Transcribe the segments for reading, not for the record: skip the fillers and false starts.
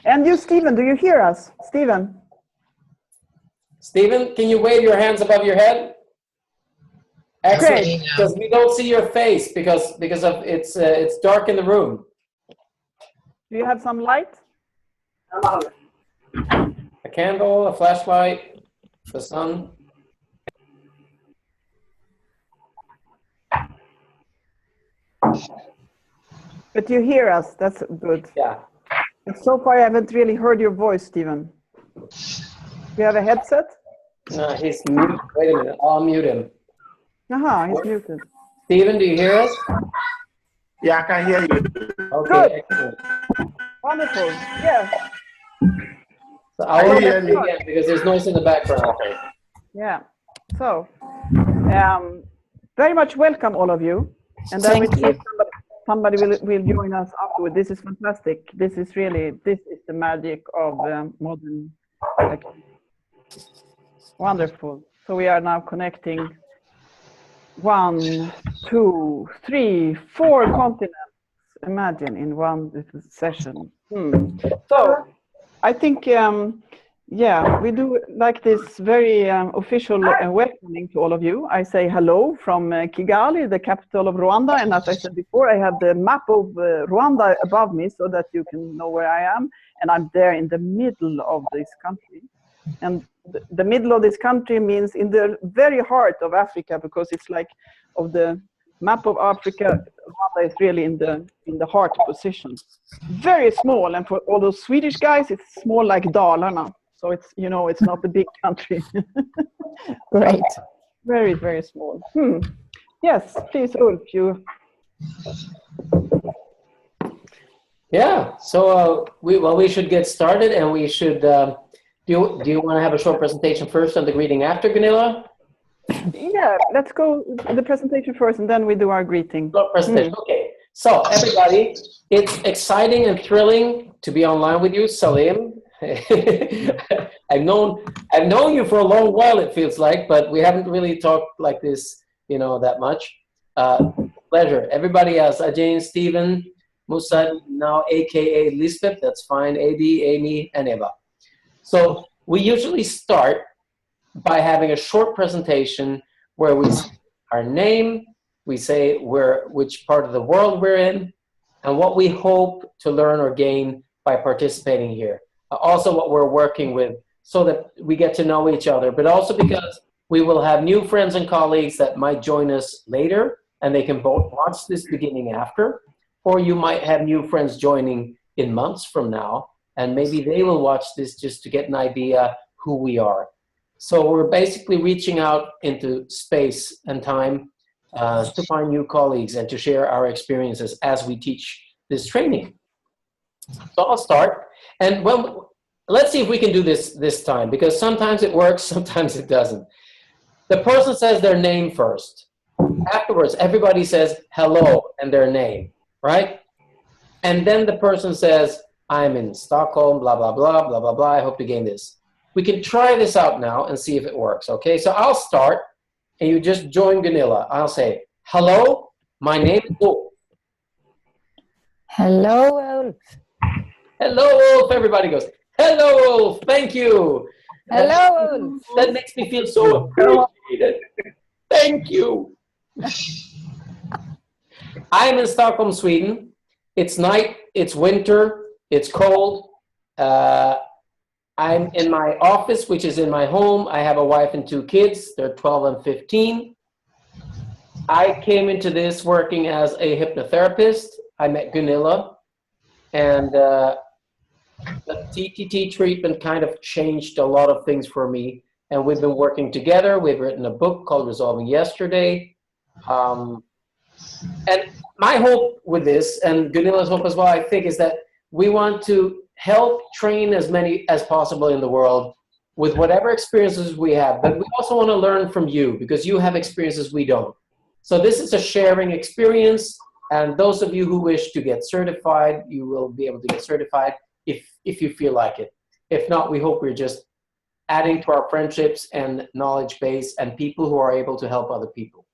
And you, Stephen, do you hear us? Stephen? Stephen, can you wave your hands above your head? Excellent, because we don't see your face because of it's dark in the room. Do you have some light? A candle, a flashlight, the sun. But you hear us, that's good. Yeah. But so far I haven't really heard your voice, Stephen. Do you have a headset? No, he's muted. Wait a minute, I'll mute him. Aha, he's muted. Stephen, do you hear us? Yeah, I can hear you. Okay, Good. excellent. Wonderful, yes. So I'll I hear hear you you. again because there's noise in the background. Yeah, so very much welcome all of you. And then somebody will join us afterward. This is fantastic. This is the magic of modern activity. Wonderful. So we are now connecting 1, 2, 3, 4 continents. Imagine in one little session. So I think, yeah, we do like this very official welcoming to all of you. I say hello from Kigali, the capital of Rwanda. And as I said before, I have the map of Rwanda above me so that you can know where I am. And I'm there in the middle of this country. And the middle of this country means in the very heart of Africa, because it's like of the map of Africa, Rwanda is really in the heart position. Very small, and for all those Swedish guys, it's small like Dalarna. So it's, you know, it's not a big country. Great. Very, very small. Yes, please, Ulf, you. Yeah, so we should get started, and we should, do you want to have a short presentation first and the greeting after, Gunilla? Yeah, let's go the presentation first, and then we do our greeting. Short presentation, okay. So everybody, it's exciting and thrilling to be online with you, Salim. I've known you for a long while, it feels like, but we haven't really talked like this, you know, that much. Pleasure. Everybody else, Ajay, Stephen, Musa, now AKA Lisbeth, that's fine, AB, Amy, and Eva. So we usually start by having a short presentation where we say our name, we say which part of the world we're in, and what we hope to learn or gain by participating here. Also what we're working with, so that we get to know each other, but also because we will have new friends and colleagues that might join us later, and they can both watch this beginning after, or you might have new friends joining in months from now, and maybe they will watch this just to get an idea who we are. So we're basically reaching out into space and time to find new colleagues and to share our experiences as we teach this training. So I'll start, and let's see if we can do this time, because sometimes it works, sometimes it doesn't. The person says their name first. Afterwards, everybody says hello and their name, right? And then the person says, I'm in Stockholm, blah, blah, blah, blah, blah, blah. I hope to gain this. We can try this out now and see if it works, okay? So I'll start, and you just join Gunilla. I'll say, hello, my name is Ulf. Hello, Ulf. Hello, Ulf. Everybody goes, hello, Ulf. Thank you. Hello, Ulf. That makes me feel so appreciated. Thank you. I'm in Stockholm, Sweden. It's night, it's winter, it's cold. I'm in my office, which is in my home. I have a wife and 2 kids. They're 12 and 15. I came into this working as a hypnotherapist. I met Gunilla, and the TTT treatment kind of changed a lot of things for me. And we've been working together. We've written a book called Resolving Yesterday. And my hope with this, and Gunilla's hope as well, I think, is that we want to help train as many as possible in the world with whatever experiences we have. But we also want to learn from you, because you have experiences we don't. So this is a sharing experience. And those of you who wish to get certified, you will be able to get certified if you feel like it. If not, we hope we're just adding to our friendships and knowledge base and people who are able to help other people.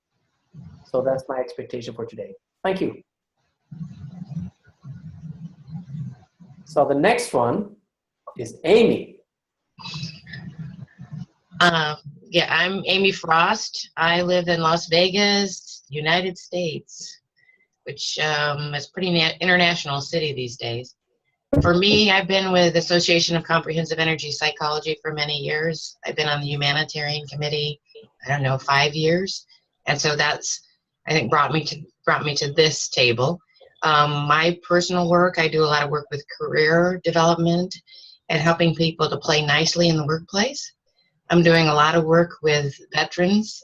So that's my expectation for today. Thank you. So the next one is Amy. Yeah, I'm Amy Frost. I live in Las Vegas, United States, which is a pretty international city these days. For me, I've been with the Association of Comprehensive Energy Psychology for many years. I've been on the humanitarian committee, I don't know, 5 years. And so that's, I think, brought me to this table. My personal work, I do a lot of work with career development and helping people to play nicely in the workplace. I'm doing a lot of work with veterans,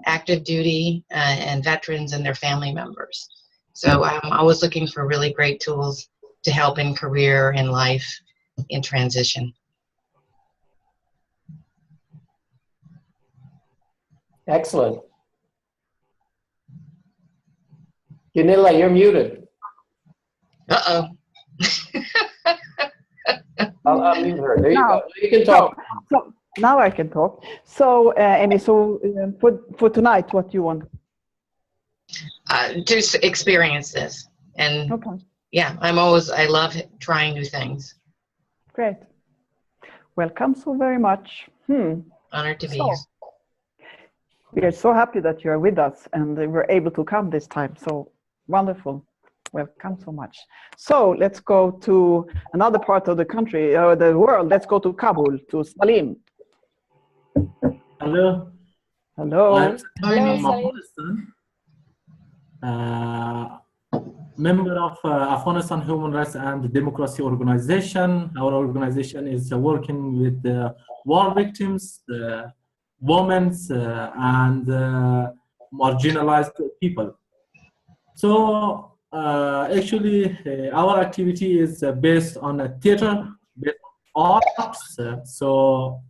active duty, and veterans and their family members. So I'm always looking for really great tools to help in career, in life, in transition. Excellent. Gunilla, you're muted. Uh-oh. I'll unmute her. There you Now- go. You can talk. So now I can talk. So, Amy, so for tonight, what do you want? To experience this. And Okay, yeah, I love trying new things. great. Welcome so very much. Honored to be So, here. we are so happy that you are with us and we're able to come this time. So wonderful. Welcome so much. So let's go to another part of the country or the world. Let's go to Kabul, to Salim. Hello. Hello. I'm Hello, from Afghanistan. Member of Afghanistan Human Rights and Democracy Organization. Our organization is working with war victims, women, and marginalized people. So actually, our activity is based on a theater, based on arts. So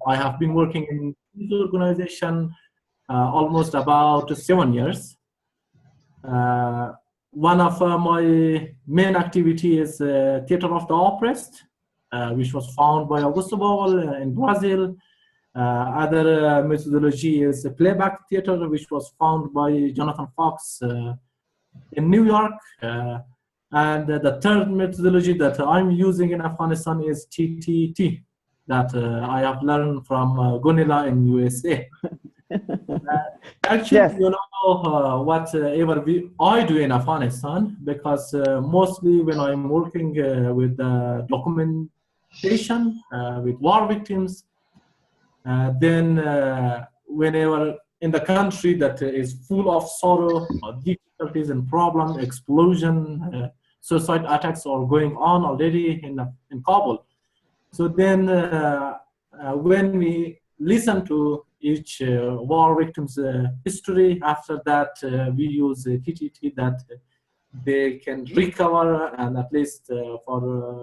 I have been working in this organization almost about 7 years. One of my main activity is Theater of the Oppressed, which was founded by Augusto Boal in Brazil. Other methodology is playback theater, which was founded by Jonathan Fox in New York. And the third methodology that I'm using in Afghanistan is TTT, that I have learned from Gunilla in USA. Actually, Yes. you know, whatever I do in Afghanistan, because mostly when I'm working with documentation with war victims, then whenever in the country that is full of sorrow, difficulties and problem, explosion, suicide attacks are going on already in Kabul. So then when we listen to each war victim's history, after that we use TTT that they can recover and at least for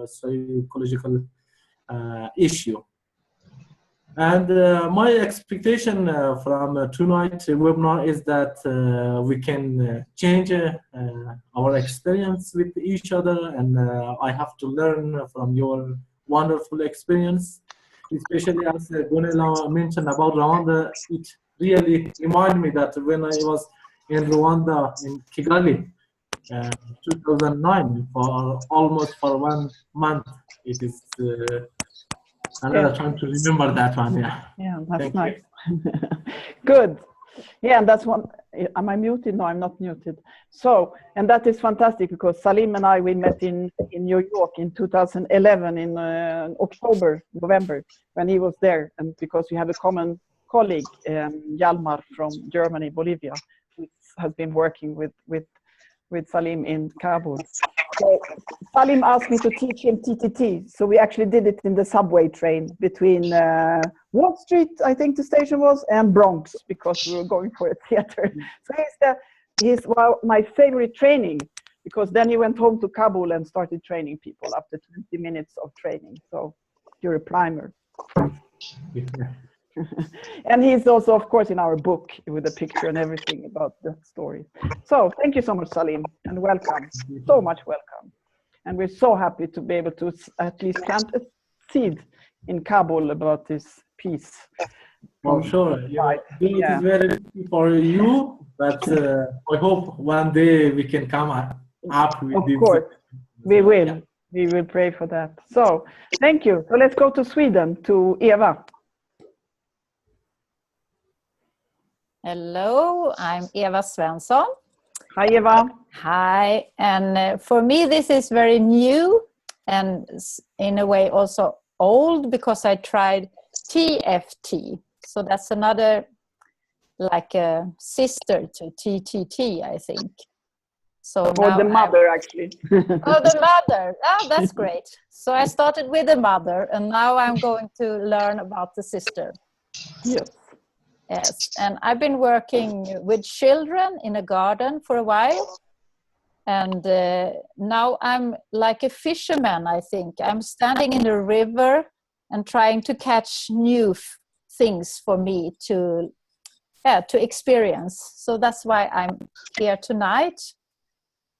psychological issue. And my expectation from tonight's webinar is that we can change our experience with each other, and I have to learn from your wonderful experience, especially as Gunilla mentioned about Rwanda. It really reminded me that when I was in Rwanda, in Kigali, 2009, for almost for 1 month. It is another time to remember that one. Yeah, that's Thank nice. Good. Yeah, and that's one. Am I muted? No, I'm not muted. So, and that is fantastic because Salim and I, we met in New York in 2011 in November, when he was there. And because we have a common colleague, Hjalmar from Germany, Bolivia, who has been working with Salim in Kabul. So Salim asked me to teach him TTT. So we actually did it in the subway train between Wall Street, I think the station was, and Bronx, because we were going for a theater. So he's my favorite training, because then he went home to Kabul and started training people after 20 minutes of training. So you're a primer. And he's also, of course, in our book with a picture and everything about the story. So thank you so much, Salim, and welcome. So much welcome. And we're so happy to be able to at least plant a seed in Kabul about this peace. For sure. Yeah. It is very easy for you, but I hope one day we can come up with Of this. course, we will. We will pray for that. So, thank you. So let's go to Sweden, to Eva. Hello, I'm Eva Svensson. Hi, Eva. Hi, and for me this is very new and in a way also old because I tried TFT. So that's another, like a sister to TTT, I think. So Or now the mother, actually. Oh, the mother. Oh, that's great. So I started with the mother, and now I'm going to learn about the sister. Yes. Yes, and I've been working with children in a garden for a while. And now I'm like a fisherman, I think. I'm standing in the river and trying to catch new things for me to experience. So that's why I'm here tonight.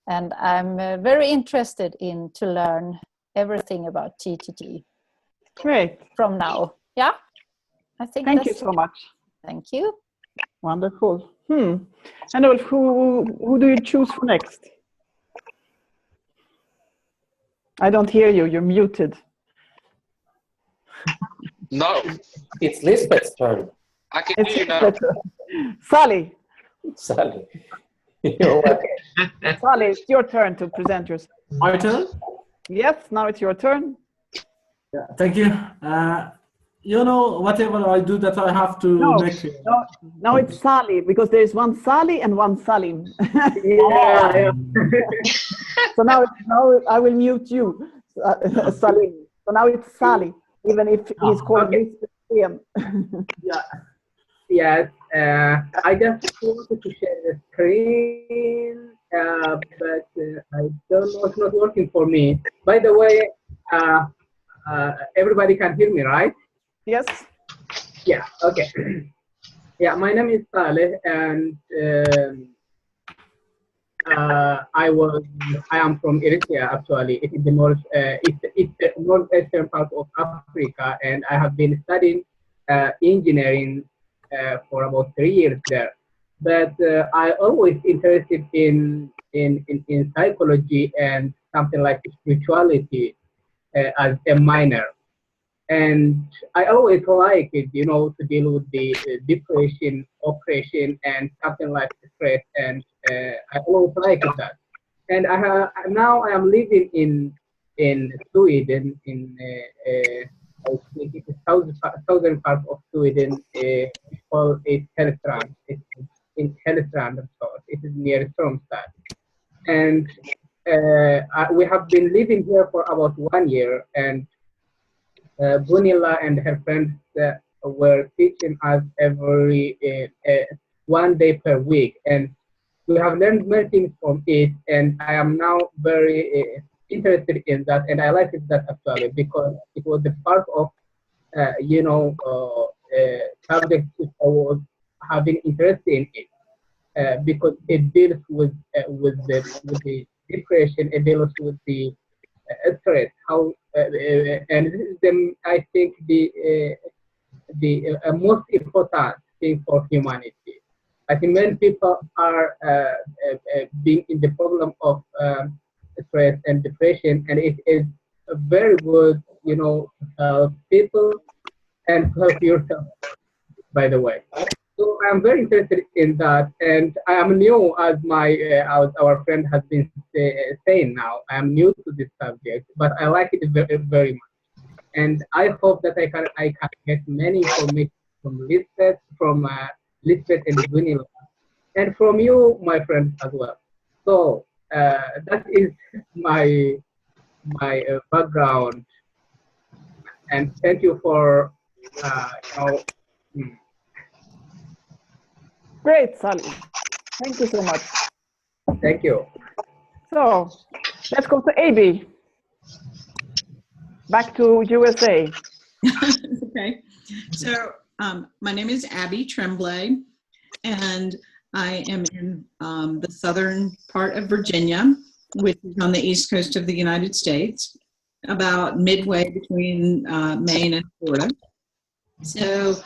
And I'm very interested in to learn everything about TTT. Great. From now. Yeah, I think Thank you so much. Thank you. Wonderful. And Ulf, who do you choose for next? I don't hear you. You're muted. No, It's Lisbeth's turn. I can hear you now. Sally. Sally. You're welcome. Sally, it's your turn to present yourself. My turn? Yes, now it's your turn. Yeah, thank you. You know, whatever I do that I have to make... No, it's Sally, because there is one Sally and one Salim. Yeah. So now I will mute you, Salim. So now it's Sally, even if he's called Mr. Sten. Yeah. Yes, I just wanted to share the screen, but I don't know, it's not working for me. By the way, everybody can hear me, right? Yes. Yeah, okay. Yeah, my name is Saleh, and I am from Eritrea, actually. It is it's the northeastern part of Africa, and I have been studying engineering for about 3 years there. But I always interested in psychology and something like spirituality as a minor. And I always like it, you know, to deal with the depression, oppression, and something like stress. And I always like that. And now I am living in Sweden, in I think it's southern part of Sweden. It's called Hellstrand. It's in Hellstrand, of course. It is near Stromstad. And we have been living here for about 1 year, and Bunilla and her friends were teaching us every 1 day per week, and we have learned many things from it. And I am now very interested in that, and I like it that actually because it was the part of subject which I was having interest in it because it deals with the depression, it deals with the stress, how and this is I think the most important thing for humanity. I think many people are being in the problem of stress and depression, and it is very good, you know, to help people and to help yourself, by the way. So I'm very interested in that, and I am new, as as our friend has been saying now. I am new to this subject, but I like it very, very much, and I hope that I can get many information from Lisbeth, and Gunilla, and from you, my friends, as well. So that is my background, and thank you for Great, Sally. Thank you so much. Thank you. So let's go to AB. Back to USA. Okay. So my name is Abby Tremblay, and I am in the southern part of Virginia, which is on the east coast of the United States, about midway between Maine and Florida. So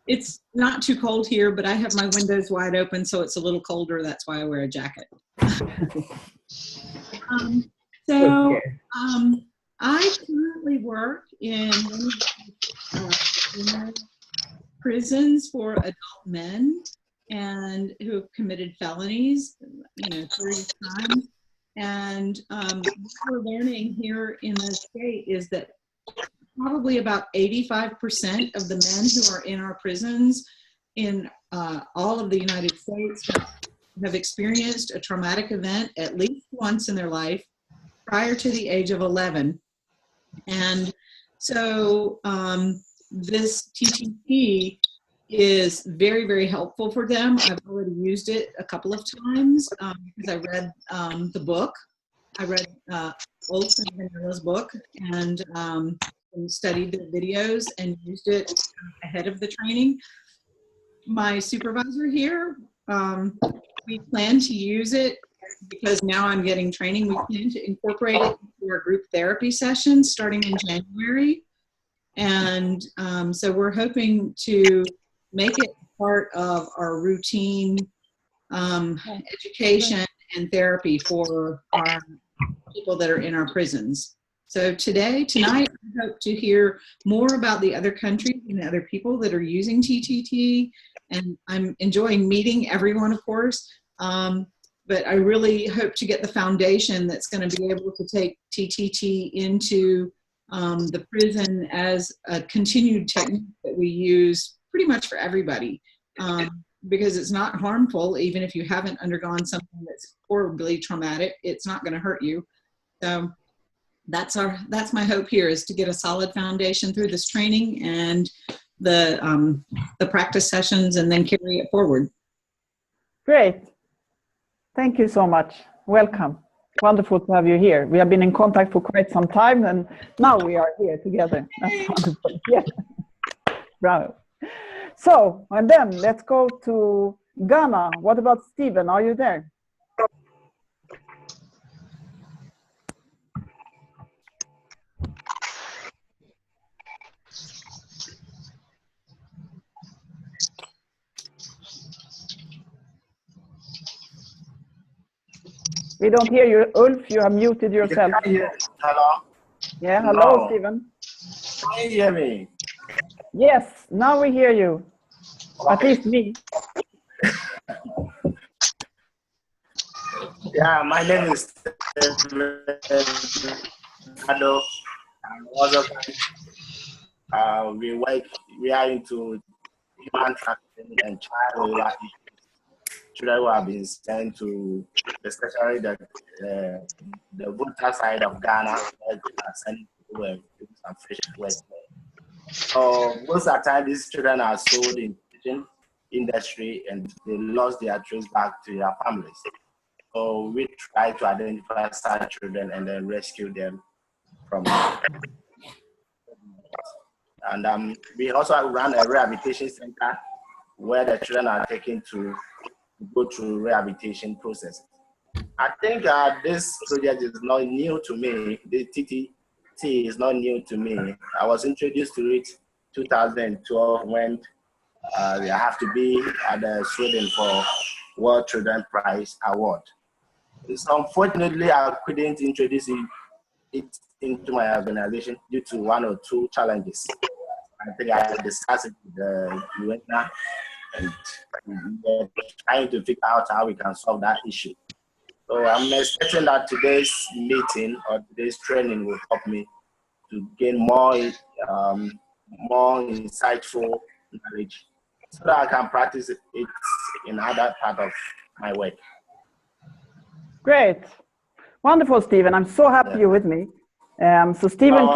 it's not too cold here, but I have my windows wide open, so it's a little colder. That's why I wear a jacket. I currently work in prisons for adult men and who have committed felonies, 30 times. And what we're learning here in the state is that probably about 85% of the men who are in our prisons in all of the United States have experienced a traumatic event at least once in their life prior to the age of 11. And so this TTT is very, very helpful for them. I've already used it a couple of times because I read the book. I read Olson and Vanilla's book and studied the videos and used it ahead of the training. My supervisor here, we plan to use it because now I'm getting training. We plan to incorporate it into our group therapy sessions starting in January. And so we're hoping to make it part of our routine education and therapy for our people that are in our prisons. So tonight, I hope to hear more about the other countries and other people that are using TTT. And I'm enjoying meeting everyone, of course. But I really hope to get the foundation that's going to be able to take TTT into the prison as a continued technique that we use pretty much for everybody. Because it's not harmful, even if you haven't undergone something that's horribly traumatic, it's not going to hurt you. So that's my hope here, is to get a solid foundation through this training and the practice sessions, and then carry it forward. Great. Thank you so much. Welcome. Wonderful to have you here. We have been in contact for quite some time, and now we are here together. That's wonderful. Yeah. Bravo. So, and then let's go to Ghana. What about Stephen? Are you there? We don't hear you, Ulf. You have muted yourself. Hello? Yeah, hello, No. Stephen. Can you hear me? Yes, now we hear you. Okay. At least me. Yeah, my name is Ado. We are into human trafficking and child labor issues. Children who have been sent to, especially the Buta side of Ghana, where they are sent to do some fish work. So most of the time, these children are sold in the fishing industry and they lost their trace back to their families. So we try to identify such children and then rescue them from them. And we also run a rehabilitation center where the children are taken to go through rehabilitation process. I think this project is not new to me. The TTT is not new to me. I was introduced to it 2012 when they have to be at the Sweden for World Children Prize Award. So unfortunately, I couldn't introduce it into my organization due to one or two challenges. I think I discussed it with the UNA and we're trying to figure out how we can solve that issue. So I'm expecting that today's meeting or today's training will help me to gain more insightful knowledge so that I can practice it in other part of my work. Great. Wonderful, Stephen. I'm so happy you're with me. So Stephen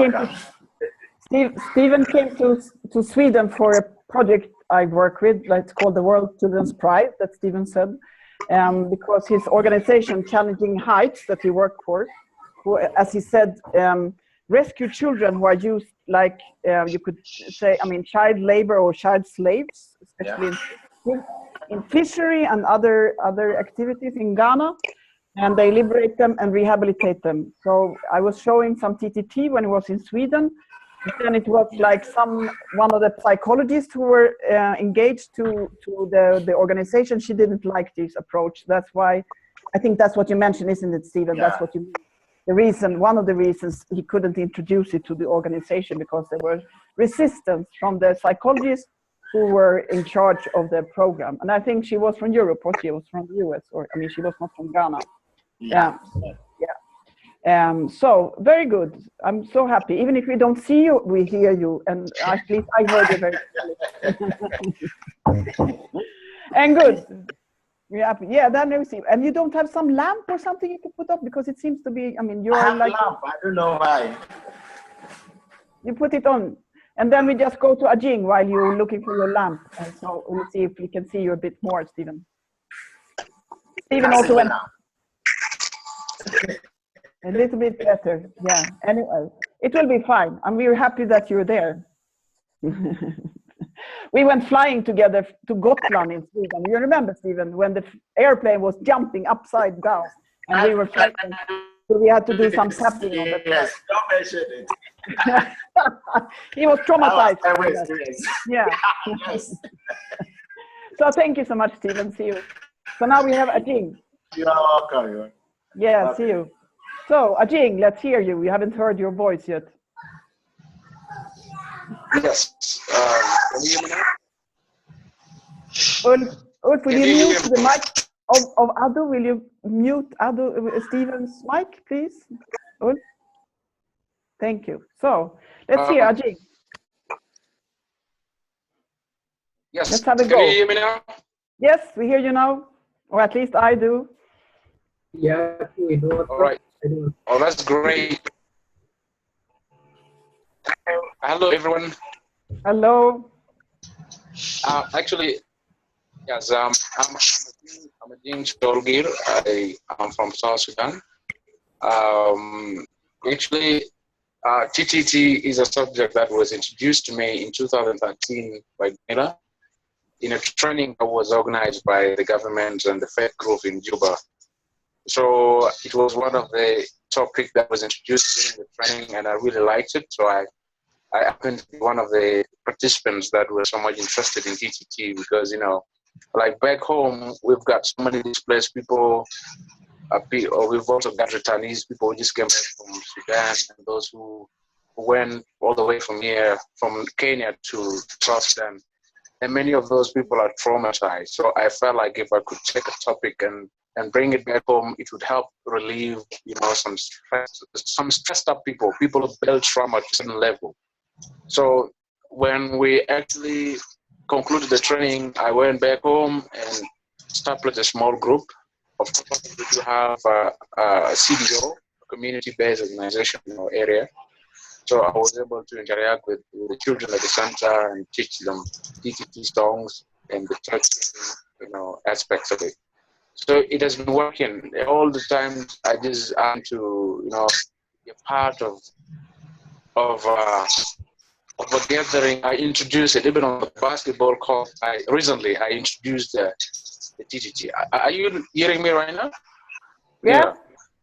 came to Sweden for a project I work with. It's called the World Children's Prize, that Stephen said, because his organization, Challenging Heights, that he worked for, who, as he said, rescue children who are used, like you could say, child labor or child slaves, especially in fishery and other activities in Ghana. And they liberate them and rehabilitate them. So I was showing some TTT when I was in Sweden. And it was like one of the psychologists who were engaged to the organization. She didn't like this approach. That's why, I think that's what you mentioned, isn't it, Stephen? Yeah. That's what you mean. one of the reasons he couldn't introduce it to the organization, because there was resistance from the psychologists who were in charge of the program. And I think she was from Europe, or she was from the US, or I mean, she was not from Ghana. Yeah. So very good. I'm so happy. Even if we don't see you, we hear you, and at least I heard you very clearly. And good. Yeah, then we see. And you don't have some lamp or something you can put up, because it seems to be. I mean, you are like. Lamp. I don't know why. You put it on, and then we just go to Ajing while you're looking for your lamp. And so we'll see if we can see you a bit more, Stephen. Stephen also went. A little bit better, yeah. Anyway, it will be fine. And we're happy that you're there. We went flying together to Gotland in Sweden. You remember, Stephen, when the airplane was jumping upside down, and we were flying, so we had to do some tapping on the plane. Yes, don't mention it. He was traumatized. Yeah. Yes. So thank you so much, Stephen. See you. So now we have Ajing. You are welcome. Yeah, see you. So, Ajing, let's hear you. We haven't heard your voice yet. Yes. Can you hear me now? Ulf, will you mute the mic of Adu? Will you mute Adu, Stephen's mic, please? Ulf? Thank you. So, let's hear Ajing. Yes. Let's have a go. Can you hear me now? Yes, we hear you now. Or at least I do. Yeah, we do. All right. Oh, that's great. Hello, everyone. Hello. Actually, yes, I'm Ajing Cholgir. I am from South Sudan. Actually, TTT is a subject that was introduced to me in 2013 by Mila in a training that was organized by the government and the faith group in Juba. So it was one of the topics that was introduced during the training, and I really liked it. So I happened to be one of the participants that were so much interested in TTT, because, you know, like back home, we've got so many displaced people, or we've also got returnees, people who just came back from Sudan, and those who went all the way from here, from Kenya to South Sudan. And many of those people are traumatized. So I felt like if I could take a topic and bring it back home, it would help relieve, you know, some stressed up people who build trauma to a certain level. So when we actually concluded the training, I went back home and established a small group. Of course, we do have a CBO, a community-based organization in our area. So I was able to interact with the children at the center and teach them TTT songs and the church, you know, aspects of it. So it has been working all the time. I just want to, you know, be a part of a gathering. I introduced it even on the basketball court. Recently I introduced the TTT. Are you hearing me right now? Yeah.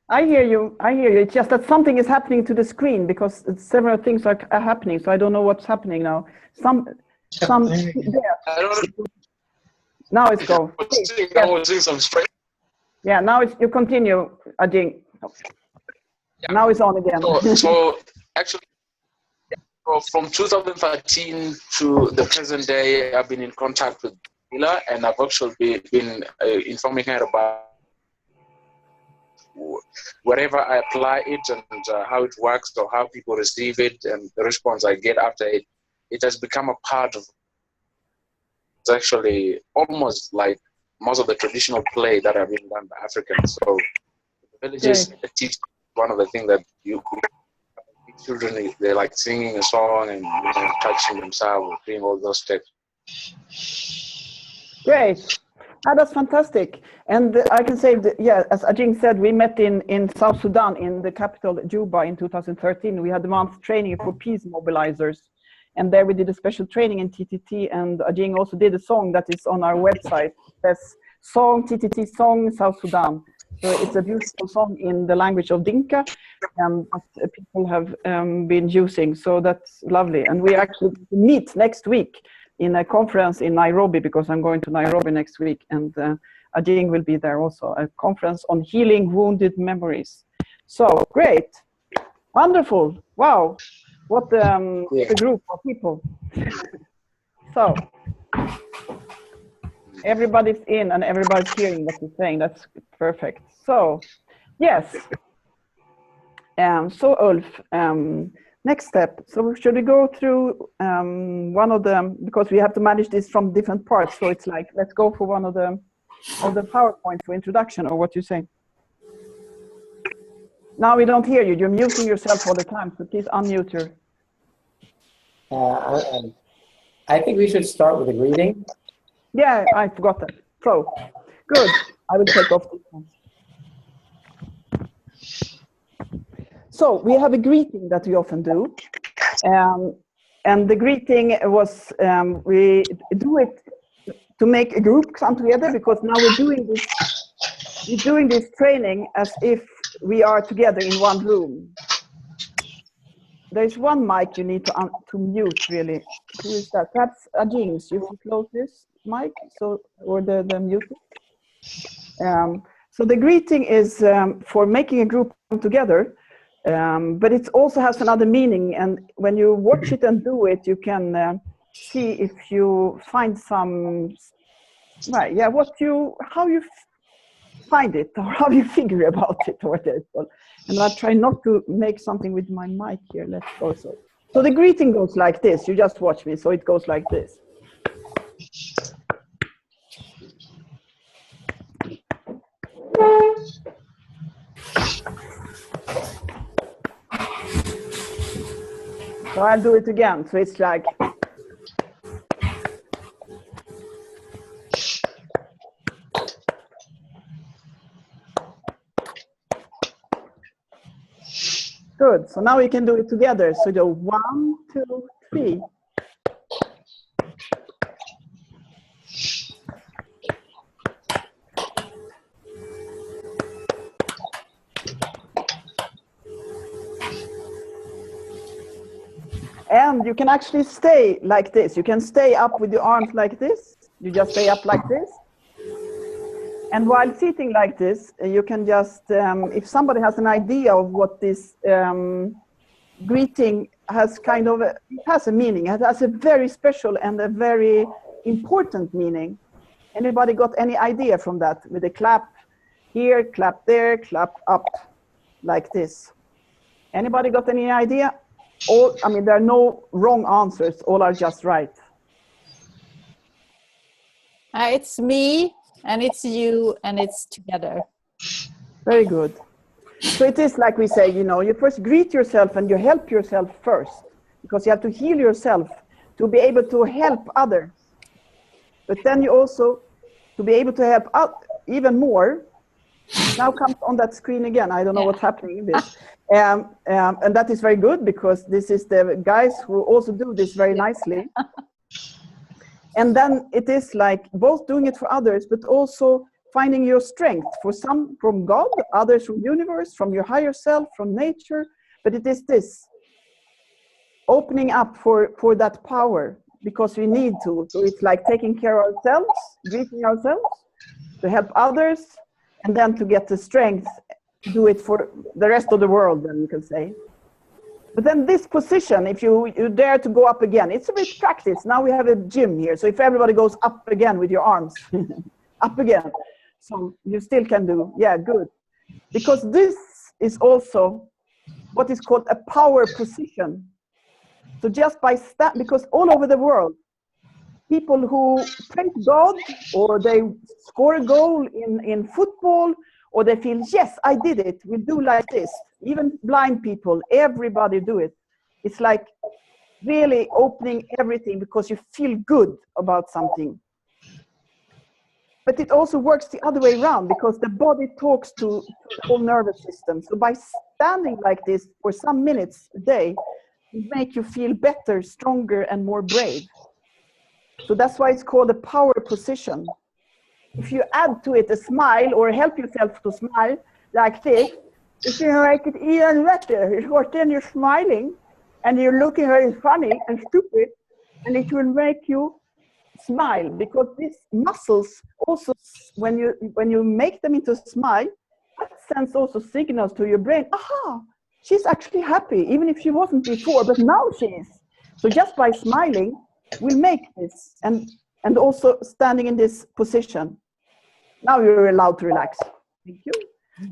I hear you. It's just that something is happening to the screen, because several things are happening. So I don't know what's happening now. Some. Yeah. I don't know. Now it's go. I was seeing some strength. Yeah. Now you continue, Ajing. Yeah. Now it's on again. So actually, from 2013 to the present day, I've been in contact with Mila, and I've actually been informing her about wherever I apply it and how it works, or how people receive it, and the response I get after it. It has become a part of, it's actually almost like most of the traditional play that have been done by Africans. So the villages teach one of the things that children, they like singing a song and, you know, touching themselves, doing all those steps. Great. That's fantastic. And I can say that, yeah, as Ajing said, we met in South Sudan, in the capital, Juba, in 2013. We had a month training for peace mobilizers. And there we did a special training in TTT, and Ajing also did a song that is on our website. That's song, TTT song, South Sudan. So it's a beautiful song in the language of Dinka, that people have been using. So that's lovely. And we actually meet next week in a conference in Nairobi, because I'm going to Nairobi next week, and Ajing will be there also, a conference on healing wounded memories. So great, wonderful, wow, what a group of people. So everybody's in and everybody's hearing what you're saying. That's perfect. So yes, so Ulf, next step. So should we go through one of them, because we have to manage this from different parts. So it's like, let's go for one of the PowerPoint for introduction, or what you say. Now we don't hear you. You're muting yourself all the time. So please unmute your. I think we should start with a greeting. Yeah, I forgot that. So good. I will take off this one. So we have a greeting that we often do. And the greeting was, we do it to make a group come together, because now we're doing this training as if we are together in one room. There's one mic you need to mute, really. Who is that? That's James. You can close this mic, so, or the mute. So the greeting is for making a group come together. But it also has another meaning, and when you watch it and do it, you can see if you find some, right? Yeah, how you find it, or how you figure about it, or this. And I'll try not to make something with my mic here. Let's go. So the greeting goes like this. You just watch me. So it goes like this. So I'll do it again. So it's like. Good. So now we can do it together. So go 1, 2, 3. And you can actually stay like this. You can stay up with your arms like this. You just stay up like this. And while sitting like this, you can just, if somebody has an idea of what this greeting has it has a meaning. It has a very special and a very important meaning. Anybody got any idea from that? With a clap here, clap there, clap up, like this. Anybody got any idea? All, I mean, there are no wrong answers. All are just right. It's me, and it's you, and it's together. Very good. So it is like we say, you know, you first greet yourself and you help yourself first, because you have to heal yourself to be able to help others. But then you also, to be able to help out even more, now comes on that screen again. I don't know what's happening in this. And that is very good, because this is the guys who also do this very nicely. And then it is like both doing it for others, but also finding your strength, for some from God, others from universe, from your higher self, from nature. But it is this opening up for that power, because we need to. So it's like taking care of ourselves, greeting ourselves, to help others, and then to get the strength to do it for the rest of the world, then you can say. But then this position, if you dare to go up again, it's a bit practice. Now we have a gym here. So if everybody goes up again with your arms, up again. So you still can do, yeah, good. Because this is also what is called a power position. So just by because all over the world, people who praise God, or they score a goal in football, or they feel, yes, I did it, we'll do like this. Even blind people, everybody do it. It's like really opening everything, because you feel good about something. But it also works the other way around, because the body talks to the whole nervous system. So by standing like this for some minutes a day, it makes you feel better, stronger, and more brave. So that's why it's called a power position. If you add to it a smile, or help yourself to smile like this, it's going to make it even better. Because then you're smiling and you're looking very funny and stupid, and it will make you smile, because these muscles also, when you make them into a smile, that sends also signals to your brain. Aha, she's actually happy, even if she wasn't before, but now she is. So just by smiling, we'll make this, and also standing in this position. Now you're allowed to relax. Thank you.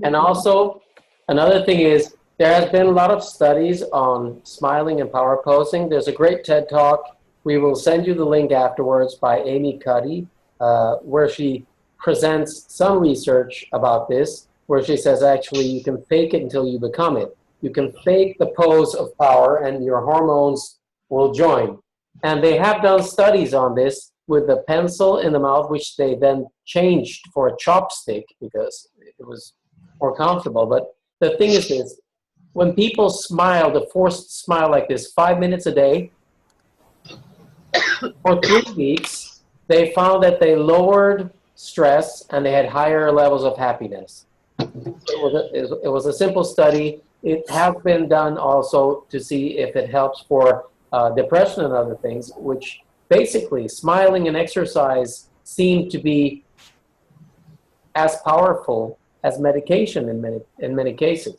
And also, another thing is, there has been a lot of studies on smiling and power posing. There's a great TED Talk. We will send you the link afterwards by Amy Cuddy, where she presents some research about this, where she says actually you can fake it until you become it. You can fake the pose of power and your hormones will join. And they have done studies on this with the pencil in the mouth, which they then changed for a chopstick because it was more comfortable. But the thing is this, when people smile, the forced smile like this 5 minutes a day, for 3 weeks, they found that they lowered stress and they had higher levels of happiness. It was a simple study. It has been done also to see if it helps for depression and other things, which basically smiling and exercise seem to be as powerful as medication in many cases.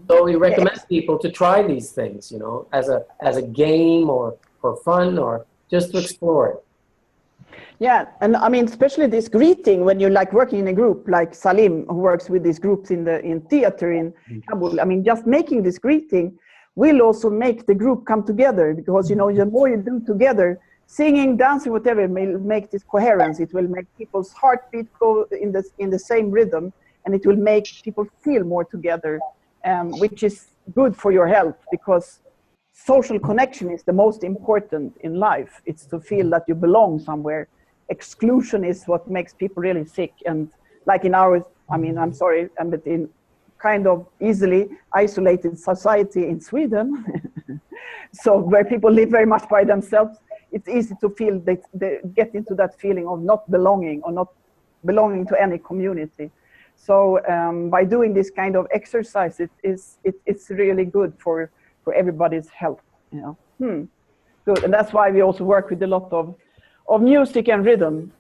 So we recommend people to try these things, you know, as a game or for fun or just to explore it. Yeah, and I mean, especially this greeting when you're like working in a group, like Salim, who works with these groups in theater in Kabul. I mean, just making this greeting will also make the group come together, because, you know, the more you do together, singing, dancing, whatever, will make this coherence. It will make people's heartbeat go in the same rhythm, and it will make people feel more together, which is good for your health, because social connection is the most important in life. It's to feel that you belong somewhere. Exclusion is what makes people really sick. And like in our, I mean, I'm sorry, but in kind of easily isolated society in Sweden, so where people live very much by themselves, it's easy to feel that they get into that feeling of not belonging or not belonging to any community. So by doing this kind of exercise, it's really good for everybody's health, you know. Good, and that's why we also work with a lot of music and rhythm,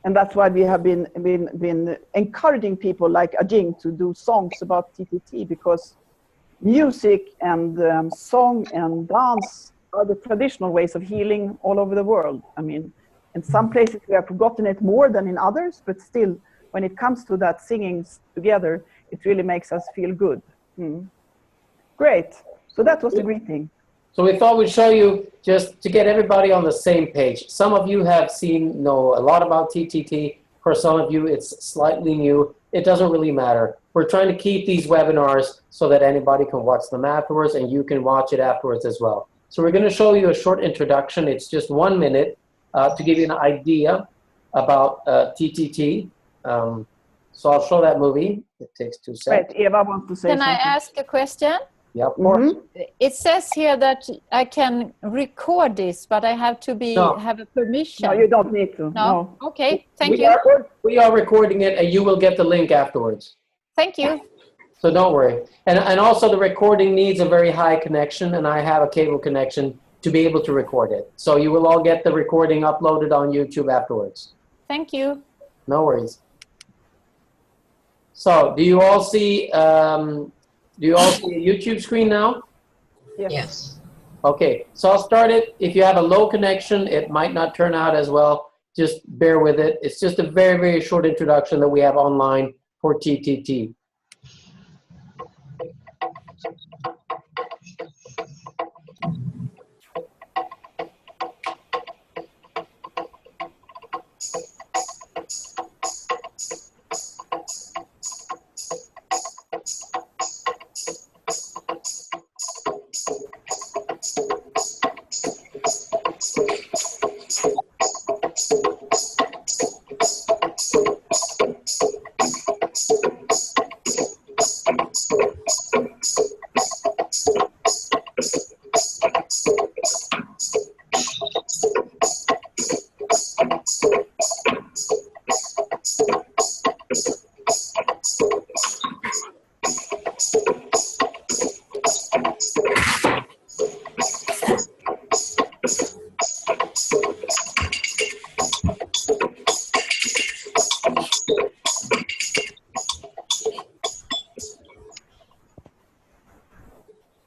and that's why we have been encouraging people like Ajing to do songs about TTT, because music and song and dance are the traditional ways of healing all over the world. I mean, in some places we have forgotten it more than in others, but still, when it comes to that singing together, it really makes us feel good. Great. So that was the greeting. So we thought we'd show you, just to get everybody on the same page. Some of you have know a lot about TTT. For some of you, it's slightly new. It doesn't really matter. We're trying to keep these webinars so that anybody can watch them afterwards, and you can watch it afterwards as well. So we're going to show you a short introduction. It's just 1 minute to give you an idea about TTT. So I'll show that movie. It takes 2 seconds. Wait, Eva wants to say something. Can I ask a question? Yeah, of course. It says here that I can record this, but I have to have a permission. No, you don't need to. No. Okay, thank you. We are recording it, and you will get the link afterwards. Thank you. So don't worry. And also the recording needs a very high connection, and I have a cable connection to be able to record it. So you will all get the recording uploaded on YouTube afterwards. Thank you. No worries. So do you all see a YouTube screen now? Yes. Okay, so I'll start it. If you have a low connection, it might not turn out as well. Just bear with it. It's just a very, very short introduction that we have online for TTT.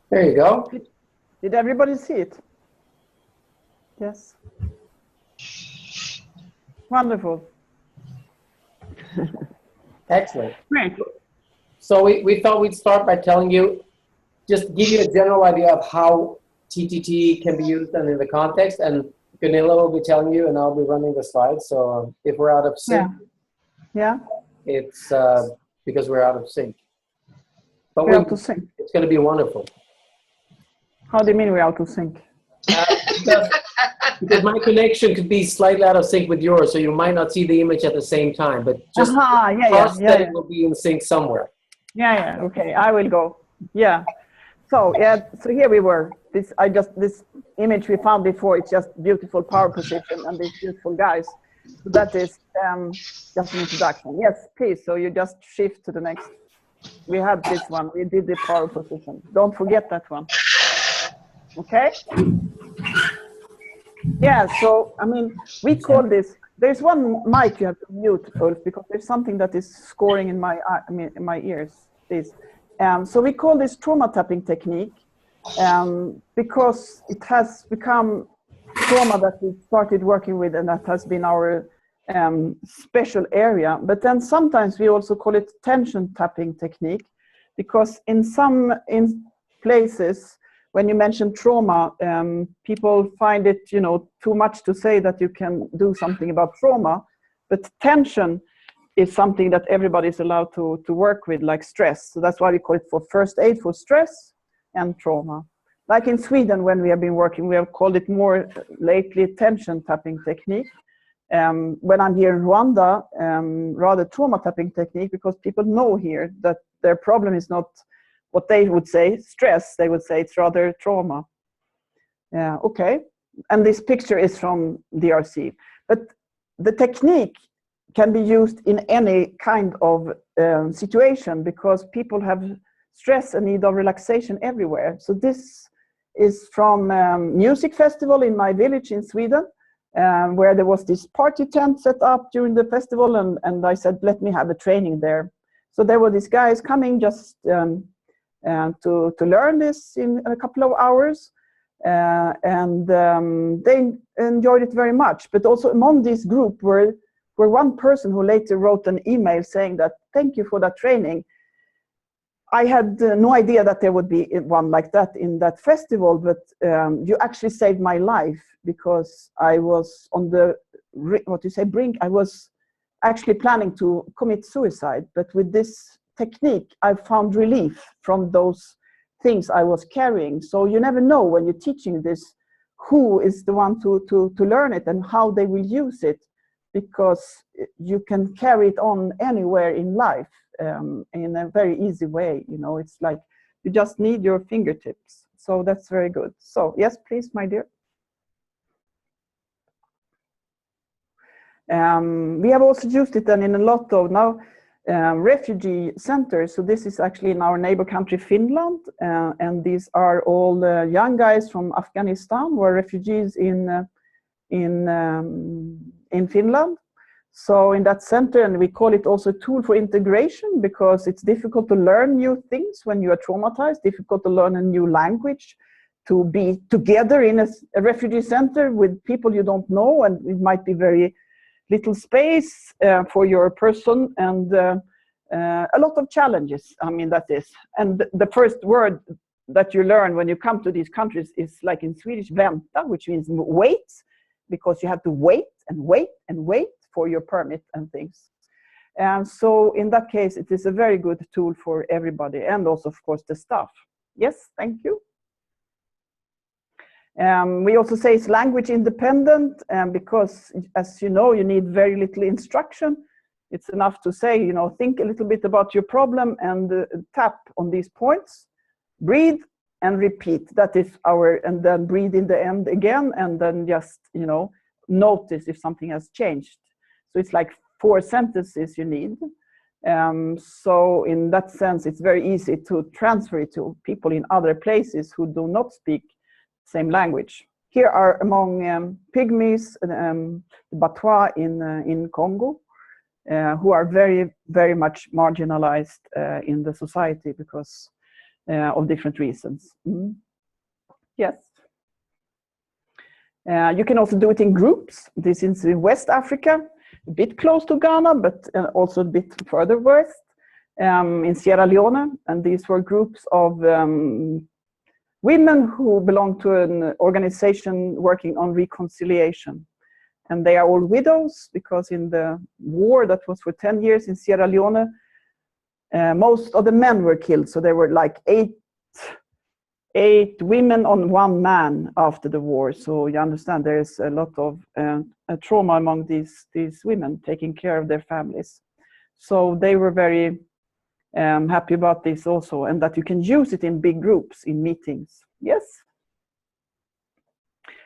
There you go. Did everybody see it? Yes. Wonderful. Excellent. Great. So we thought we'd start by telling you, just give you a general idea of how TTT can be used and in the context, and Gunilla will be telling you, and I'll be running the slides. So if we're out of sync, yeah, it's because we're out of sync. But we're out of sync. It's going to be wonderful. How do you mean we're out of sync? Because my connection could be slightly out of sync with yours, so you might not see the image at the same time, but just trust that it will be in sync somewhere. Yeah, okay, I will go. Yeah. So so here we were. This image we found before, it's just beautiful power position and these beautiful guys. So that is just an introduction. Yes, please. So you just shift to the next. We had this one. We did the power position. Don't forget that one. Okay. Yeah. So I mean, we call this. There's one mic you have to mute, Ulf, because there's something that is scoring in my in my ears. Please. So we call this trauma tapping technique because it has become trauma that we started working with, and that has been our special area. But then sometimes we also call it tension tapping technique, because in some places when you mention trauma, people find it, you know, too much to say that you can do something about trauma. But tension is something that everybody is allowed to work with, like stress. So that's why we call it for first aid for stress and trauma. Like in Sweden, when we have been working, we have called it more lately tension tapping technique. When I'm here in Rwanda, rather trauma tapping technique, because people know here that their problem is not what they would say stress, they would say it's rather trauma. Yeah, okay. And this picture is from DRC. But the technique can be used in any kind of situation, because people have stress and need of relaxation everywhere. So this is from music festival in my village in Sweden, where there was this party tent set up during the festival, and I said, let me have a training there. So there were these guys coming just to learn this in a couple of hours, and they enjoyed it very much. But also among this group were one person who later wrote an email saying that, thank you for that training. I had no idea that there would be one like that in that festival, but you actually saved my life, because I was on the, brink. I was actually planning to commit suicide, but with this technique, I found relief from those things I was carrying. So you never know when you're teaching this, who is the one to learn it and how they will use it, because you can carry it on anywhere in life in a very easy way. You know, it's like you just need your fingertips. So that's very good. So yes, please, my dear. We have also used it then in a lot of now refugee centers. So this is actually in our neighbor country, Finland. And these are all young guys from Afghanistan who are refugees in Finland. So in that center, and we call it also a tool for integration, because it's difficult to learn new things when you are traumatized, difficult to learn a new language, to be together in a refugee center with people you don't know, and it might be very little space for your person, and a lot of challenges. I mean, that is. And the first word that you learn when you come to these countries is, like in Swedish, vänta, which means wait, because you have to wait and wait and wait for your permit and things. And so in that case, it is a very good tool for everybody, and also, of course, the staff. Yes, thank you. We also say it's language independent, because, as you know, you need very little instruction. It's enough to say, you know, think a little bit about your problem and tap on these points, breathe and repeat. That is and then breathe in the end again, and then just, you know, notice if something has changed. So it's like 4 sentences you need. So in that sense, it's very easy to transfer it to people in other places who do not speak same language. Here are among Pygmies, the Batwa in Congo, who are very, very much marginalized in the society, because of different reasons. Yes. You can also do it in groups. This is in West Africa, a bit close to Ghana, but also a bit further west, in Sierra Leone. And these were groups of women who belong to an organization working on reconciliation. And they are all widows, because in the war that was for 10 years in Sierra Leone, most of the men were killed. So there were like eight women on one man after the war. So you understand there is a lot of trauma among these women taking care of their families. So they were very happy about this also, and that you can use it in big groups, in meetings. Yes.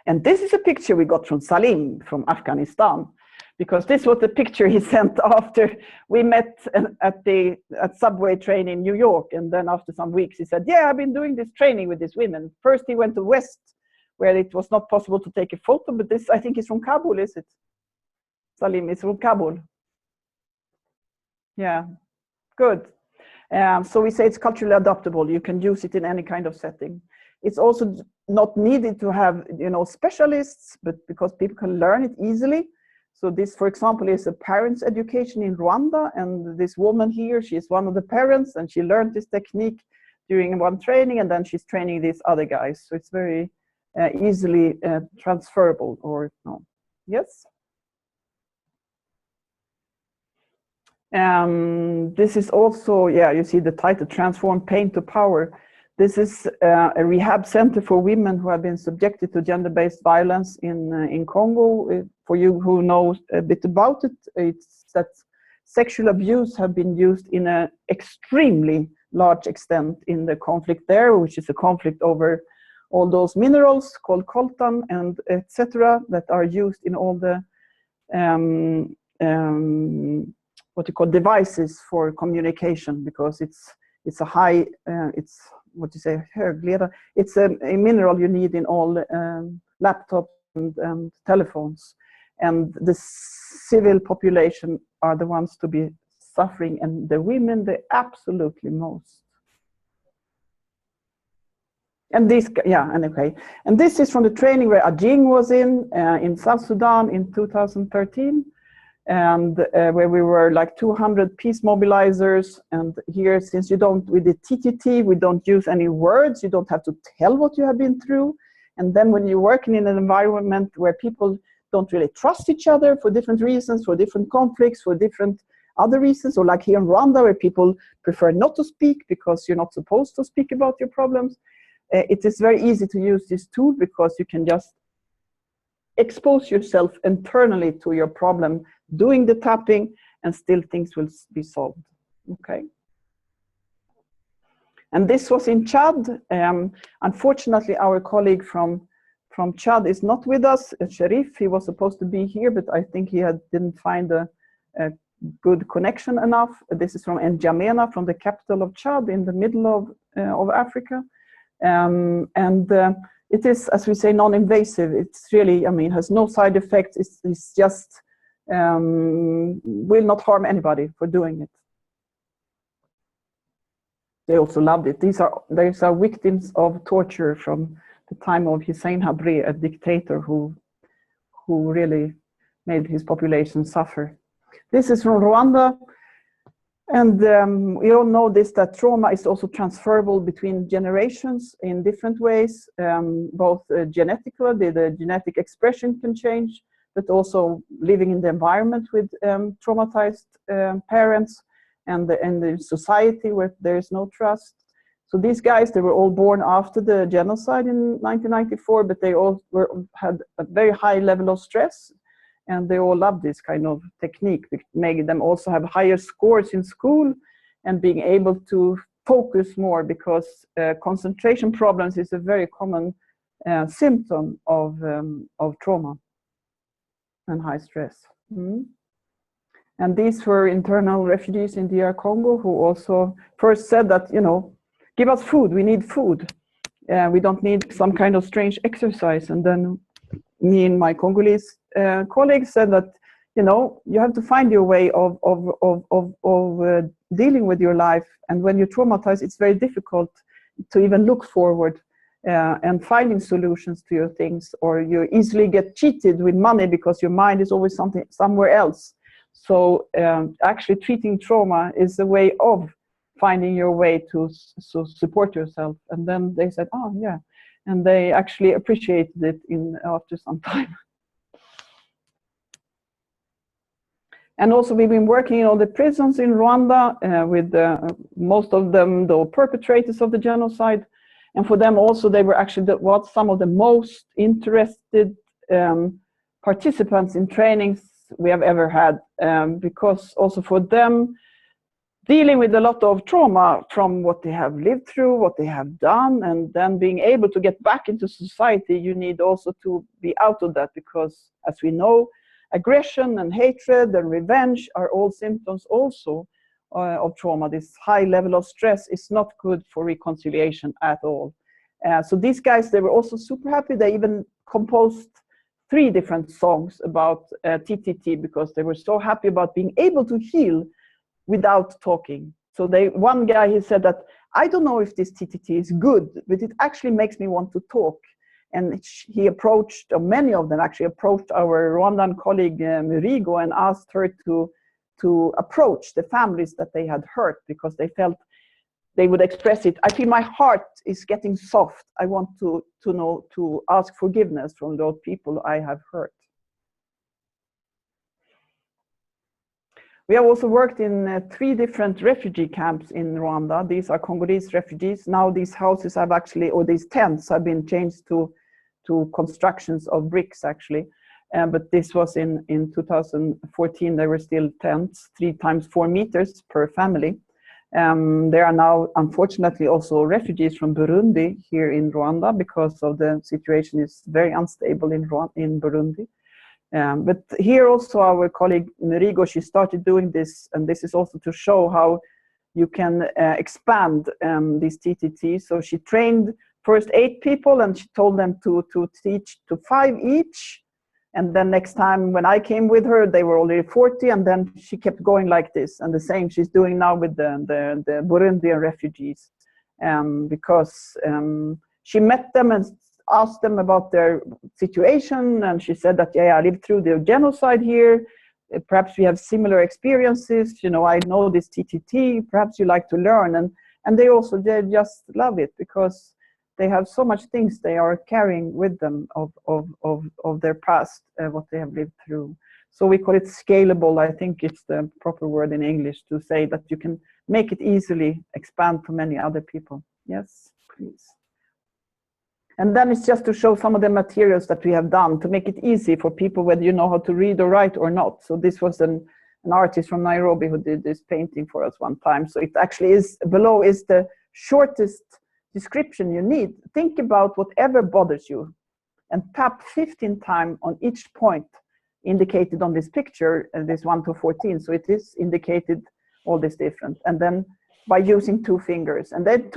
And this is a picture we got from Salim from Afghanistan, because this was the picture he sent after we met at subway train in New York. And then after some weeks, he said, yeah, I've been doing this training with these women. First, he went to West, where it was not possible to take a photo, but this, I think, is from Kabul, is it? Salim is from Kabul. Yeah, good. So we say it's culturally adaptable. You can use it in any kind of setting. It's also not needed to have, specialists, but because people can learn it easily. So this, for example, is a parents' education in Rwanda, and this woman here, she is one of the parents, and she learned this technique during one training, and then she's training these other guys. So it's very easily transferable, or no? Yes. This is also, yeah, you see the title, Transform Pain to Power. This is a rehab center for women who have been subjected to gender-based violence in Congo. For you who know a bit about it, it's that sexual abuse have been used in an extremely large extent in the conflict there, which is a conflict over all those minerals called coltan and etc. that are used in all the what you call devices for communication, because it's a high it's what you say högledare. It's a mineral you need in all laptops and telephones, and the civil population are the ones to be suffering, and the women the absolutely most. And this, yeah, and okay, and this is from the training where Ajing was in South Sudan in 2013. And where we were like 200 peace mobilizers. And here, since you don't, with the TTT, we don't use any words. You don't have to tell what you have been through. And then when you're working in an environment where people don't really trust each other for different reasons, for different conflicts, for different other reasons, or like here in Rwanda, where people prefer not to speak because you're not supposed to speak about your problems, it is very easy to use this tool, because you can just expose yourself internally to your problem, doing the tapping, and still things will be solved. Okay. And this was in Chad. Unfortunately, our colleague from Chad is not with us, Sharif. He was supposed to be here, but I think he didn't find a good connection enough. This is from N'Djamena, from the capital of Chad, in the middle of Africa. It is, as we say, non-invasive. It's really, I mean, has no side effects. It's just will not harm anybody for doing it. They also loved it. These are victims of torture from the time of Hussein Habre, a dictator who really made his population suffer. This is from Rwanda. And we all know this, that trauma is also transferable between generations in different ways, both genetically, the genetic expression can change, but also living in the environment with traumatized parents, and the society where there is no trust. So these guys, they were all born after the genocide in 1994, but they all had a very high level of stress. And they all love this kind of technique, which made them also have higher scores in school and being able to focus more, because concentration problems is a very common symptom of trauma and high stress. And these were internal refugees in DR Congo who also first said that, give us food, we need food. We don't need some kind of strange exercise. And then me and my Congolese colleagues said that, you have to find your way of dealing with your life. And when you're traumatized, it's very difficult. to even look forward and finding solutions to your things, or you easily get cheated with money because your mind is always somewhere else. So actually treating trauma is a way of finding your way to support yourself. And then they said, oh yeah, and they actually appreciated it after some time. And also we've been working in all the prisons in Rwanda with most of them, the perpetrators of the genocide. And for them also, they were actually some of the most interested participants in trainings we have ever had, because also for them, dealing with a lot of trauma from what they have lived through, what they have done, and then being able to get back into society, you need also to be out of that, because as we know, aggression and hatred and revenge are all symptoms also of trauma. This high level of stress is not good for reconciliation at all. So these guys, they were also super happy. They even composed 3 different songs about TTT, because they were so happy about being able to heal without talking. So one guy, he said that, I don't know if this TTT is good, but it actually makes me want to talk. And he approached, or many of them actually approached our Rwandan colleague Murigo and asked her to approach the families that they had hurt, because they felt they would express it. I feel my heart is getting soft. I want to ask forgiveness from those people I have hurt. We have also worked in 3 different refugee camps in Rwanda. These are Congolese refugees. Now these houses have actually, or these tents have been changed to constructions of bricks actually. But this was in 2014, they were still tents, 3 times 4 meters per family. There are now, unfortunately, also refugees from Burundi here in Rwanda, because of the situation is very unstable in Burundi. But here also our colleague Murigo, she started doing this, and this is also to show how you can expand this TTT. So she trained first 8 people, and she told them to teach to 5 each. And then next time when I came with her, they were already 40, and then she kept going like this. And the same she's doing now with the Burundian refugees, because she met them and asked them about their situation, and she said that, yeah, I lived through the genocide here. Perhaps we have similar experiences. You know, I know this TTT. Perhaps you like to learn, and they just love it, because they have so much things they are carrying with them of their past, what they have lived through. So we call it scalable. I think it's the proper word in English to say that you can make it easily expand to many other people. Yes, please. And then it's just to show some of the materials that we have done to make it easy for people, whether you know how to read or write or not. So this was an artist from Nairobi who did this painting for us one time. So it actually is, below is the shortest description you need. Think about whatever bothers you and tap 15 times on each point indicated on this picture, this 1 to 14. So it is indicated all this different. And then by using 2 fingers, and then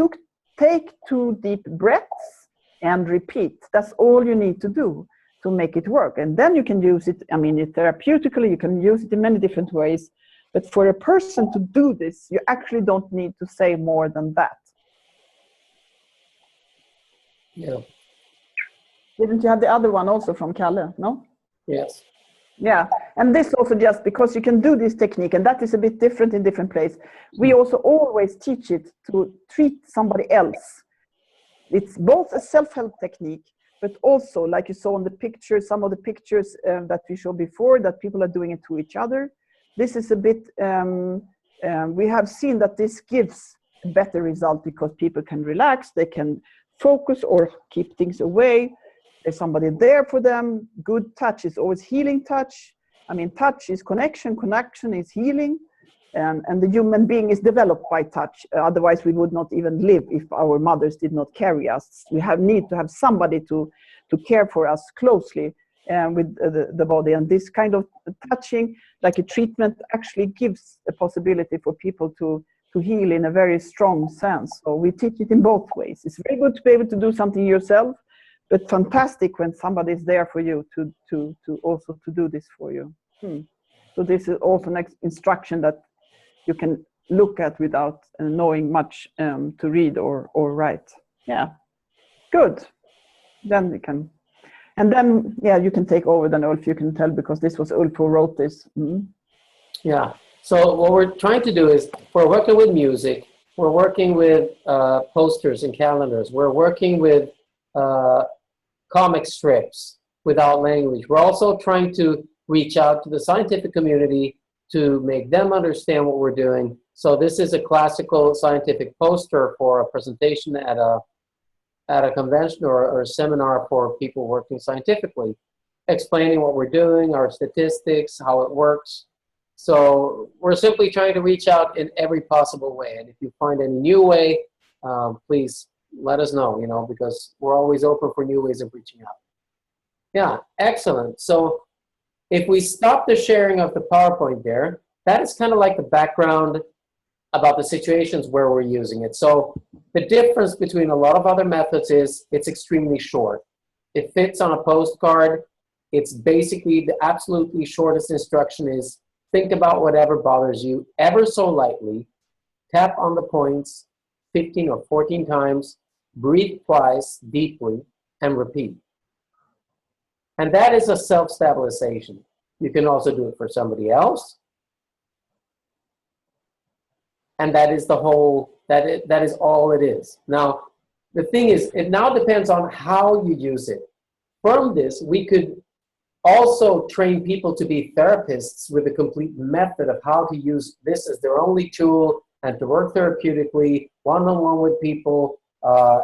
take 2 deep breaths and repeat. That's all you need to do to make it work. And then you can use it, I mean, therapeutically, you can use it in many different ways. But for a person to do this, you actually don't need to say more than that. Yeah. Didn't you have the other one also from Kalle? No? Yes. Yeah, and this also just because you can do this technique, and that is a bit different in different places. We also always teach it to treat somebody else. It's both a self-help technique, but also, like you saw in the picture, some of the pictures that we showed before, that people are doing it to each other. This is a bit, we have seen that this gives a better result, because people can relax, they can focus or keep things away. There's somebody there for them. Good touch is always healing touch. I mean, touch is connection, connection is healing. And the human being is developed by touch. Otherwise, we would not even live if our mothers did not carry us. We need to have somebody to care for us closely with the body. And this kind of touching, like a treatment, actually gives a possibility for people to heal in a very strong sense. So we teach it in both ways. It's very good to be able to do something yourself, but fantastic when somebody is there for you to also to do this for you. So this is also an instruction that you can look at without knowing much to read or write. Yeah, good. Then we can, and then yeah, you can take over then, Ulf. You can tell, because this was Ulf who wrote this. Yeah. So what we're trying to do is we're working with music. We're working with posters and calendars. We're working with comic strips without language. We're also trying to reach out to the scientific community to make them understand what we're doing. So this is a classical scientific poster for a presentation at a convention or a seminar for people working scientifically, explaining what we're doing, our statistics, how it works. So we're simply trying to reach out in every possible way. And if you find any new way, please let us know, you know, because we're always open for new ways of reaching out. Yeah, excellent. So if we stop the sharing of the PowerPoint there, that is kind of like the background about the situations where we're using it. So the difference between a lot of other methods is it's extremely short. It fits on a postcard. It's basically the absolutely shortest instruction is think about whatever bothers you ever so lightly, tap on the points 15 or 14 times, breathe twice deeply, and repeat. And that is a self-stabilization. You can also do it for somebody else. And that is the whole, that is all it is. Now, the thing is, it now depends on how you use it. From this, we could also train people to be therapists with a complete method of how to use this as their only tool and to work therapeutically, one-on-one with people,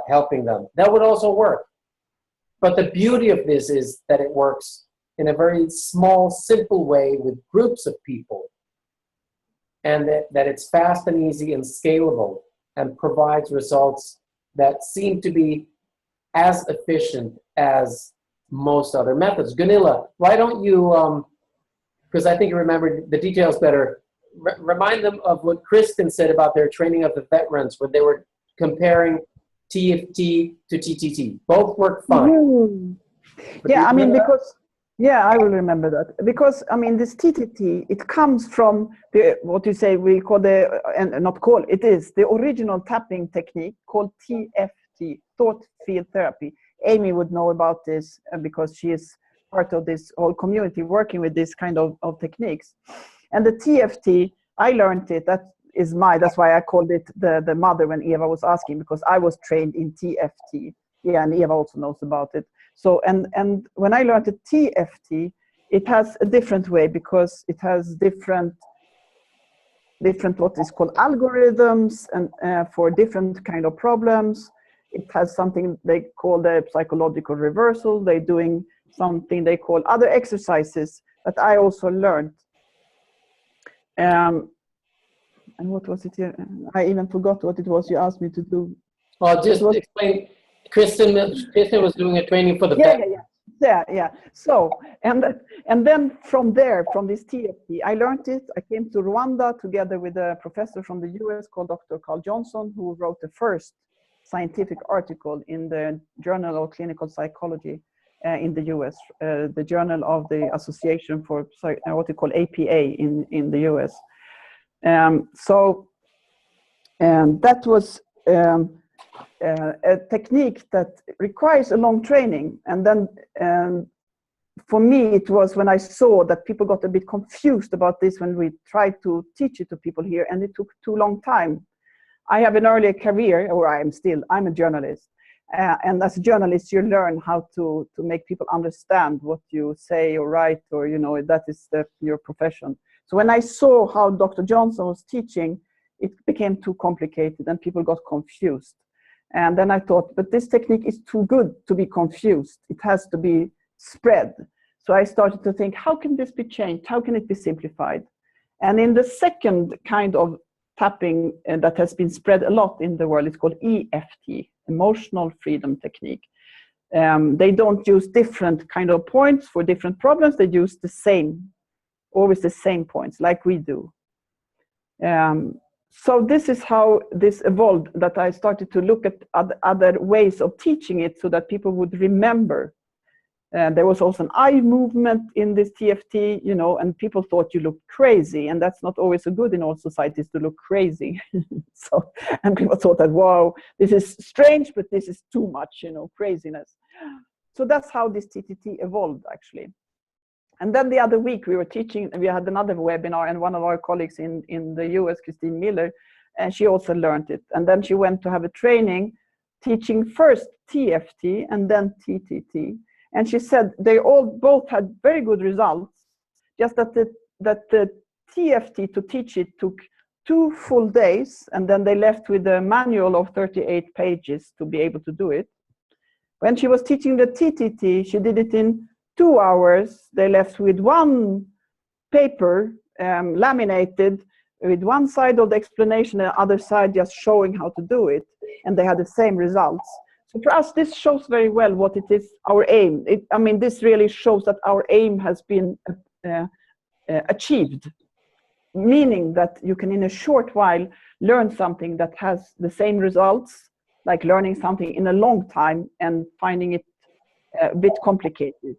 helping them. That would also work. But the beauty of this is that it works in a very small, simple way with groups of people, and that it's fast and easy and scalable and provides results that seem to be as efficient as most other methods. Gunilla, why don't you, because I think you remember the details better, remind them of what Kristen said about their training of the veterans when they were comparing TFT to TTT. Both work fine. Yeah, I mean, because, yeah, I will remember that. Because, I mean, this TTT, it comes from the, what you say, we call the, and not call, it is the original tapping technique called TFT, thought field therapy. Amy would know about this because she is part of this whole community working with this kind of techniques. And the TFT, I learned it, that's why I called it the mother when Eva was asking, because I was trained in TFT. Yeah, and Eva also knows about it. So, and when I learned the TFT, it has a different way because it has different what is called algorithms and for different kind of problems. It has something they call the psychological reversal. They're doing something they call other exercises that I also learned. And what was it here? I even forgot what it was you asked me to do. Well, just explain. Kristen was doing a training for the Yeah. So, and then from there, from this TFT, I learned it. I came to Rwanda together with a professor from the US called Dr. Carl Johnson, who wrote the first scientific article in the Journal of Clinical Psychology in the US, the Journal of the Association for what they call APA in the US. And that was a technique that requires a long training. And then for me, it was when I saw that people got a bit confused about this when we tried to teach it to people here, and it took too long time. I have an earlier career, or I'm a journalist. And as a journalist, you learn how to make people understand what you say or write, or, you know, that is your profession. So when I saw how Dr. Johnson was teaching, it became too complicated and people got confused. And then I thought, but this technique is too good to be confused. It has to be spread. So I started to think, how can this be changed? How can it be simplified? And in the second kind of tapping that has been spread a lot in the world, it's called EFT, Emotional Freedom Technique. They don't use different kind of points for different problems. They use always the same points, like we do. So this is how this evolved, that I started to look at other ways of teaching it so that people would remember There was also an eye movement in this TFT, you know, and people thought you looked crazy, and that's not always so good in all societies to look crazy. So, and people thought that, wow, this is strange, but this is too much, you know, craziness. So that's how this TTT evolved, actually. And then the other week we were teaching, we had another webinar, and one of our colleagues in the US, Christine Miller, and she also learned it. And then she went to have a training teaching first TFT and then TTT. And she said they both had very good results, just that the TFT, to teach it, took 2 full days, and then they left with a manual of 38 pages to be able to do it. When she was teaching the TTT, she did it in 2 hours. They left with 1 paper, laminated, with one side of the explanation and the other side just showing how to do it, and they had the same results. So for us, this shows very well what it is, our aim. I mean, this really shows that our aim has been achieved, meaning that you can in a short while learn something that has the same results, like learning something in a long time and finding it a bit complicated.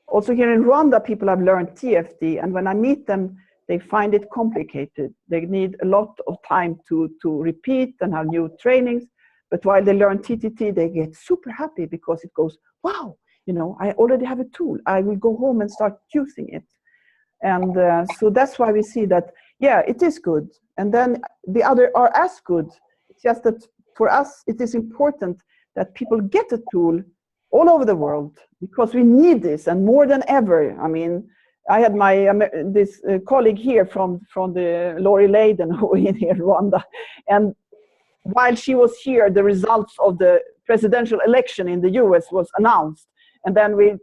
Also here in Rwanda, people have learned TFT, and when I meet them, they find it complicated. They need a lot of time to repeat and have new trainings. But while they learn TTT, they get super happy because it goes, wow, you know, I already have a tool. I will go home and start using it. And so that's why we see that, yeah, it is good. And then the other are as good. It's just that for us, it is important that people get a tool all over the world, because we need this, and more than ever. I mean, I had my this colleague here from the Lori Leiden who in here in Rwanda, and while she was here, the results of the presidential election in the US was announced, and then we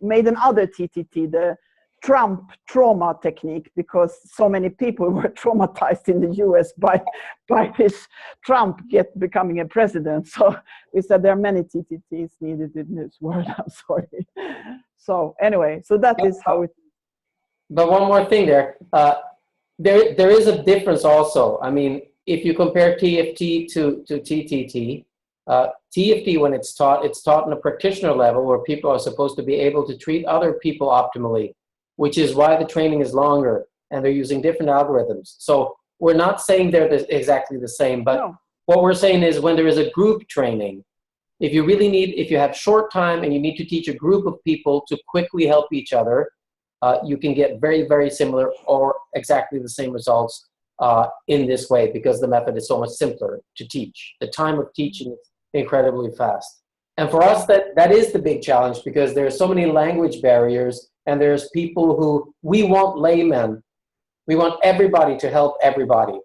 made another TTT, the Trump trauma technique, because so many people were traumatized in the US by this Trump becoming a president. So we said there are many TTTs needed in this world. I'm sorry. So anyway, so that is how it. But one more thing there. There is a difference also. I mean, if you compare TFT to TTT, TFT, when it's taught on a practitioner level where people are supposed to be able to treat other people optimally, which is why the training is longer, and they're using different algorithms. So we're not saying they're exactly the same, but no. What we're saying is when there is a group training, if you have short time and you need to teach a group of people to quickly help each other, you can get very, very similar or exactly the same results in this way, because the method is so much simpler to teach. The time of teaching is incredibly fast. And for us, that is the big challenge, because there are so many language barriers, and there's people who, we want laymen. We want everybody to help everybody.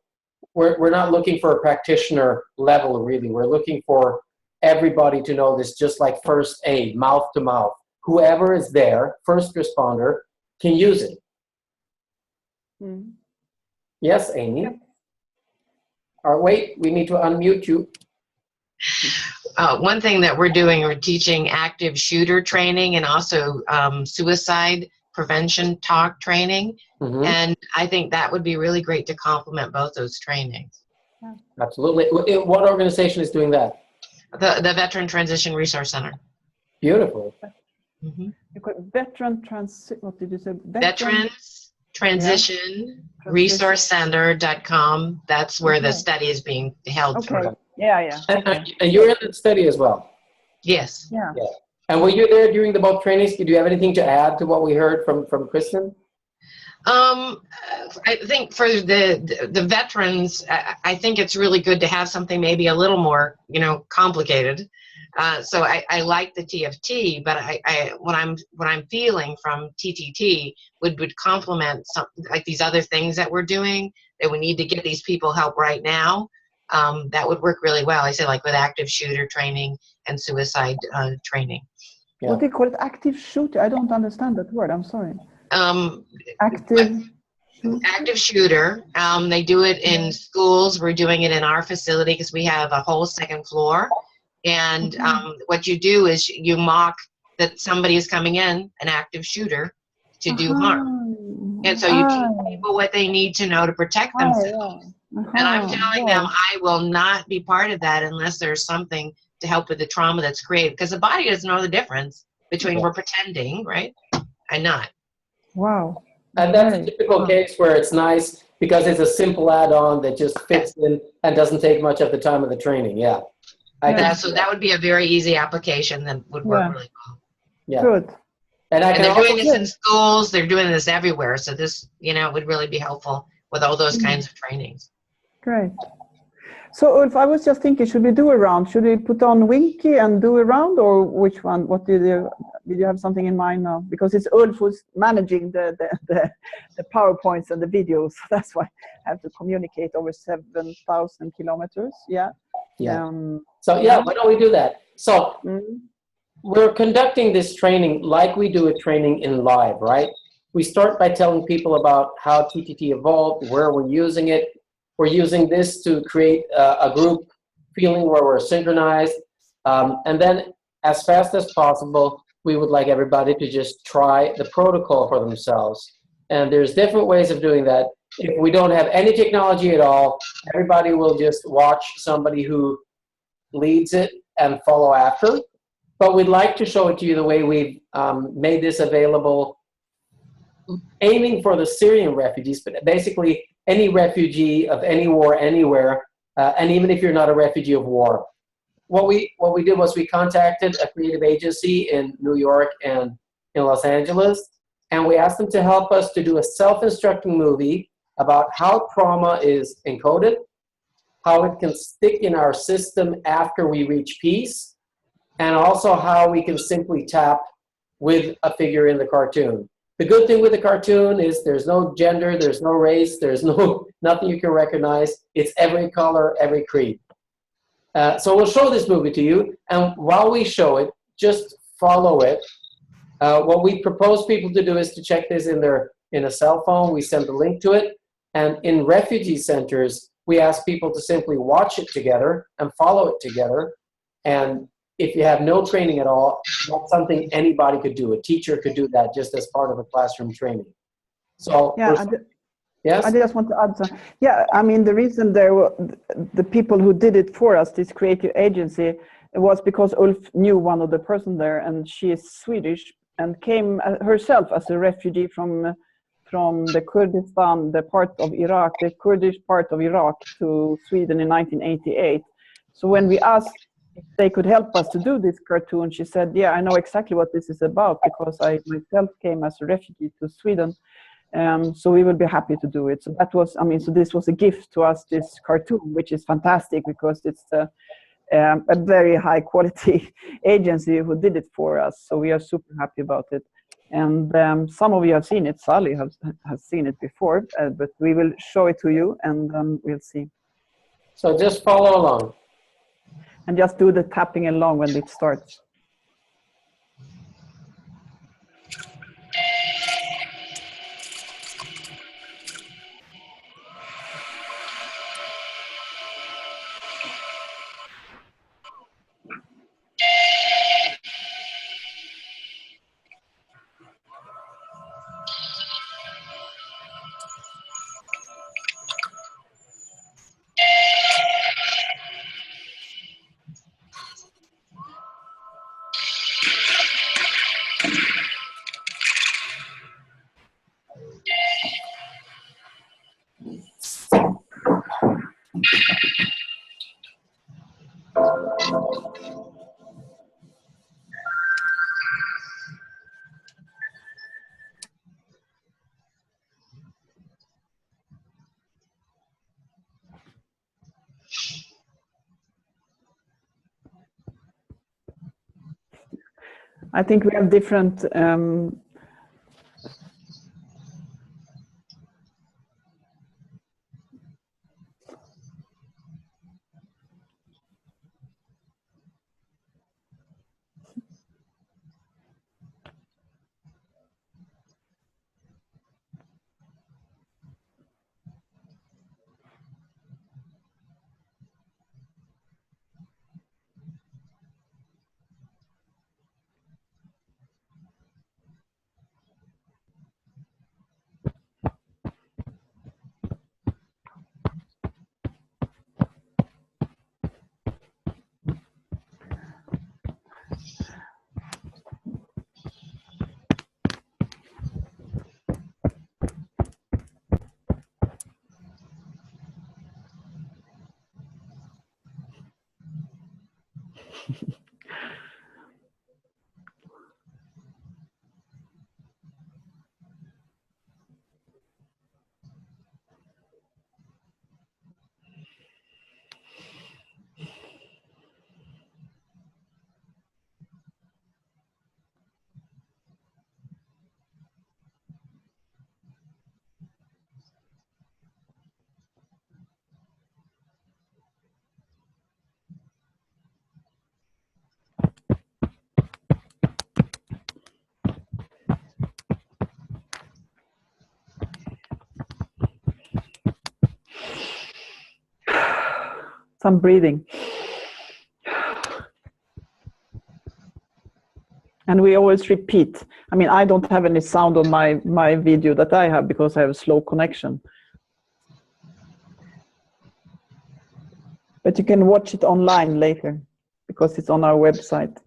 We're not looking for a practitioner level, really. We're looking for everybody to know this, just like first aid, mouth to mouth. Whoever is there, first responder, can use it. Mm-hmm. Yes, Amy? Wait, we need to unmute you. One thing that we're doing, we're teaching active shooter training and also suicide prevention talk training. Mm-hmm. And I think that would be really great to complement both those trainings. Absolutely. What organization is doing that? The Veteran Transition Resource Center. Beautiful. Mm-hmm. What did you say? Veterans Transition Resource Center.com. That's where the study is being held for. Yeah. And you're in the study as well? Yes. Yeah. And were you there during the both trainings? Did you have anything to add to what we heard from Kristen? I think for the veterans, I think it's really good to have something maybe a little more, complicated. So I like the TFT, but what I'm feeling from TTT would complement something like these other things that we're doing, that we need to get these people help right now. That would work really well. I say, like with active shooter training and suicide training. Yeah. What do you call it? Active shooter? I don't understand that word. I'm sorry. Active shooter. They do it in schools. We're doing it in our facility because we have a whole second floor. And what you do is you mock that somebody is coming in, an active shooter, to do harm. And so you teach people what they need to know to protect themselves. And I'm telling them I will not be part of that unless there's something to help with the trauma that's created. Because the body doesn't know the difference between we're pretending, right, and not. Wow. And that's a Okay. typical Wow. case where it's nice because it's a simple add-on that just fits in and doesn't take much of the time of the training. Yeah. So that would be a very easy application that would work really well. Yeah. Good. And I And can they're also doing this in schools, they're doing this everywhere. So this, would really be helpful with all those kinds of trainings. Great. So Ulf, I was just thinking, should we do a round? Should we put on Winky and do a round, or which one? What did you have something in mind now? Because it's Ulf who's managing the PowerPoints and the videos. So that's why I have to communicate over 7,000 kilometers. Yeah. Yeah. So yeah, why don't we do that? So we're conducting this training like we do a training in live, right? We start by telling people about how TTT evolved, where we're using it. We're using this to create a group feeling where we're synchronized. And then as fast as possible, we would like everybody to just try the protocol for themselves. And there's different ways of doing that. If we don't have any technology at all, everybody will just watch somebody who leads it and follow after. But we'd like to show it to you the way we've made this available, aiming for the Syrian refugees, but basically any refugee of any war anywhere, and even if you're not a refugee of war. What we did was we contacted a creative agency in New York and in Los Angeles, and we asked them to help us to do a self-instructing movie about how trauma is encoded, how it can stick in our system after we reach peace, and also how we can simply tap with a figure in the cartoon. The good thing with the cartoon is there's no gender, there's no race, there's nothing you can recognize. It's every color, every creed. So we'll show this movie to you, and while we show it, just follow it. What we propose people to do is to check this in a cell phone. We send the link to it, and in refugee centers, we ask people to simply watch it together and follow it together. And if you have no training at all, that's something anybody could do. A teacher could do that just as part of a classroom training. So Yeah, yes? I just want to add some. Yeah, I mean, the reason there were the people who did it for us, this creative agency, was because Ulf knew one of the person there, and she is Swedish and came herself as a refugee from the Kurdistan, the part of Iraq, the Kurdish part of Iraq, to Sweden in 1988. So when we asked if they could help us to do this cartoon, she said, yeah, I know exactly what this is about because I myself came as a refugee to Sweden. So we will be happy to do it. So that was, I mean, so this was a gift to us, this cartoon, which is fantastic because it's a very high quality agency who did it for us. So we are super happy about it. And some of you have seen it. Sally has seen it before, but we will show it to you and we'll see. So just follow along. And just do the tapping along when it starts. I think we have different Some breathing. And we always repeat. I mean, I don't have any sound on my video that I have because I have a slow connection. But you can watch it online later because it's on our website.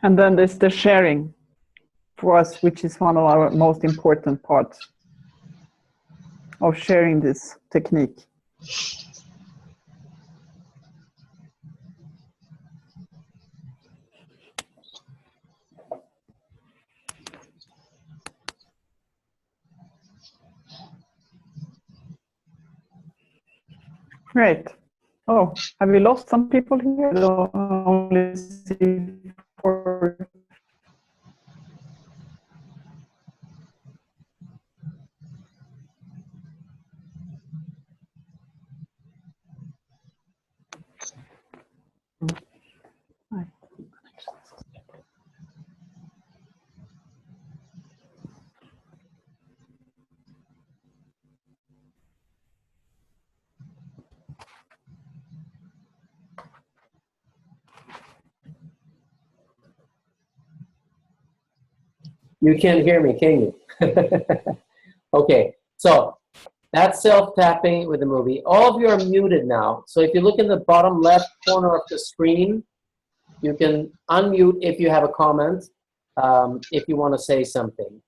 And then there's the sharing for us, which is one of our most important parts of sharing this technique. Great. Oh, have we lost some people here? I don't only see 4. You can't hear me, can you? Okay, so that's self-tapping with the movie. All of you are muted now. So if you look in the bottom left corner of the screen, you can unmute if you have a comment, if you want to say something.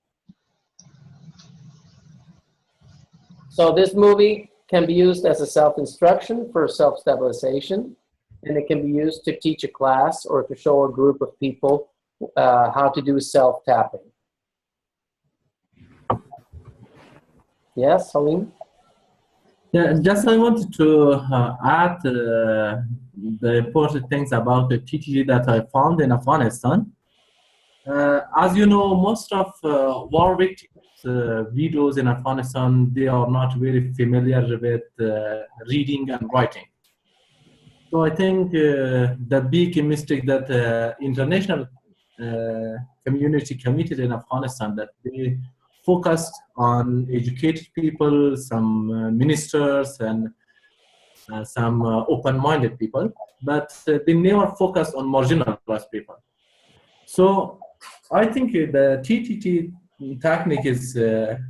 So this movie can be used as a self-instruction for self-stabilization, and it can be used to teach a class or to show a group of people how to do self-tapping. Yes, Salim? Yeah, just I wanted to add the important things about the TTT that I found in Afghanistan. As you know, most of war victims' videos in Afghanistan, they are not very familiar with reading and writing. So I think the big mistake that international community committed in Afghanistan, that they focused on educated people, some ministers, and some open-minded people, but they never focused on marginalized people. So I think the TTT technique is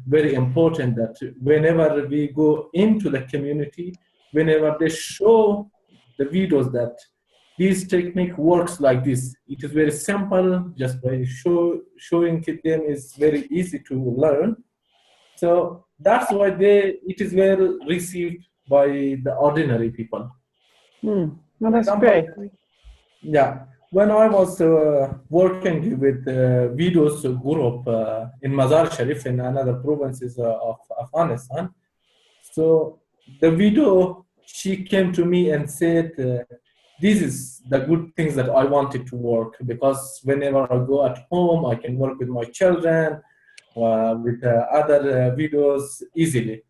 very important, that whenever we go into the community, whenever they show the videos that this technique works like this. It is very simple, just by showing it them is very easy to learn. So that's why it is well received by the ordinary people. No, that's great. Yeah, when I was working with videos group in Mazar Sharif in another provinces of Afghanistan, so the video, she came to me and said, this is the good things that I wanted to work, because whenever I go at home, I can work with my children, with other videos easily.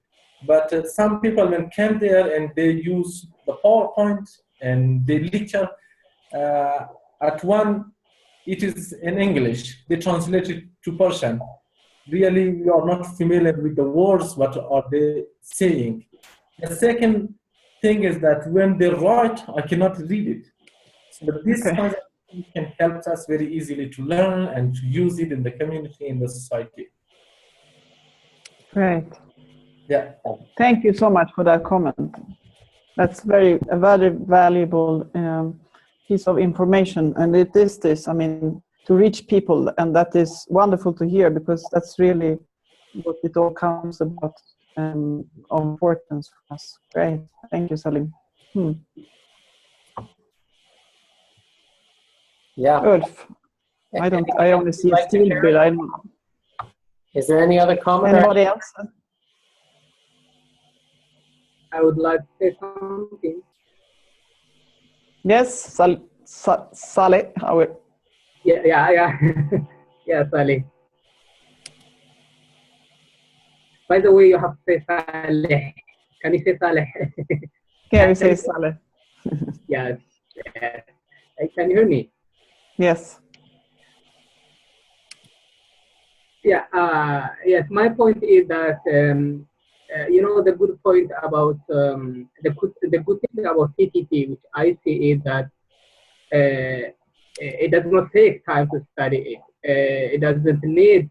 But some people when came there and they use the PowerPoint and they lecture, at one, it is in English, they translate it to Persian. Really, we are not familiar with the words, what are they saying. The second thing is that when they write, I cannot read it. So this kind of thing can help us very easily to learn and to use it in the community, in the society. Great. Yeah. Thank you so much for that comment. That's a very valuable piece of information, and it is this, I mean, to reach people, and that is wonderful to hear, because that's really what it all comes about, of importance for us. Great. Thank you, Salim. Yeah. Ulf, I only see a still bit. I don't. Is there any other comment? Anybody else? I would like to say something. Yes, Saleh, how are Yeah. Yeah, Saleh. By the way, you have to say Saleh. Can you say Saleh? Can you say Saleh? Yes. Can you hear me? Yes. Yeah. Yes. My point is that you know, the good point about the good thing about TTT, which I see, is that it does not take time to study it. It doesn't need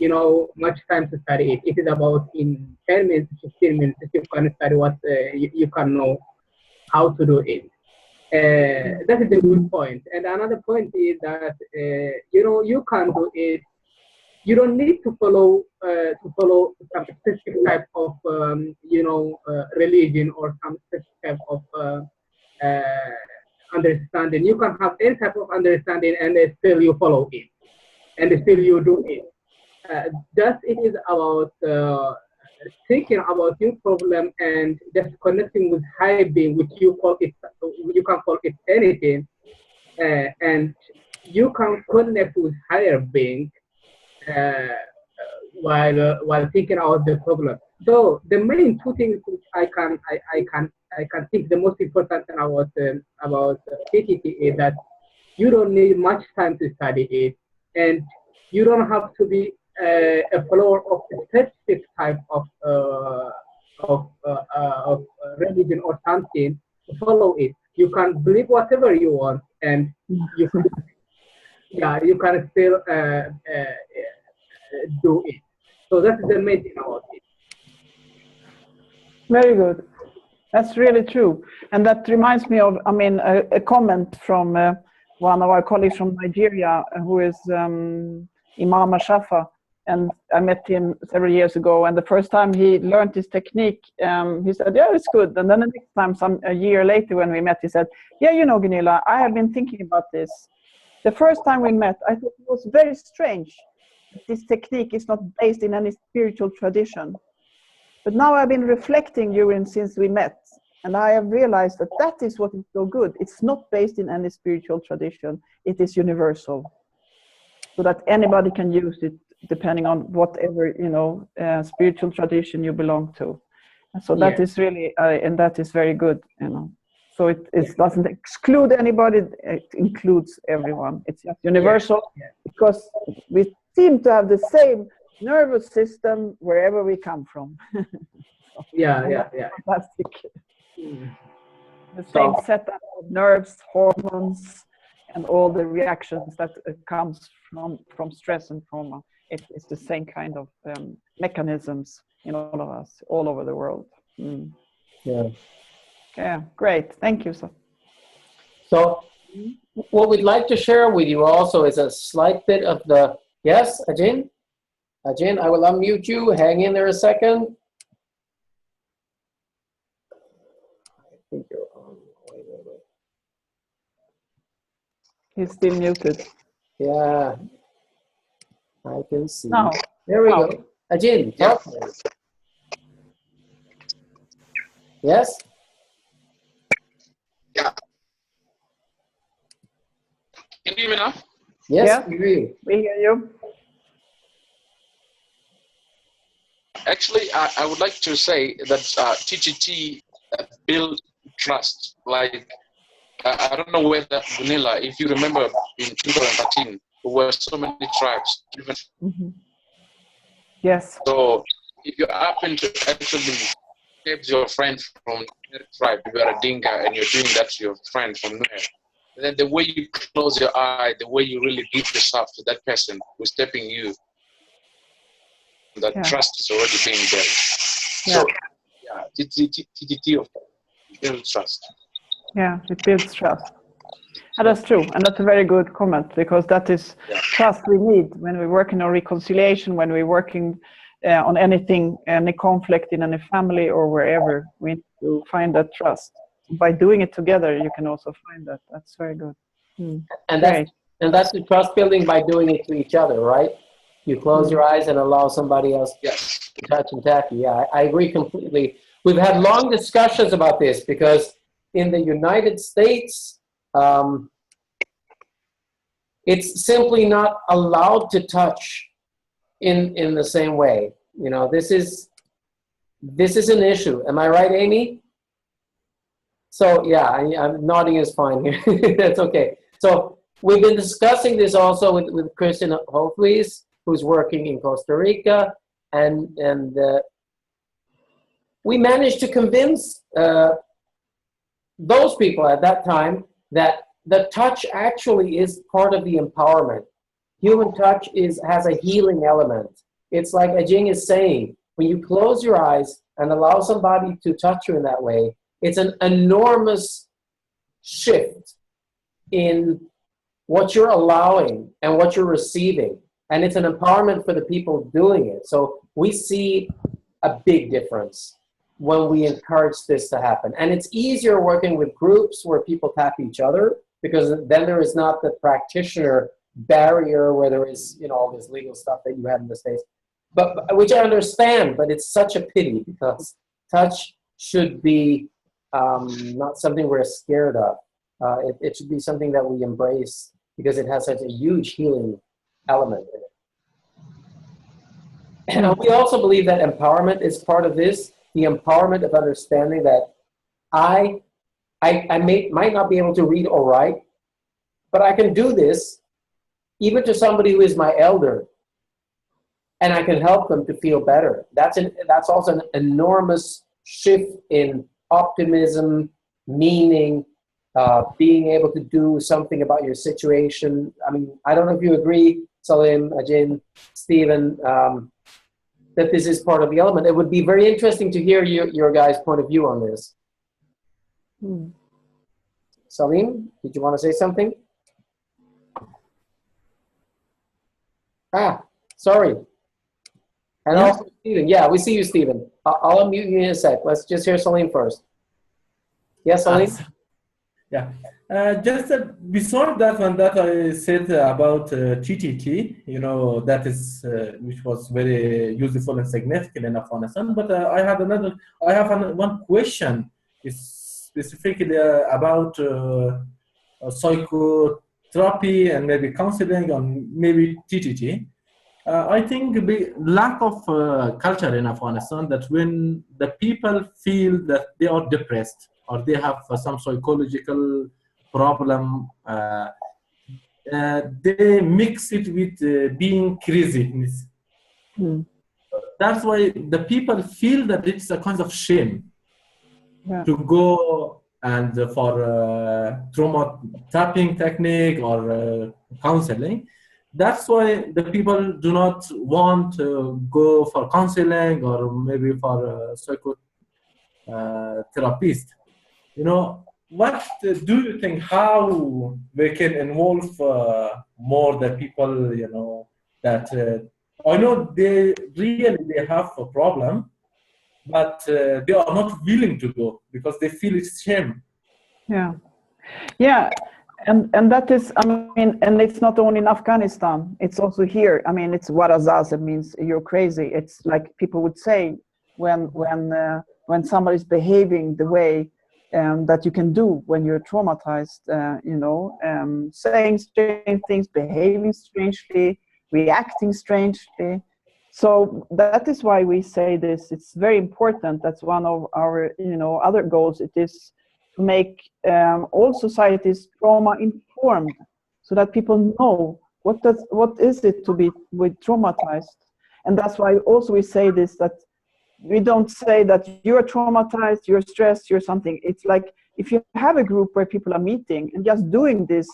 you know, much time to study it. It is about in 10 minutes, 15 minutes, you can study what you can know how to do it. That is a good point. And another point is that you know, you can do it. You don't need to follow some specific type of you know, religion or some specific type of understanding. You can have any type of understanding, and still you follow it, and still you do it. Just it is about thinking about your problem and just connecting with higher being, which you call it, you can call it anything, and you can connect with higher being while thinking about the problem. So the main two things which I can think the most important thing about TTT is that you don't need much time to study it, and you don't have to be a follower of a specific type of religion or something to follow it. You can believe whatever you want, and you can, yeah, you can still do it. So that's the main thing about it. Very good. That's really true. And that reminds me of, I mean, a comment from one of our colleagues from Nigeria, who is Imam Ashafa. And I met him several years ago. And the first time he learned this technique, he said, yeah, it's good. And then the next time, a year later when we met, he said, yeah, you know, Gunilla, I have been thinking about this. The first time we met, I thought it was very strange. This technique is not based in any spiritual tradition. But now I've been reflecting since we met, and I have realized that that is what is so good. It's not based in any spiritual tradition. It is universal, so that anybody can use it depending on whatever, you know, spiritual tradition you belong to. And so that is really, and that is very good, you know. So it doesn't exclude anybody, it includes everyone. It's just universal because we seem to have the same nervous system wherever we come from. Fantastic. The same setup of nerves, hormones, and all the reactions that comes from stress and trauma. It's the same kind of mechanisms in all of us, all over the world. Yeah, great. Thank you. So what we'd like to share with you also is a slight bit of the, yes, Ajin? Ajin, I will unmute you. Hang in there a second. I think you're on. Wait. He's still muted. Yeah, I can see. No. There we go. Ajin, talk. Yes? Yeah. Can you hear me now? Yes, Yeah. we hear you. We hear you. Actually, I would like to say that TTT build trust. Like, I don't know whether, Vanilla, if you remember in 2013, there were so many tribes. Yes. So if you happen to actually save your friend from that tribe, if you're a Dinka and you're doing that to your friend from there, then the way you close your eye, the way you really give yourself to that person who's stepping you, that trust is already being built. So, yeah, TTT builds trust. Yeah, it builds trust. And that's true. And that's a very good comment, because that is trust we need when we're working on reconciliation, when we're working on anything, any conflict in any family or wherever. We need to find that trust. By doing it together, you can also find that. That's very good. And that's the trust building by doing it to each other, right? You close your eyes and allow somebody else to touch and tap you. Yeah, I agree completely. We've had long discussions about this, because in the United States, it's simply not allowed to touch in the same way. You know, this is an issue. Am I right, Amy? So yeah, I'm nodding is fine here. That's okay. So we've been discussing this also with Christian Hoflees, who's working in Costa Rica, and we managed to convince those people at that time that the touch actually is part of the empowerment. Human touch has a healing element. It's like Ajing is saying, when you close your eyes and allow somebody to touch you in that way, it's an enormous shift in what you're allowing and what you're receiving. And it's an empowerment for the people doing it. So we see a big difference when we encourage this to happen. And it's easier working with groups where people tap each other, because then there is not the practitioner barrier where there is, you know, all this legal stuff that you have in the States. But which I understand, but it's such a pity, because touch should be not something we're scared of. It should be something that we embrace, because it has such a huge healing element in it. And we also believe that empowerment is part of this, the empowerment of understanding that I might not be able to read or write, but I can do this even to somebody who is my elder, and I can help them to feel better. That's also an enormous shift in optimism, meaning, being able to do something about your situation. I mean, I don't know if you agree, Salim, Ajin, Stephen, that this is part of the element. It would be very interesting to hear your guys' point of view on this. Salim, did you want to say something? Sorry. And also Stephen. Yeah, we see you, Stephen. I'll unmute you in a sec. Let's just hear Salim first. Yes, Salim? Yeah. Just before that one that I said about TTT, you know, that is which was very useful and significant in Afghanistan. But I have one question, is specifically about psychotherapy and maybe counseling on maybe TTT. I think the lack of culture in Afghanistan, that when the people feel that they are depressed or they have some psychological problem, they mix it with being crazy. That's why the people feel that it's a kind of shame to go and for trauma tapping technique or counseling. That's why the people do not want to go for counseling or maybe for a psychotherapist. you know, what do you think, how they can involve more the people, you know, that I know they have a problem, but they are not willing to go because they feel it's shame. Yeah. Yeah. And that is, I mean, and it's not only in Afghanistan, it's also here. I mean, it's warazaz, it means you're crazy. It's like people would say when somebody's behaving the way that you can do when you're traumatized, you know, saying strange things, behaving strangely, reacting strangely. So that is why we say this. It's very important. That's one of our, you know, other goals. It is to make all societies trauma informed, so that people know what is it to be traumatized. And that's why also we say this, that we don't say that you're traumatized, you're stressed, you're something. It's like if you have a group where people are meeting and just doing this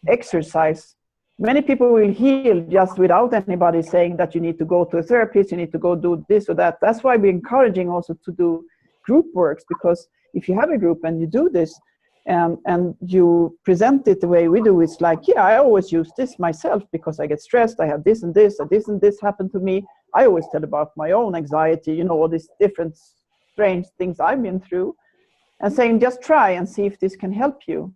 exercise, many people will heal just without anybody saying that you need to go to a therapist, you need to go do this or that. That's why we're encouraging also to do group works, because if you have a group and you do this and you present it the way we do, it's like, yeah, I always use this myself because I get stressed, I have this and this and this happened to me. I always tell about my own anxiety, you know, all these different strange things I've been through, and saying just try and see if this can help you.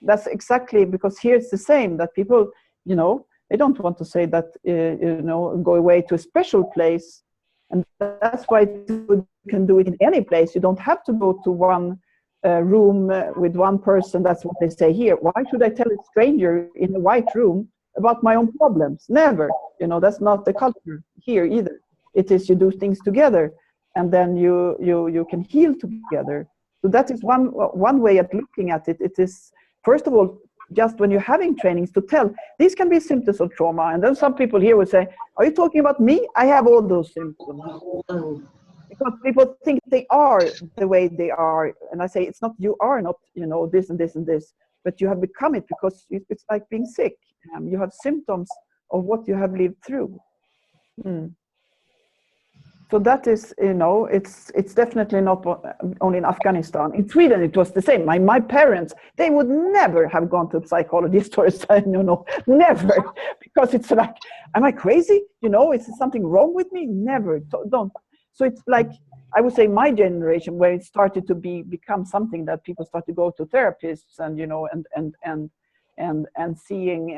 That's exactly, because here it's the same, that people, you know, they don't want to say that, you know, go away to a special place. And that's why you can do it in any place. You don't have to go to one room with one person. That's what they say here. Why should I tell a stranger in a white room about my own problems? Never. You know, that's not the culture here either. It is you do things together, and then you can heal together. So that is one way of looking at it. It is, first of all, just when you're having trainings, to tell these can be symptoms of trauma. And then some people here will say, are you talking about me? I have all those symptoms. Because people think they are the way they are. And I say, it's not, you are not, you know, this and this and this, but you have become it, because it's like being sick. You have symptoms of what you have lived through. So that is, you know, it's definitely not only in Afghanistan. In Sweden, it was the same. My parents, they would never have gone to a psychologist or a, you know, never, because it's like, am I crazy? You know, is there something wrong with me? Never, don't. So it's like, I would say my generation, where it started to become something that people start to go to therapists and, you know, and seeing,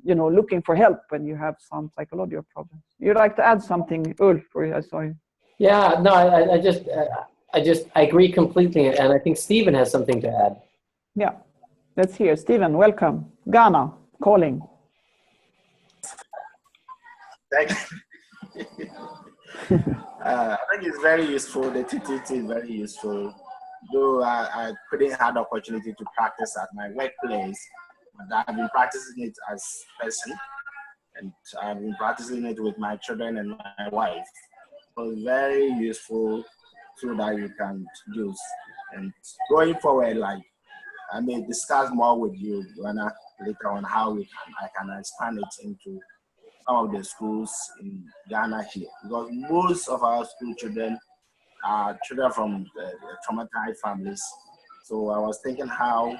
you know, looking for help when you have some psychological problems. You'd like to add something, Ulf? I saw you. Yeah, no, I agree completely, and I think Stephen has something to add. Yeah, let's hear. Stephen, welcome. Ghana, calling. Thank you. I think it's very useful. The TTT is very useful. Though I couldn't have the opportunity to practice at my workplace, but I've been practicing it as a person, and I've been practicing it with my children and my wife. So it's very useful so that you can use. And going forward, like, I may discuss more with you, Joanna, later on how I can expand it into some of the schools in Ghana here, because most of our school children are children from the traumatized families. So I was thinking how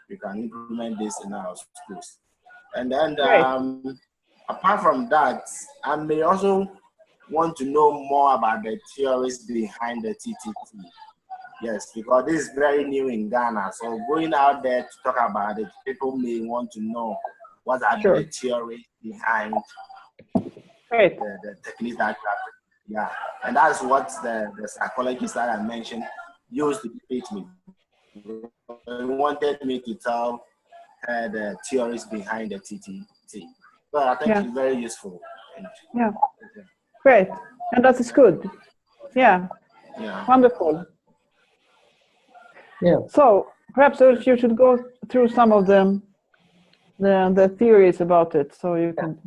we can implement this in our schools. And then apart from that, I may also want to know more about the theories behind the TTT. Yes, because this is very new in Ghana. So going out there to talk about it, people may want to know what are the theories behind the techniques that you have. Yeah, and that's what the psychologist that I mentioned used to teach me. He wanted me to tell her the theories behind the TTT. So I think it's very useful. Yeah, great. And that is good. Yeah, wonderful. Yeah. So perhaps you should go through some of the theories about it, so you can.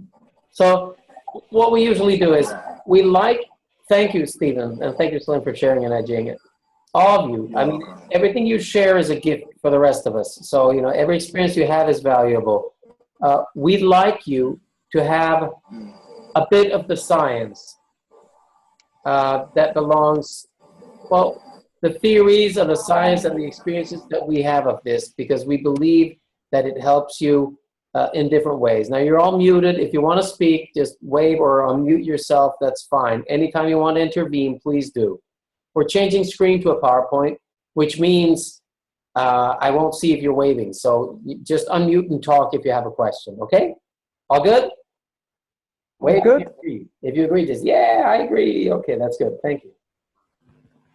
So what we usually do is thank you, Stephen, and thank you, Slim, for sharing and edging it. All of you, I mean, everything you share is a gift for the rest of us. So, you know, every experience you have is valuable. We'd like you to have a bit of the science that belongs, well, the theories of the science and the experiences that we have of this, because we believe that it helps you in different ways. Now, you're all muted. If you want to speak, just wave or unmute yourself. That's fine. Anytime you want to intervene, please do. We're changing screen to a PowerPoint, which means I won't see if you're waving. So just unmute and talk if you have a question, okay? All good? Wave Good. if you agree. If you agree, just, yeah, I agree. Okay, that's good. Thank you.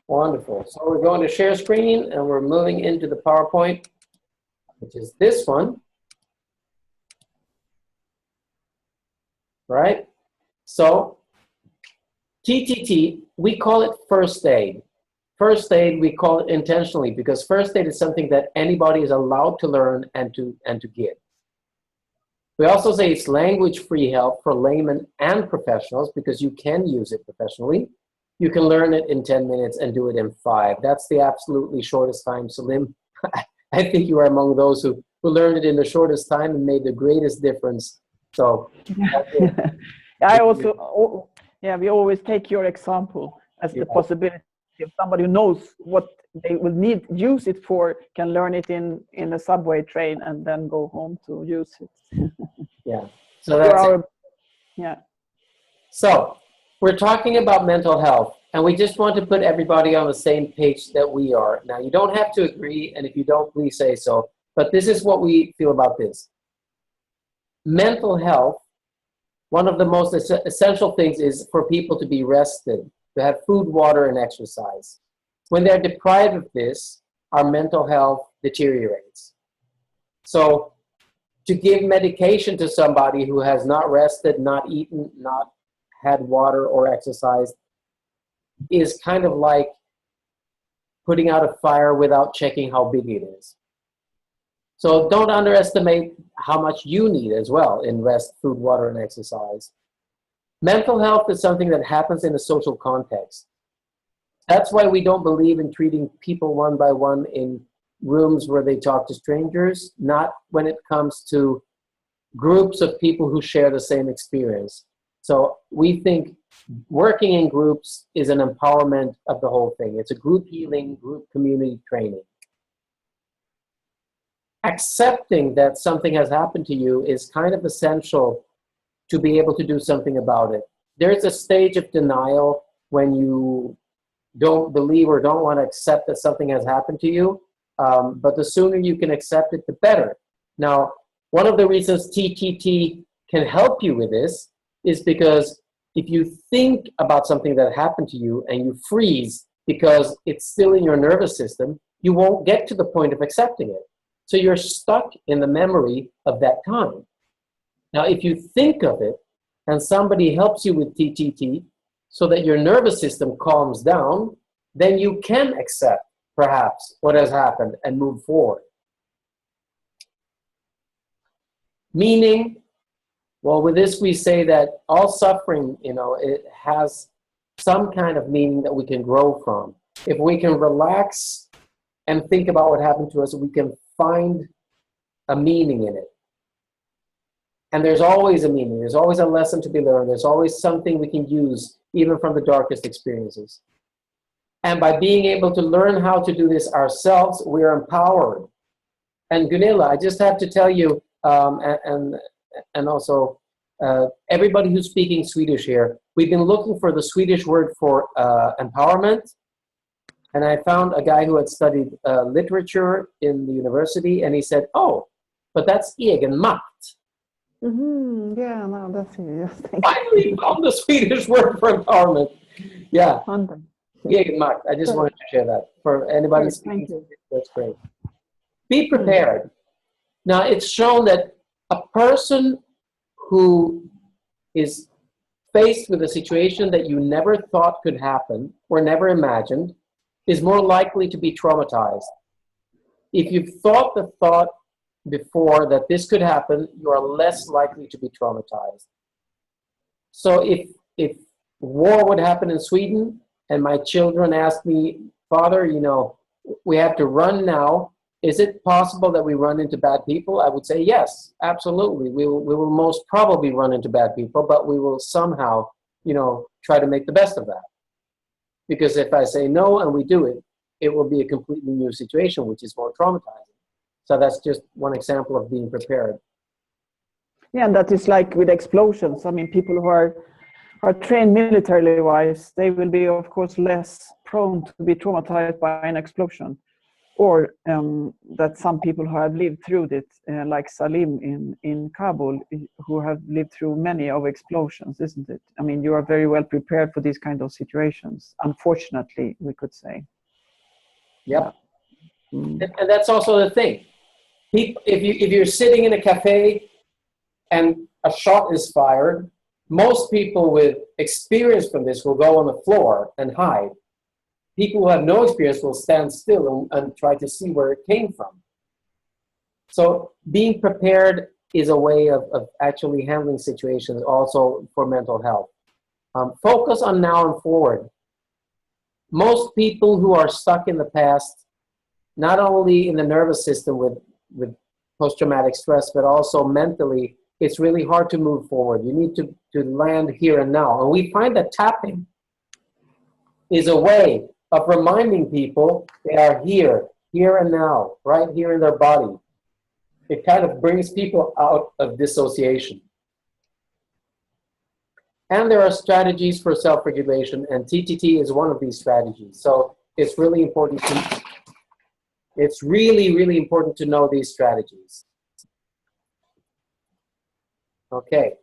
Wonderful. So we're going to share screen, and we're moving into the PowerPoint, which is this one. Right? So TTT, we call it first aid. First aid, we call it intentionally, because first aid is something that anybody is allowed to learn and to give. We also say it's language-free help for laymen and professionals, because you can use it professionally. You can learn it in 10 minutes and do it in 5. That's the absolutely shortest time. Salim, I think you are among those who learned it in the shortest time and made the greatest difference. So I also, yeah, we always take your example as the possibility of somebody who knows what they will use it for, can learn it in a subway train and then go home to use it. Yeah. So that's it. Yeah. So we're talking about mental health, and we just want to put everybody on the same page that we are. Now, you don't have to agree, and if you don't, please say so. But this is what we feel about this. Mental health, one of the most essential things is for people to be rested, to have food, water, and exercise. When they're deprived of this, our mental health deteriorates. So to give medication to somebody who has not rested, not eaten, not had water or exercise is kind of like putting out a fire without checking how big it is. So don't underestimate how much you need as well in rest, food, water, and exercise. Mental health is something that happens in a social context. That's why we don't believe in treating people one by one in rooms where they talk to strangers, not when it comes to groups of people who share the same experience. So we think working in groups is an empowerment of the whole thing. It's a group healing, group community training. Accepting that something has happened to you is kind of essential to be able to do something about it. There's a stage of denial when you don't believe or don't want to accept that something has happened to you, but the sooner you can accept it, the better. Now, one of the reasons TTT can help you with this is because if you think about something that happened to you and you freeze because it's still in your nervous system, you won't get to the point of accepting it. So you're stuck in the memory of that time. Now, if you think of it and somebody helps you with TTT so that your nervous system calms down, then you can accept perhaps what has happened and move forward. Meaning, well, with this we say that all suffering, it has some kind of meaning that we can grow from. If we can relax and think about what happened to us, we can find a meaning in it. And there's always a meaning. There's always a lesson to be learned. There's always something we can use, even from the darkest experiences. And by being able to learn how to do this ourselves, we're empowered. And Gunilla, I just have to tell you, and also everybody who's speaking Swedish here, we've been looking for the Swedish word for empowerment. And I found a guy who had studied literature in the university, and he said, oh, but that's egenmakt. Mm-hmm. Yeah, no, that's it. Yes, Finally found the Swedish word for empowerment. Yeah. Egenmakt. I just wanted to share that. For anybody speaking, that's great. Be prepared. Now, it's shown that a person who is faced with a situation that you never thought could happen or never imagined is more likely to be traumatized. If you've thought the thought before that this could happen, you are less likely to be traumatized. So if war would happen in Sweden and my children asked me, Father, we have to run now, is it possible that we run into bad people? I would say yes, absolutely. We will most probably run into bad people, but we will somehow, try to make the best of that. Because if I say no and we do it, it will be a completely new situation, which is more traumatizing. So that's just one example of being prepared. Yeah, and that is like with explosions. I mean, people who are trained militarily wise, they will be, of course, less prone to be traumatized by an explosion. Or that some people who have lived through it, like Salim in Kabul, who have lived through many of explosions, isn't it? I mean, you are very well prepared for these kind of situations, unfortunately, we could say. Yep. Yeah. Mm. And that's also the thing. If you're sitting in a cafe and a shot is fired, most people with experience from this will go on the floor and hide. People who have no experience will stand still and try to see where it came from. So being prepared is a way of actually handling situations also for mental health. Focus on now and forward. Most people who are stuck in the past, not only in the nervous system with post-traumatic stress, but also mentally, it's really hard to move forward. You need to land here and now. And we find that tapping is a way of reminding people they are here and now, right here in their body. It kind of brings people out of dissociation. And there are strategies for self-regulation, and TTT is one of these strategies. So it's really important it's really, really important to know these strategies. Okay.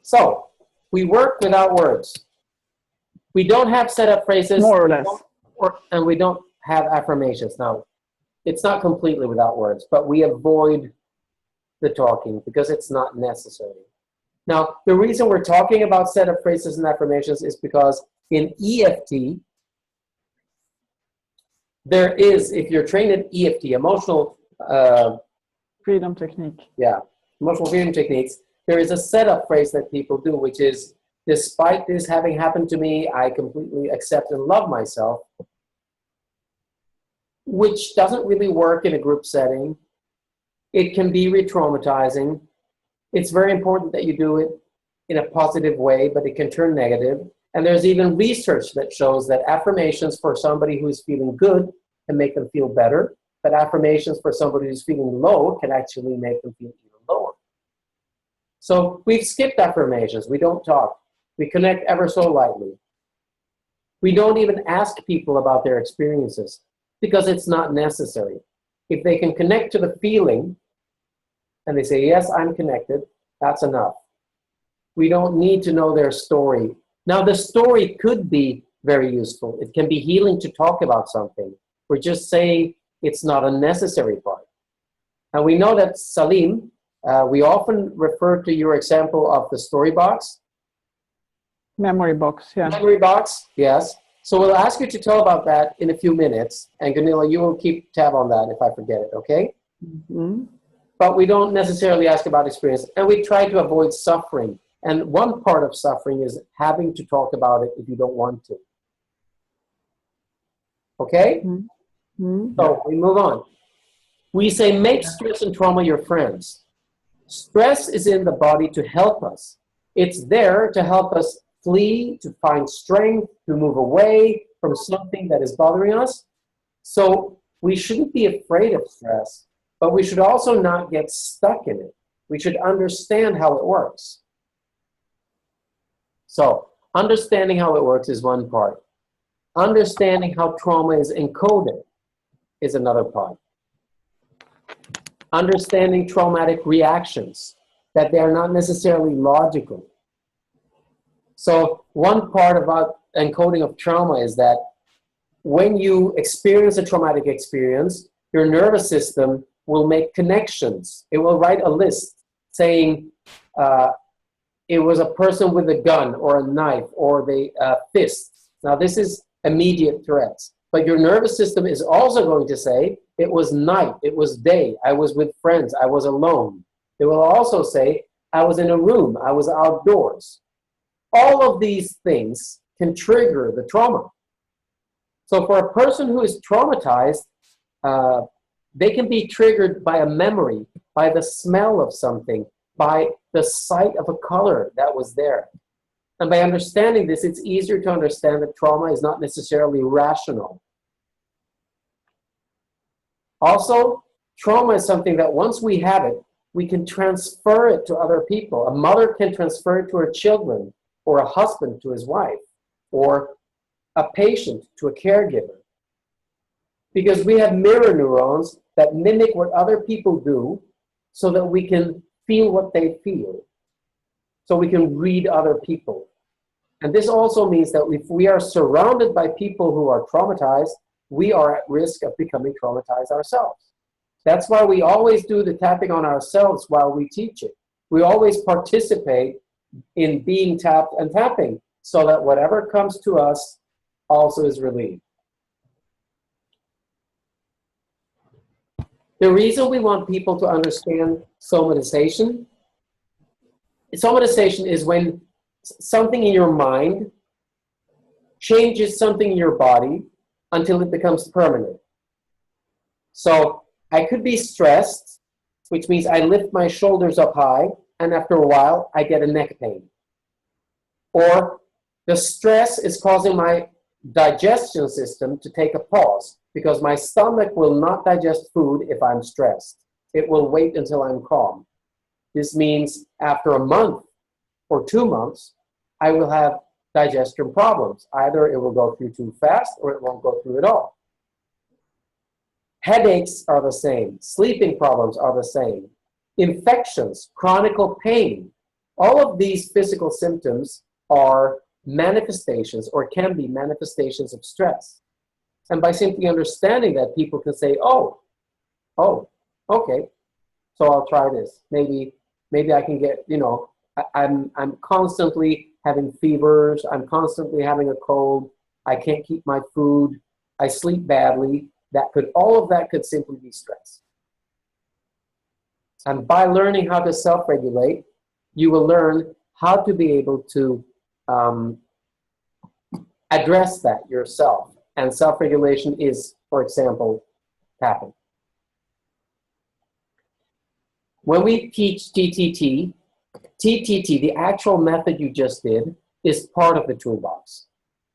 So we work without words. We don't have setup phrases. More or less. And we don't have affirmations. Now, it's not completely without words, but we avoid the talking because it's not necessary. Now, the reason we're talking about setup phrases and affirmations is because in EFT, there is, if you're trained in EFT, emotional Freedom technique. Yeah, emotional freedom techniques, there is a setup phrase that people do, which is, despite this having happened to me, I completely accept and love myself, which doesn't really work in a group setting. It can be re-traumatizing. It's very important that you do it in a positive way, but it can turn negative. And there's even research that shows that affirmations for somebody who's feeling good can make them feel better, but affirmations for somebody who's feeling low can actually make them feel even lower. So we've skipped affirmations. We don't talk. We connect ever so lightly. We don't even ask people about their experiences because it's not necessary. If they can connect to the feeling and they say, yes, I'm connected, that's enough. We don't need to know their story. Now, the story could be very useful. It can be healing to talk about something. We're just saying it's not a necessary part. And we know that Salim, we often refer to your example of the story box. Memory box, yeah. Memory box, yes. So we'll ask you to tell about that in a few minutes. And Gunilla, you will keep tab on that if I forget it, okay? Mm-hmm. But we don't necessarily ask about experience. And we try to avoid suffering. And one part of suffering is having to talk about it if you don't want to. Okay? Mm-hmm. So we move on. We say make stress and trauma your friends. Stress is in the body to help us. It's there to help us flee, to find strength, to move away from something that is bothering us. So we shouldn't be afraid of stress, but we should also not get stuck in it. We should understand how it works. So understanding how it works is one part. Understanding how trauma is encoded is another part. Understanding traumatic reactions, that they are not necessarily logical. So one part about encoding of trauma is that when you experience a traumatic experience, your nervous system will make connections. It will write a list saying it was a person with a gun or a knife or the fist. Now this is immediate threats. But your nervous system is also going to say, it was night, it was day, I was with friends, I was alone. It will also say, I was in a room, I was outdoors. All of these things can trigger the trauma. So for a person who is traumatized, they can be triggered by a memory, by the smell of something, by the sight of a color that was there. And by understanding this, it's easier to understand that trauma is not necessarily rational. Also, trauma is something that once we have it, we can transfer it to other people. A mother can transfer it to her children, or a husband to his wife, or a patient to a caregiver. Because we have mirror neurons that mimic what other people do so that we can feel what they feel. So we can read other people. And this also means that if we are surrounded by people who are traumatized, we are at risk of becoming traumatized ourselves. That's why we always do the tapping on ourselves while we teach it. We always participate in being tapped and tapping so that whatever comes to us also is relieved. The reason we want people to understand somatization is when something in your mind changes something in your body until it becomes permanent. So I could be stressed, which means I lift my shoulders up high, and after a while, I get a neck pain. Or the stress is causing my digestion system to take a pause because my stomach will not digest food if I'm stressed. It will wait until I'm calm. This means after a month or 2 months, I will have digestion problems. Either it will go through too fast or it won't go through at all. Headaches are the same. Sleeping problems are the same. Infections, chronic pain, all of these physical symptoms are manifestations or can be manifestations of stress. And by simply understanding that, people can say, oh, okay, so I'll try this. Maybe I can get, I'm constantly having fevers, I'm constantly having a cold, I can't keep my food, I sleep badly. All of that could simply be stress. And by learning how to self-regulate, you will learn how to be able to address that yourself. And self-regulation is, for example, tapping. When we teach TTT, the actual method you just did, is part of the toolbox.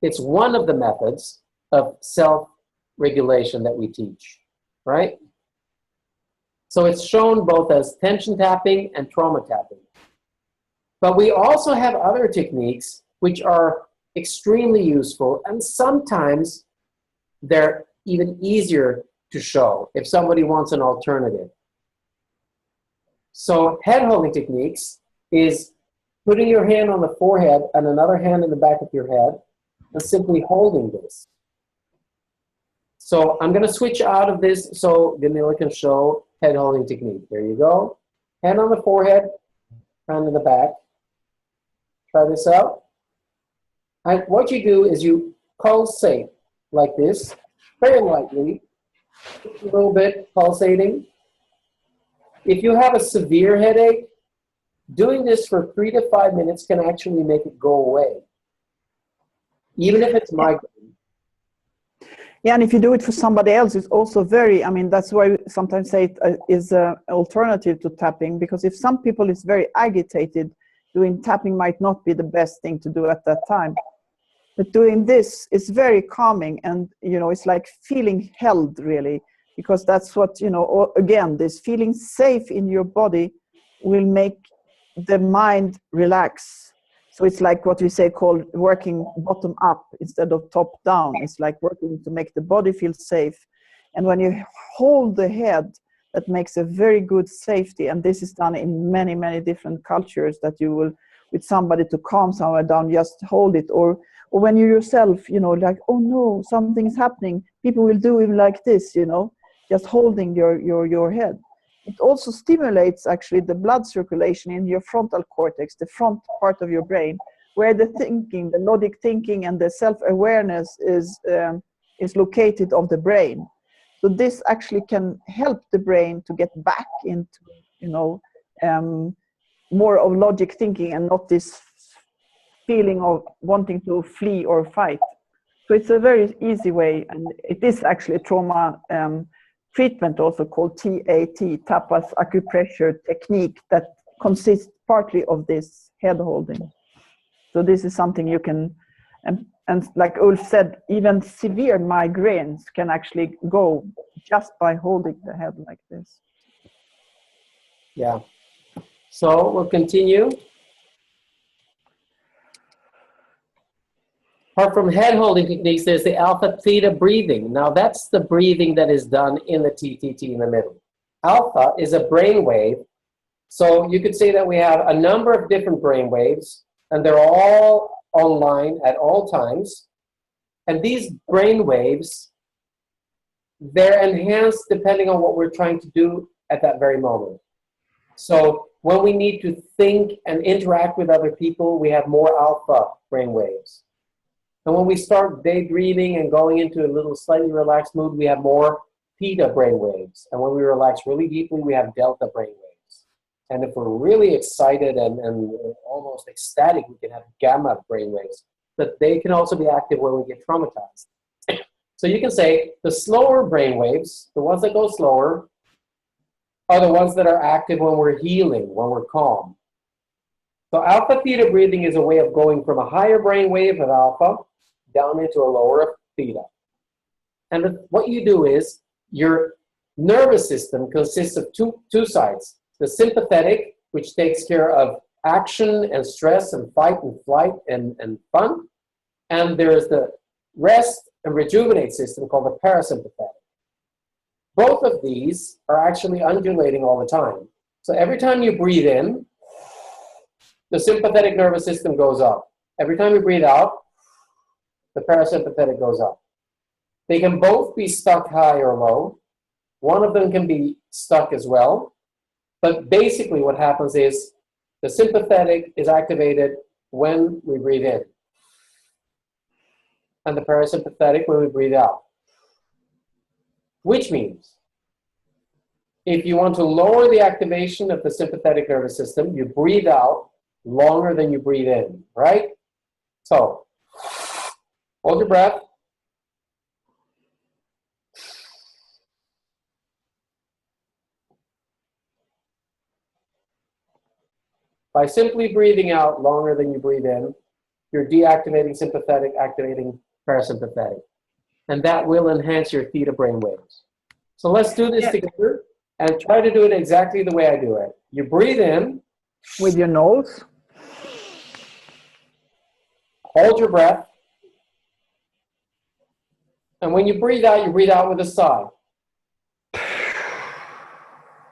It's one of the methods of self-regulation that we teach, right? So it's shown both as tension tapping and trauma tapping. But we also have other techniques which are extremely useful, and sometimes they're even easier to show if somebody wants an alternative. So head holding techniques is putting your hand on the forehead and another hand in the back of your head and simply holding this. So I'm going to switch out of this so Gunilla can show head holding technique. There you go. Hand on the forehead, hand in the back. Try this out. And what you do is you pulsate like this, very lightly, a little bit pulsating. If you have a severe headache, doing this for 3 to 5 minutes can actually make it go away, even if it's migraine. Yeah, and if you do it for somebody else, it's also very, that's why we sometimes say it is an alternative to tapping, because if some people is very agitated, doing tapping might not be the best thing to do at that time. But doing this is very calming, and, it's like feeling held, really, because that's what, again, this feeling safe in your body will make the mind relax. So it's like what we say called working bottom up instead of top down. It's like working to make the body feel safe. And when you hold the head, that makes a very good safety. And this is done in many, many different cultures, that you will, with somebody to calm someone down, just hold it. Or when you yourself, like, oh no, something's happening. People will do it like this, just holding your head. It also stimulates actually the blood circulation in your frontal cortex, the front part of your brain, where the thinking, the logic thinking, and the self-awareness is located of the brain. So this actually can help the brain to get back into, more of logic thinking and not this feeling of wanting to flee or fight. So it's a very easy way, and it is actually a trauma treatment also called TAT, tapas acupressure technique, that consists partly of this head holding. So this is something you can, and like Ulf said, even severe migraines can actually go just by holding the head like this. Yeah. So we'll continue. Apart from head holding techniques, there's the alpha theta breathing. Now that's the breathing that is done in the TTT in the middle. Alpha is a brain wave. So you could say that we have a number of different brain waves, and they're all online at all times. And these brain waves, they're enhanced depending on what we're trying to do at that very moment. So when we need to think and interact with other people, we have more alpha brain waves. And when we start daydreaming and going into a little slightly relaxed mood, we have more theta brain waves. And when we relax really deeply, we have delta brain waves. And if we're really excited and almost ecstatic, we can have gamma brain waves. But they can also be active when we get traumatized. So you can say the slower brain waves, the ones that go slower, are the ones that are active when we're healing, when we're calm. So alpha theta breathing is a way of going from a higher brain wave of alpha down into a lower theta. And what you do is your nervous system consists of two sides. The sympathetic, which takes care of action and stress and fight and flight and fun. And there's the rest and rejuvenate system called the parasympathetic. Both of these are actually undulating all the time. So every time you breathe in, the sympathetic nervous system goes up. Every time you breathe out, the parasympathetic goes up. They can both be stuck high or low. One of them can be stuck as well. But basically what happens is the sympathetic is activated when we breathe in, and the parasympathetic when we breathe out. Which means if you want to lower the activation of the sympathetic nervous system, you breathe out longer than you breathe in, right? So hold your breath. By simply breathing out longer than you breathe in, you're deactivating sympathetic, activating parasympathetic. And that will enhance your theta brain waves. So let's do this together and try to do it exactly the way I do it. You breathe in. With your nose. Hold your breath. And when you breathe out with a sigh.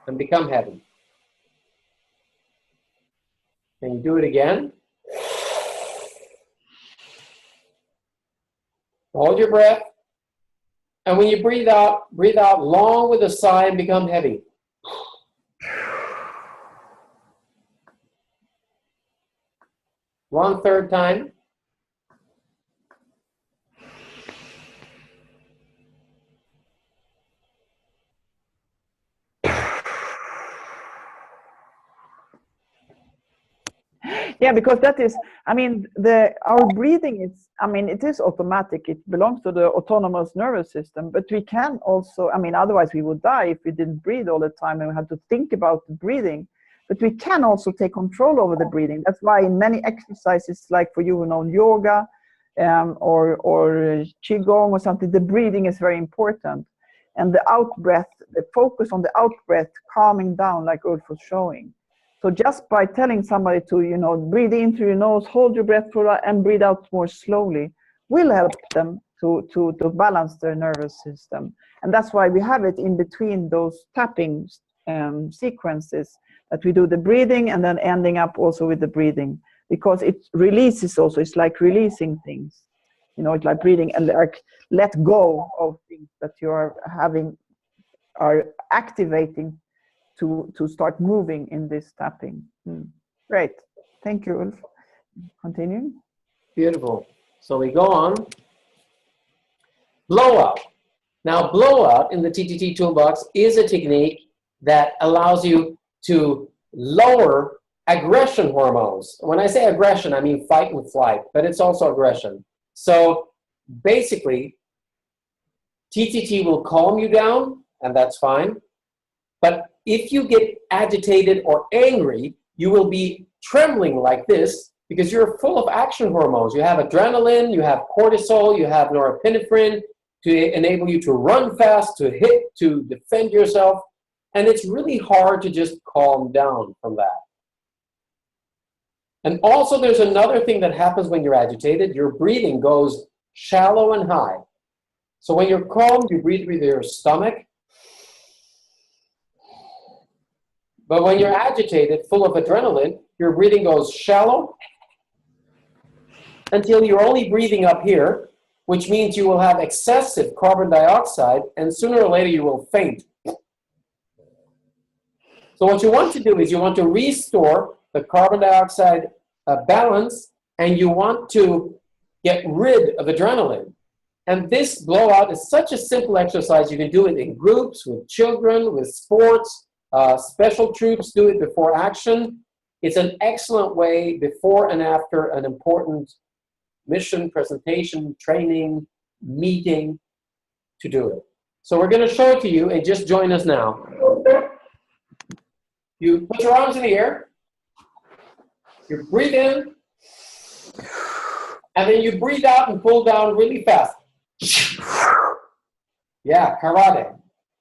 And become heavy. And you do it again. Hold your breath. And when you breathe out long with a sigh and become heavy. One third time. Yeah, because that is, I mean, our breathing is, I mean, it is automatic. It belongs to the autonomous nervous system, but we can also, I mean, otherwise we would die if we didn't breathe all the time and we had to think about the breathing. But we can also take control over the breathing. That's why in many exercises, like for you who know yoga or qigong or something, the breathing is very important. And the out breath, the focus on the out breath, calming down, like Ulf was showing. So just by telling somebody to, you know, breathe in through your nose, hold your breath for that, and breathe out more slowly, will help them to balance their nervous system. And that's why we have it in between those tapping sequences, that we do the breathing and then ending up also with the breathing, because it releases also. It's like releasing things, you know, it's like breathing and like let go of things that you are activating to start moving in this tapping. Great. Thank you, Ulf. Continue. Beautiful. So we go on. Blowout. Now, blowout in the TTT toolbox is a technique that allows you to lower aggression hormones. When I say aggression, I mean fight and flight, but it's also aggression. So basically, TTT will calm you down, and that's fine. But if you get agitated or angry, you will be trembling like this, because you're full of action hormones. You have adrenaline, you have cortisol, you have norepinephrine to enable you to run fast, to hit, to defend yourself. And it's really hard to just calm down from that. And also there's another thing that happens when you're agitated. Your breathing goes shallow and high. So when you're calm, you breathe with your stomach. But when you're agitated, full of adrenaline, your breathing goes shallow until you're only breathing up here, which means you will have excessive carbon dioxide, and sooner or later you will faint. So what you want to do is you want to restore the carbon dioxide balance, and you want to get rid of adrenaline. And this blowout is such a simple exercise. You can do it in groups, with children, with sports. Special troops do it before action. It's an excellent way before and after an important mission, presentation, training, meeting to do it. So we're going to show it to you, and just join us now. You put your arms in the air. You breathe in. And then you breathe out and pull down really fast. Yeah, karate.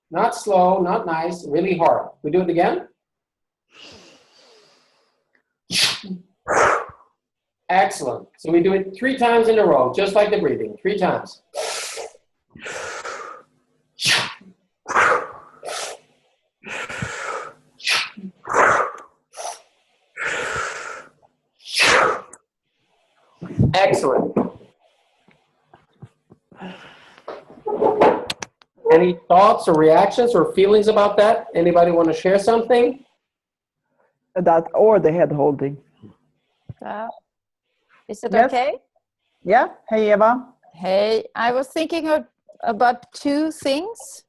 Not slow, not nice, really hard. We do it again. Excellent. So we do it 3 times in a row, just like the breathing. 3 times. Excellent. Any thoughts or reactions or feelings about that? Anybody want to share something? That or the head holding. Is it Yes. okay? Yeah. Hey, Eva. Hey, I was thinking about 2 things.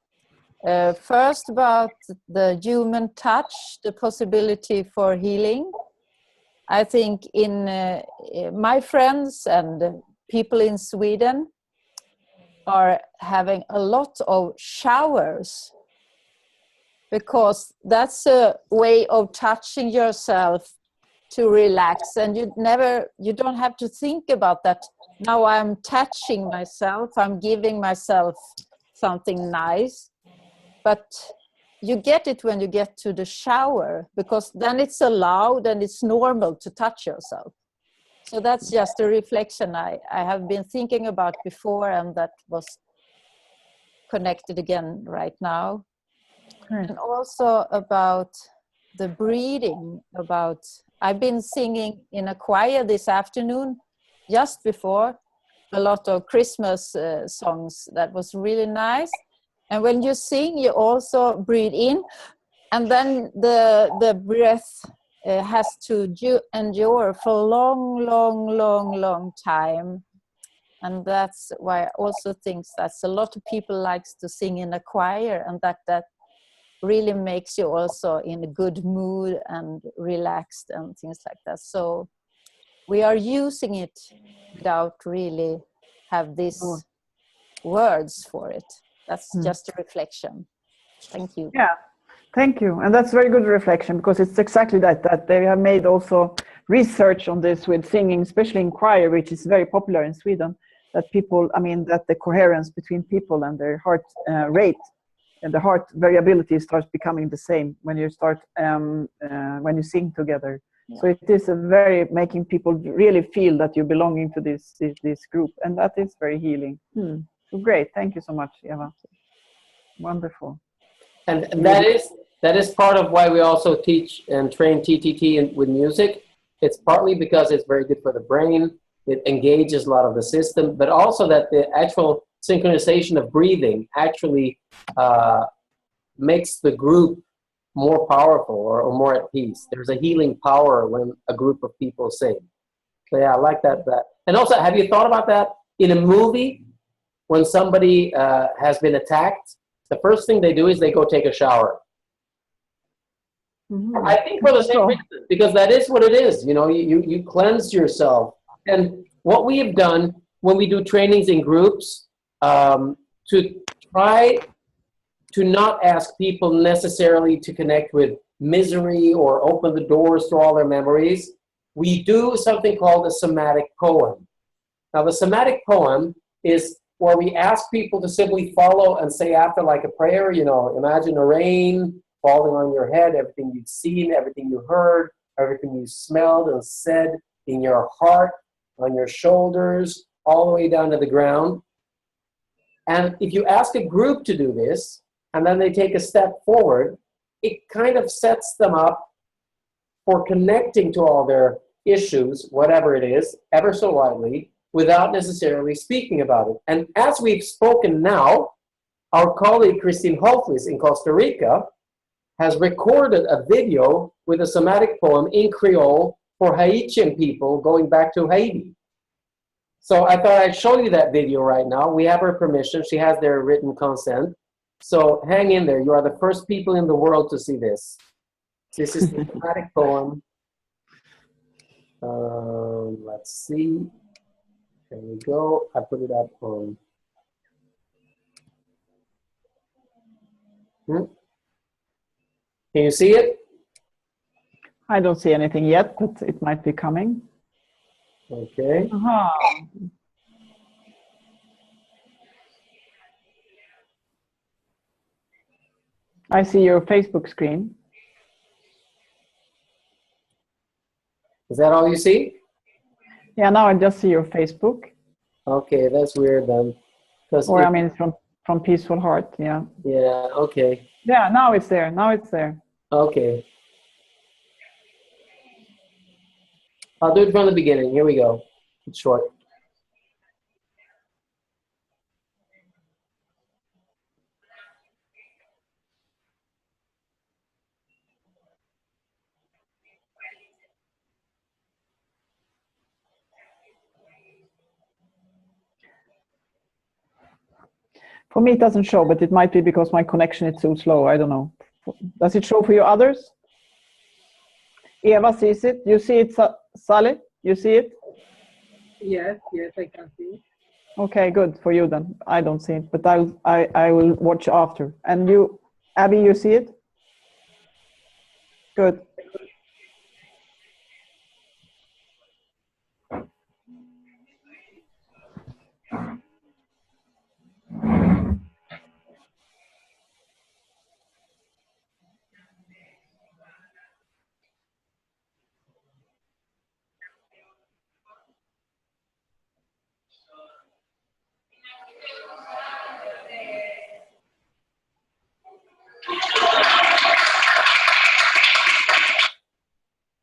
First, about the human touch, the possibility for healing. I think in my friends and people in Sweden are having a lot of showers, because that's a way of touching yourself to relax, and you don't have to think about that. Now I'm touching myself, I'm giving myself something nice, but you get it when you get to the shower, because then it's allowed and it's normal to touch yourself. So that's just a reflection I have been thinking about before, and that was connected again right now. And also about the breathing, I've been singing in a choir this afternoon, just before, a lot of Christmas songs. That was really nice. And when you sing, you also breathe in, and then the breath has to endure for a long time. And that's why I also think that a lot of people likes to sing in a choir, and that really makes you also in a good mood and relaxed and things like that. So we are using it without really have these words for it. That's just a reflection. Thank you. Yeah, thank you. And that's very good reflection, because it's exactly that they have made also research on this with singing, especially in choir, which is very popular in Sweden, that people, that the coherence between people and their heart rate and the heart variability starts becoming the same when you start, when you sing together. Yeah. So it is making people really feel that you're belonging to this group, and that is very healing. So great, thank you so much, Eva. Wonderful. And that is part of why we also teach and train TTT with music. It's partly because it's very good for the brain. It engages a lot of the system, but also that the actual synchronization of breathing actually makes the group more powerful or more at peace. There's a healing power when a group of people sing. So yeah, I like that. And also, have you thought about that in a movie? When somebody has been attacked, the first thing they do is they go take a shower. I think for the same reason, because that is what it is. You cleanse yourself. And what we have done when we do trainings in groups, to try to not ask people necessarily to connect with misery or open the doors to all their memories, we do something called a somatic poem. Now, the somatic poem is where we ask people to simply follow and say after like a prayer, you know, imagine a rain falling on your head, everything you've seen, everything you heard, everything you smelled and said in your heart, on your shoulders, all the way down to the ground. And if you ask a group to do this, and then they take a step forward, it kind of sets them up for connecting to all their issues, whatever it is, ever so lightly, without necessarily speaking about it. And as we've spoken now, our colleague Christine Holtlis in Costa Rica has recorded a video with a somatic poem in Creole for Haitian people going back to Haiti. So I thought I'd show you that video right now. We have her permission. She has their written consent. So hang in there. You are the first people in the world to see this. This is the somatic poem. Let's see. There we go. I put it up on. Can you see it? I don't see anything yet, but it might be coming. Okay. I see your Facebook screen. Is that all you see? Yeah, now I just see your Facebook. Okay, that's weird then. Or I mean, it's from Peaceful Heart, yeah. Yeah, okay. Yeah, now it's there, now it's there. Okay. I'll do it from the beginning. Here we go. It's short. For me, it doesn't show, but it might be because my connection is so slow. I don't know. Does it show for you others? Eva sees it. You see it, Sally? You see it? Yes, I can see it. Okay, good for you then. I don't see it, but I will watch after. And you, Abby, you see it? Good.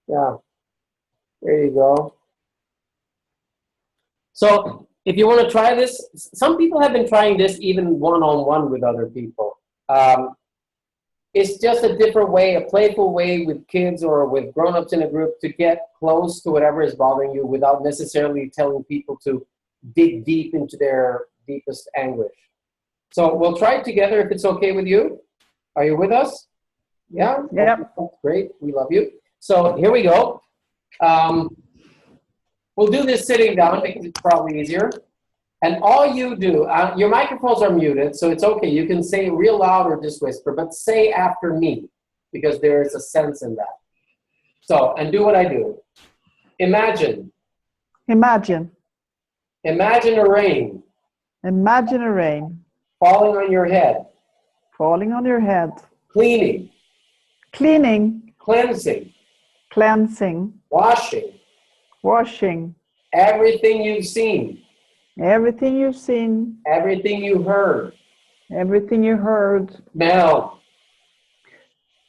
Yeah, there you go. So if you want to try this, some people have been trying this even one-on-one with other people. It's just a different way, a playful way with kids or with grown-ups in a group to get close to whatever is bothering you without necessarily telling people to dig deep into their deepest anguish. So we'll try it together if it's okay with you. Are you with us? Yeah? Yeah. Great, we love you. So here we go. We'll do this sitting down because it's probably easier. And all you do, your microphones are muted, so it's okay. You can say real loud or just whisper, but say after me because there is a sense in that. So, and do what I do. Imagine. Imagine. Imagine a rain. Imagine a rain. Falling on your head. Falling on your head. Cleaning. Cleaning. Cleansing. Cleansing. Washing. Washing. Everything you've seen. Everything you've seen. Everything you heard. Everything you heard. Smelled.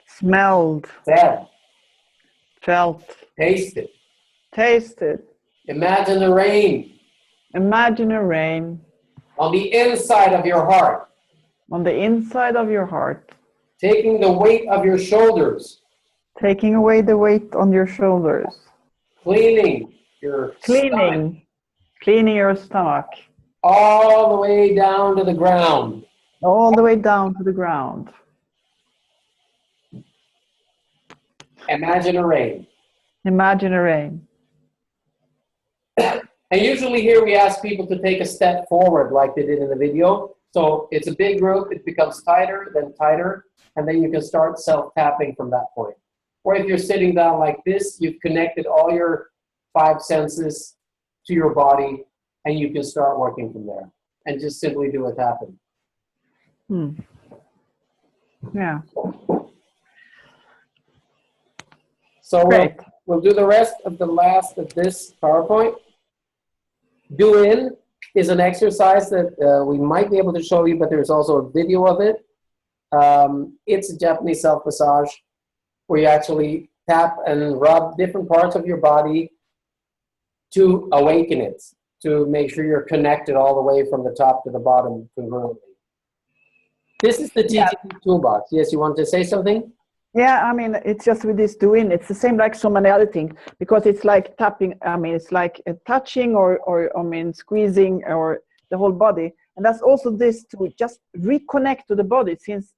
Smelled. Said. Felt. Tasted. Tasted. Imagine the rain. Imagine a rain. On the inside of your heart. On the inside of your heart. Taking the weight of your shoulders. Taking away the weight on your shoulders. Cleaning your stomach. Cleaning your stomach. All the way down to the ground. All the way down to the ground. Imagine a rain. Imagine a rain. And usually here we ask people to take a step forward like they did in the video. So it's a big group, it becomes tighter, then tighter, and then you can start self-tapping from that point. Or if you're sitting down like this, you've connected all your 5 senses to your body, and you can start working from there and just simply do what's happening. Yeah. So Great. we'll do the rest of the last of this PowerPoint. Do In is an exercise that we might be able to show you, but there's also a video of it. It's a Japanese self-massage where you actually tap and rub different parts of your body to awaken it, to make sure you're connected all the way from the top to the bottom congruently. This is the TTT toolbox. Yes, you want to say something? Yeah, I mean, it's just with this doing, it's the same like so many other things, because it's like tapping, I mean, it's like touching or I mean, squeezing or the whole body. And that's also this to just reconnect to the body, since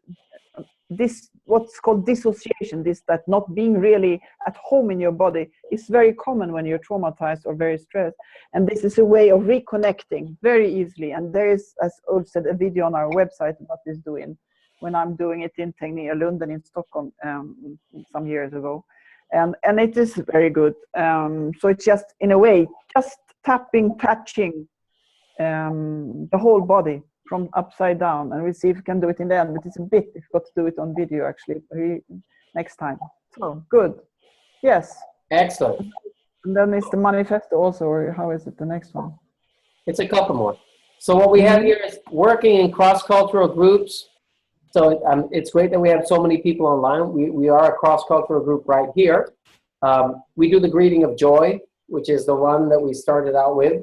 this, what's called dissociation, this that not being really at home in your body is very common when you're traumatized or very stressed. And this is a way of reconnecting very easily. And there is, as Ulf said, a video on our website about this doing, when I'm doing it in Tegnérlunden in Stockholm some years ago. And it is very good. So it's just, in a way, just tapping, touching the whole body from upside down. And we'll see if we can do it in the end, but it's a bit difficult to do it on video actually next time. So good. Yes. Excellent. And then it's the manifesto also, or how is it the next one? It's a couple more. So what we have here is working in cross-cultural groups. So it's great that we have so many people online. We are a cross-cultural group right here. We do the greeting of joy, which is the one that we started out with.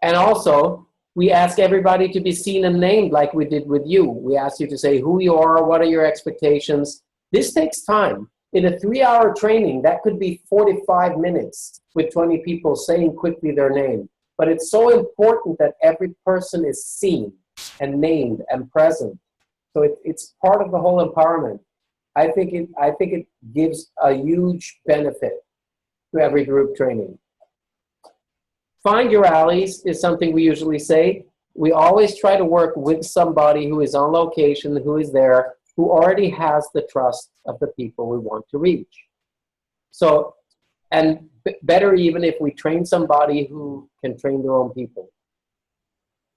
And also, we ask everybody to be seen and named like we did with you. We ask you to say who you are, what are your expectations. This takes time. In a 3-hour training, that could be 45 minutes with 20 people saying quickly their name. But it's so important that every person is seen and named and present. So it's part of the whole empowerment. I think it gives a huge benefit to every group training. Find your allies is something we usually say. We always try to work with somebody who is on location, who is there, who already has the trust of the people we want to reach. So, and better even if we train somebody who can train their own people.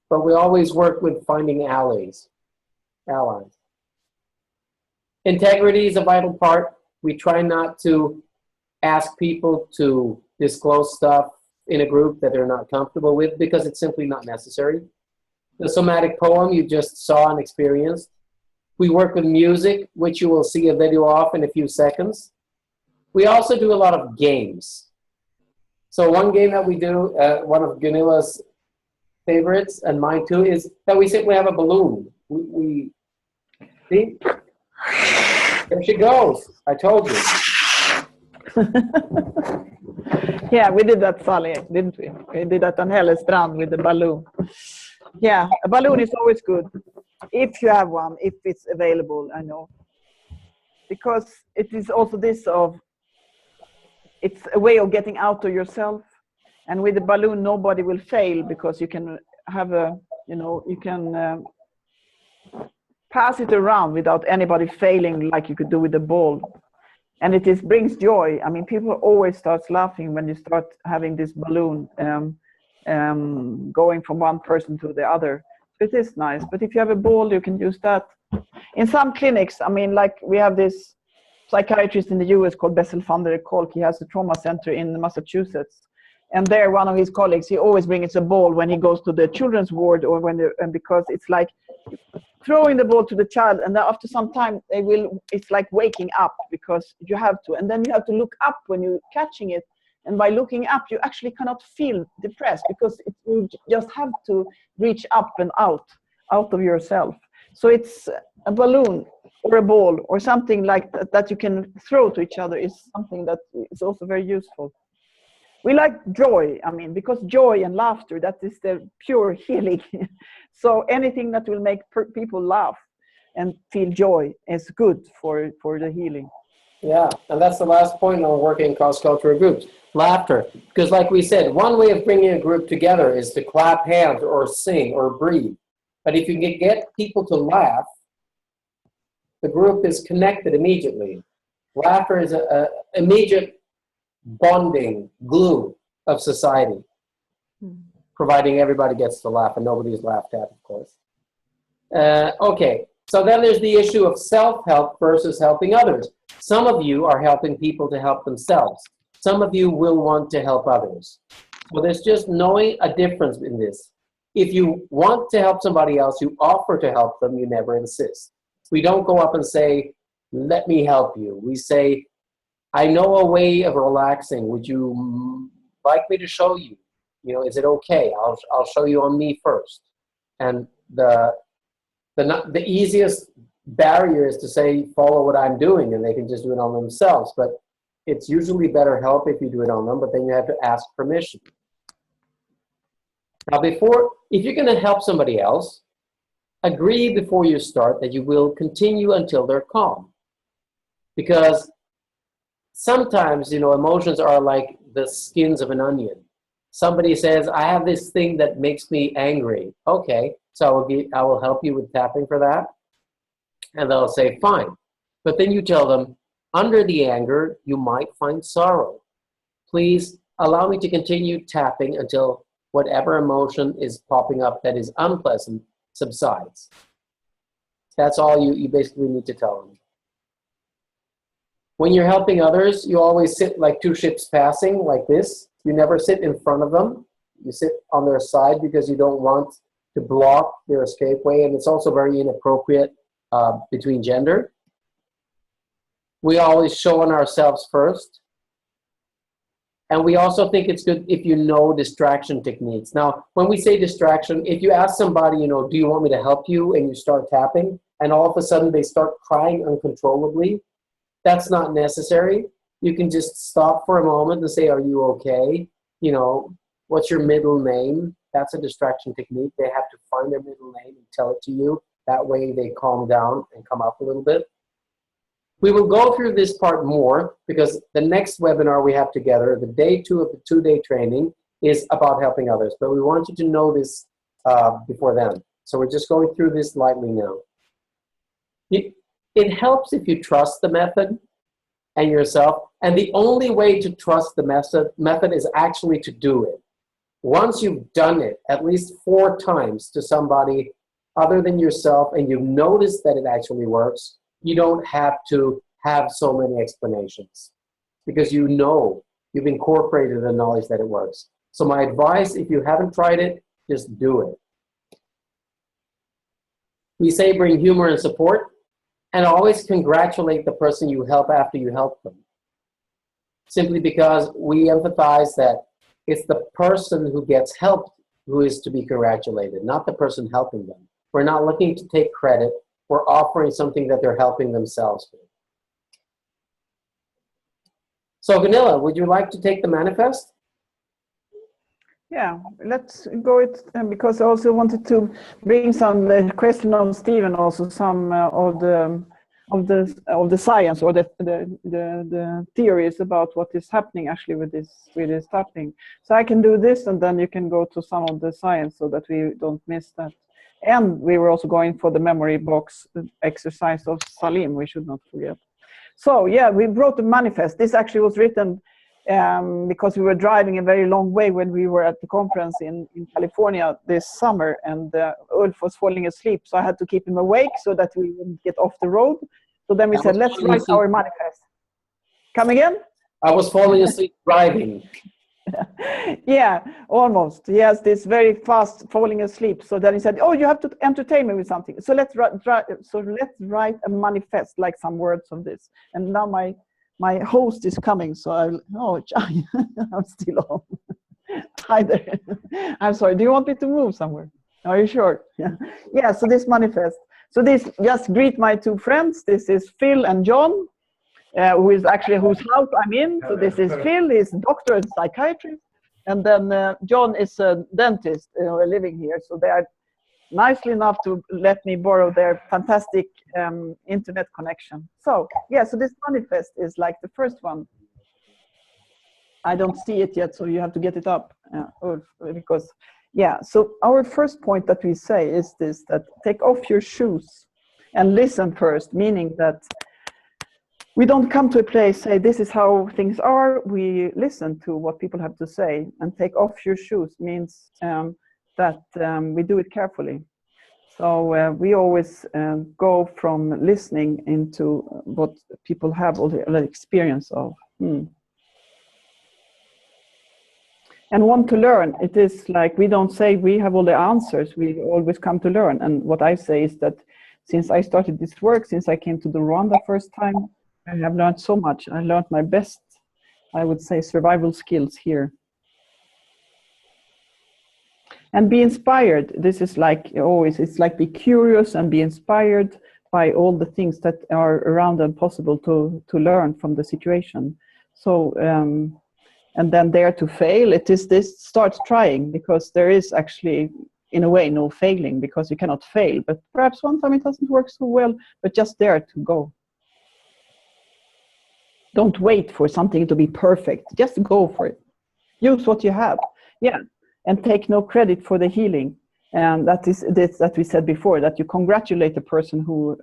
But we always work with finding allies. Integrity is a vital part. We try not to ask people to disclose stuff in a group that they're not comfortable with, because it's simply not necessary. The somatic poem you just saw and experienced. We work with music, which you will see a video of in a few seconds. We also do a lot of games. So one game that we do, one of Gunilla's favorites, and mine too, is that we simply have a balloon. We see? There she goes. I told you. Yeah, we did that, Sally, didn't we? We did that on Hellestrand with the balloon. Yeah, a balloon is always good. If you have one, if it's available, I know. Because it is also this of, it's a way of getting out of yourself. And with the balloon, nobody will fail, because you can have a, you know, you can pass it around without anybody failing like you could do with the ball. And it brings joy. I mean, people always start laughing when you start having this balloon going from one person to the other. So it is nice. But if you have a ball, you can use that. In some clinics, I mean, like we have this psychiatrist in the US called Bessel van der Kolk. He has a trauma center in Massachusetts. And there, one of his colleagues, he always brings a ball when he goes to the children's ward, or when and because it's like throwing the ball to the child, and then after some time it's like waking up, because you have to, and then you have to look up when you're catching it, and by looking up you actually cannot feel depressed, because you just have to reach up and out of yourself. So it's a balloon or a ball or something like that you can throw to each other is something that is also very useful. We like joy, I mean, because joy and laughter, that is the pure healing. So anything that will make people laugh and feel joy is good for the healing. Yeah, and that's the last point on working cross-cultural groups. Laughter. Because like we said, one way of bringing a group together is to clap hands or sing or breathe. But if you can get people to laugh, the group is connected immediately. Laughter is an immediate bonding glue of society, providing everybody gets to laugh, and nobody's laughed at, of course. Okay, so then there's the issue of self-help versus helping others. Some of you are helping people to help themselves. Some of you will want to help others. So there's just knowing a difference in this. If you want to help somebody else, you offer to help them, you never insist. We don't go up and say, let me help you. We say, I know a way of relaxing. Would you like me to show you? You know, is it okay? I'll show you on me first. And the easiest barrier is to say, follow what I'm doing, and they can just do it on themselves. But it's usually better help if you do it on them, but then you have to ask permission. Now, if you're going to help somebody else, agree before you start that you will continue until they're calm. Because sometimes, you know, emotions are like the skins of an onion. Somebody says, I have this thing that makes me angry. Okay, so I will help you with tapping for that. And they'll say, fine. But then you tell them, under the anger, you might find sorrow. Please allow me to continue tapping until whatever emotion is popping up that is unpleasant subsides. That's all you basically need to tell them. When you're helping others, you always sit like two ships passing, like this. You never sit in front of them. You sit on their side because you don't want to block their escape way, and it's also very inappropriate between gender. We always show on ourselves first. And we also think it's good if you know distraction techniques. Now, when we say distraction, if you ask somebody, you know, do you want me to help you? And you start tapping, and all of a sudden they start crying uncontrollably, that's not necessary. You can just stop for a moment and say, are you okay? You know, what's your middle name? That's a distraction technique. They have to find their middle name and tell it to you. That way they calm down and come up a little bit. We will go through this part more because the next webinar we have together, the day 2 of the 2-day training, is about helping others. But we want you to know this before then. So we're just going through this lightly now. It helps if you trust the method and yourself. And the only way to trust the method is actually to do it. Once you've done it at least 4 times to somebody other than yourself and you've noticed that it actually works, you don't have to have so many explanations because you know, you've incorporated the knowledge that it works. So my advice, if you haven't tried it, just do it. We say bring humor and support, and always congratulate the person you help after you help them. Simply because we empathize that it's the person who gets helped who is to be congratulated, not the person helping them. We're not looking to take credit. We're offering something that they're helping themselves with. So Gunilla, would you like to take the manifest? Yeah, let's go it because I also wanted to bring some question on Stephen, also some of the science or the theories about what is happening actually with this tapping. So I can do this, and then you can go to some of the science so that we don't miss that. And we were also going for the memory box exercise of Salim, we should not forget. So yeah, we wrote the manifest. This actually was written because we were driving a very long way when we were at the conference in California this summer, and Ulf was falling asleep, so I had to keep him awake so that we wouldn't get off the road. So then we said, let's write our manifest. Come again? I was falling asleep driving. Yeah, almost. Yes, this very fast falling asleep. So then he said, oh, you have to entertain me with something. So let's write a manifest, like some words of this. And now my host is coming, so I'm still on. Hi there. I'm sorry, do you want me to move somewhere? Are you sure? Yeah, so this manifest. So this, just greet my 2 friends. This is Phil and John, whose house I'm in. So this is Phil, he's a doctor and psychiatrist. And then John is a dentist living here. So they are nicely enough to let me borrow their fantastic internet connection. So yeah, so this manifest is like the first one. I don't see it yet, so you have to get it up. Because yeah, so our first point that we say is this, that take off your shoes and listen first, meaning that we don't come to a place, say, this is how things are. We listen to what people have to say, and take off your shoes means that we do it carefully. So we always go from listening into what people have all the experience of. And want to learn. It is like, we don't say we have all the answers, we always come to learn. And what I say is that since I started this work, since I came to the Rwanda first time, I have learned so much. I learned my best, I would say, survival skills here. And be inspired. This is like always, it's like be curious and be inspired by all the things that are around and possible to learn from the situation. So, and then dare to fail. It is this, start trying, because there is actually, in a way, no failing, because you cannot fail. But perhaps one time it doesn't work so well, but just dare to go. Don't wait for something to be perfect. Just go for it. Use what you have. Yeah. And take no credit for the healing. And that is this that we said before, that you congratulate the person who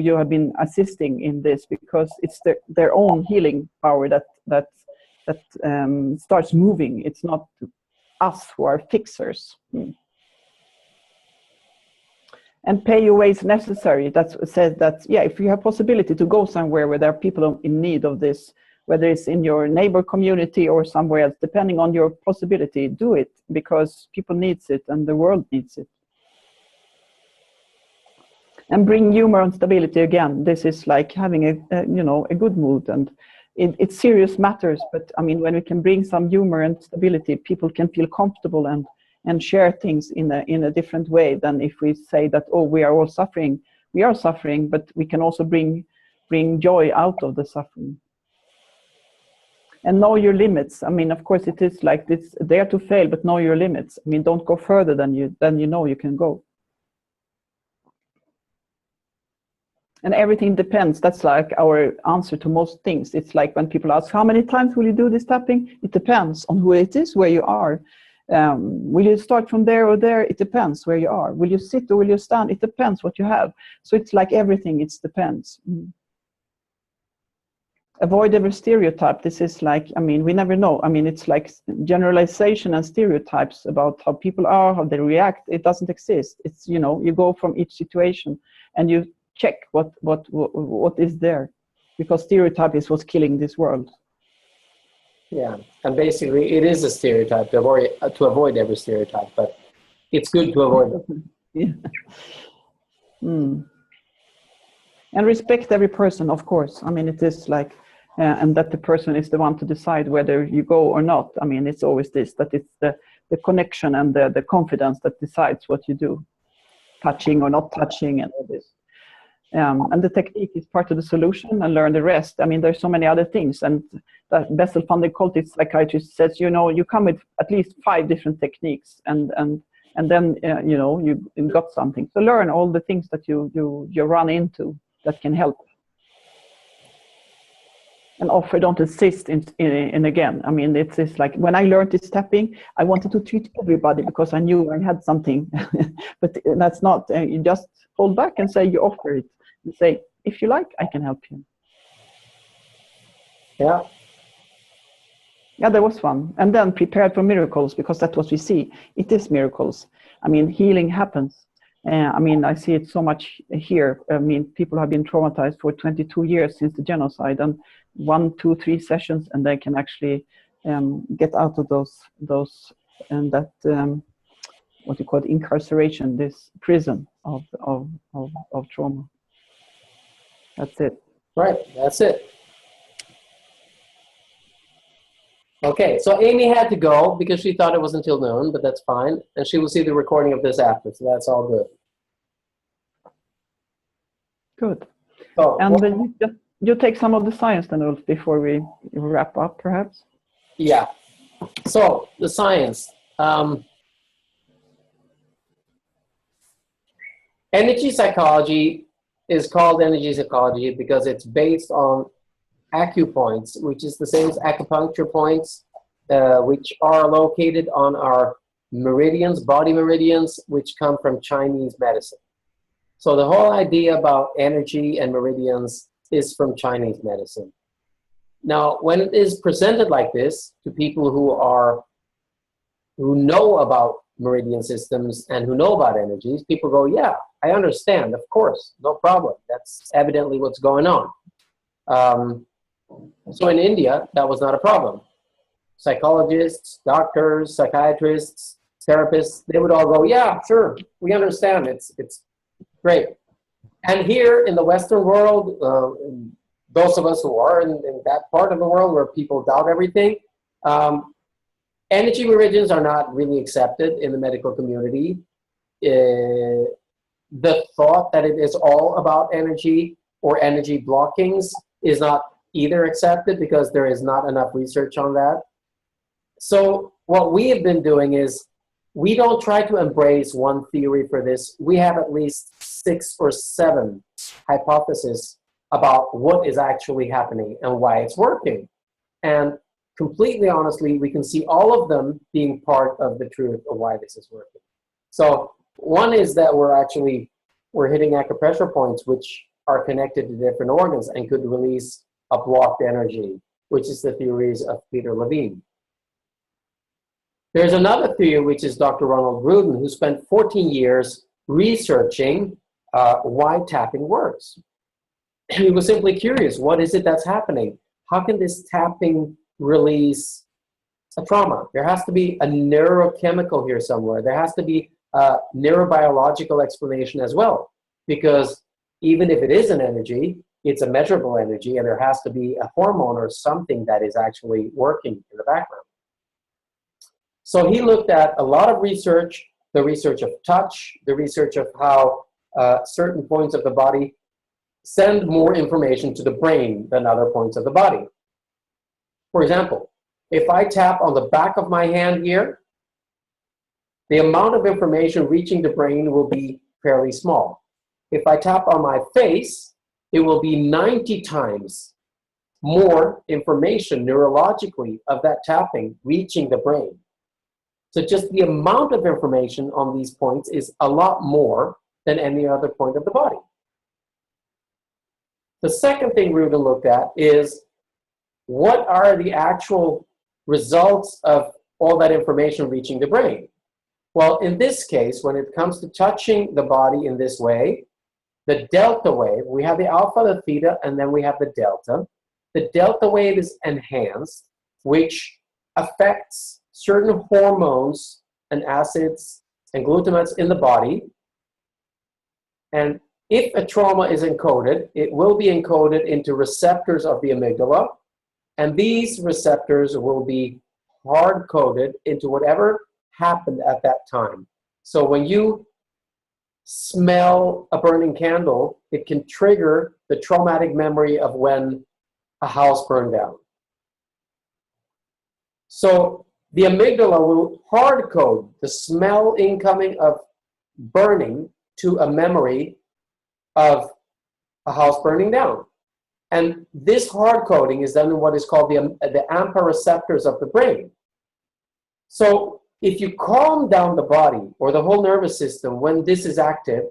you have been assisting in this, because it's their own healing power that starts moving. It's not us who are fixers. And pay your ways necessary. That says that, yeah, if you have possibility to go somewhere where there are people in need of this, whether it's in your neighbor community or somewhere else, depending on your possibility, do it, because people needs it and the world needs it. And bring humor and stability again. This is like having a good mood, and it's serious matters. But I mean, when we can bring some humor and stability, people can feel comfortable and share things in a different way than if we say that, oh, we are all suffering. We are suffering, but we can also bring joy out of the suffering. And know your limits. I mean, of course, it is like this, dare to fail, but know your limits. I mean, don't go further than you know you can go. And everything depends. That's like our answer to most things. It's like when people ask, how many times will you do this tapping? It depends on who it is, where you are. Will you start from there or there? It depends where you are. Will you sit or will you stand? It depends what you have. So it's like everything, it depends. Avoid every stereotype. This is like, I mean, we never know. I mean, it's like generalization and stereotypes about how people are, how they react. It doesn't exist. It's, you know, you go from each situation and you check what is there, because stereotype is what's killing this world. Yeah, and basically it is a stereotype to avoid every stereotype, but it's good to avoid it. Yeah. And respect every person, of course. I mean, it is like, and that the person is the one to decide whether you go or not. I mean, it's always this, that it's the connection and the confidence that decides what you do, touching or not touching and all this. And the technique is part of the solution, and learn the rest. I mean, there's so many other things. And that Bessel van der Kolk psychiatrist says, you know, you come with at least 5 different techniques, and then you know, you got something. So learn all the things that you run into that can help. And offer, don't insist in again. I mean, it's like when I learned this tapping, I wanted to treat everybody because I knew I had something. But that's not, you just hold back and say you offer it. You say, if you like, I can help you. Yeah. Yeah, there was one. And then prepared for miracles, because that's what we see. It is miracles. I mean, healing happens. I mean, I see it so much here. I mean, people have been traumatized for 22 years since the genocide, and 1, 2, 3 sessions, and they can actually get out of those and that what you call incarceration, this prison of trauma. That's it. Right, that's it. Okay, so Amy had to go because she thought it was until noon, but that's fine. And she will see the recording of this after, so that's all good. Good. So, and then you take some of the science then, Ulf, before we wrap up, perhaps? Yeah. So, the science. Energy psychology is called energy psychology because it's based on acupoints, which is the same as acupuncture points, which are located on our meridians, body meridians, which come from Chinese medicine. So the whole idea about energy and meridians is from Chinese medicine. Now, when it is presented like this to people who know about meridian systems and who know about energies, people go, yeah, I understand, of course, no problem. That's evidently what's going on. So in India, that was not a problem. Psychologists, doctors, psychiatrists, therapists, they would all go, yeah, sure, we understand, it's great. And here in the Western world, those of us who are in that part of the world where people doubt everything, energy meridians are not really accepted in the medical community. The thought that it is all about energy or energy blockings is not either accepted because there is not enough research on that. So what we have been doing is we don't try to embrace one theory for this. We have at least 6 or 7 hypotheses about what is actually happening and why it's working. And completely honestly, we can see all of them being part of the truth of why this is working. So one is that we're hitting acupressure points which are connected to different organs and could release a blocked energy, which is the theories of Peter Levine. There's another theory, which is Dr. Ronald Gruden, who spent 14 years researching why tapping works. He was simply curious, what is it that's happening? How can this tapping release a trauma? There has to be a neurochemical here somewhere. There has to be a neurobiological explanation as well, because even if it is an energy, it's a measurable energy, and there has to be a hormone or something that is actually working in the background. So he looked at a lot of research, the research of touch, the research of how certain points of the body send more information to the brain than other points of the body. For example, if I tap on the back of my hand here, the amount of information reaching the brain will be fairly small. If I tap on my face, it will be 90 times more information neurologically of that tapping reaching the brain. So just the amount of information on these points is a lot more than any other point of the body. The second thing we're going to look at is what are the actual results of all that information reaching the brain? Well, in this case, when it comes to touching the body in this way, the delta wave, we have the alpha, the theta, and then we have the delta. The delta wave is enhanced, which affects certain hormones and acids and glutamates in the body. And if a trauma is encoded, it will be encoded into receptors of the amygdala, and these receptors will be hard-coded into whatever happened at that time. So when you smell a burning candle, it can trigger the traumatic memory of when a house burned down. So the amygdala will hard code the smell incoming of burning to a memory of a house burning down. And this hard coding is done in what is called the AMPA receptors of the brain. So if you calm down the body or the whole nervous system when this is active,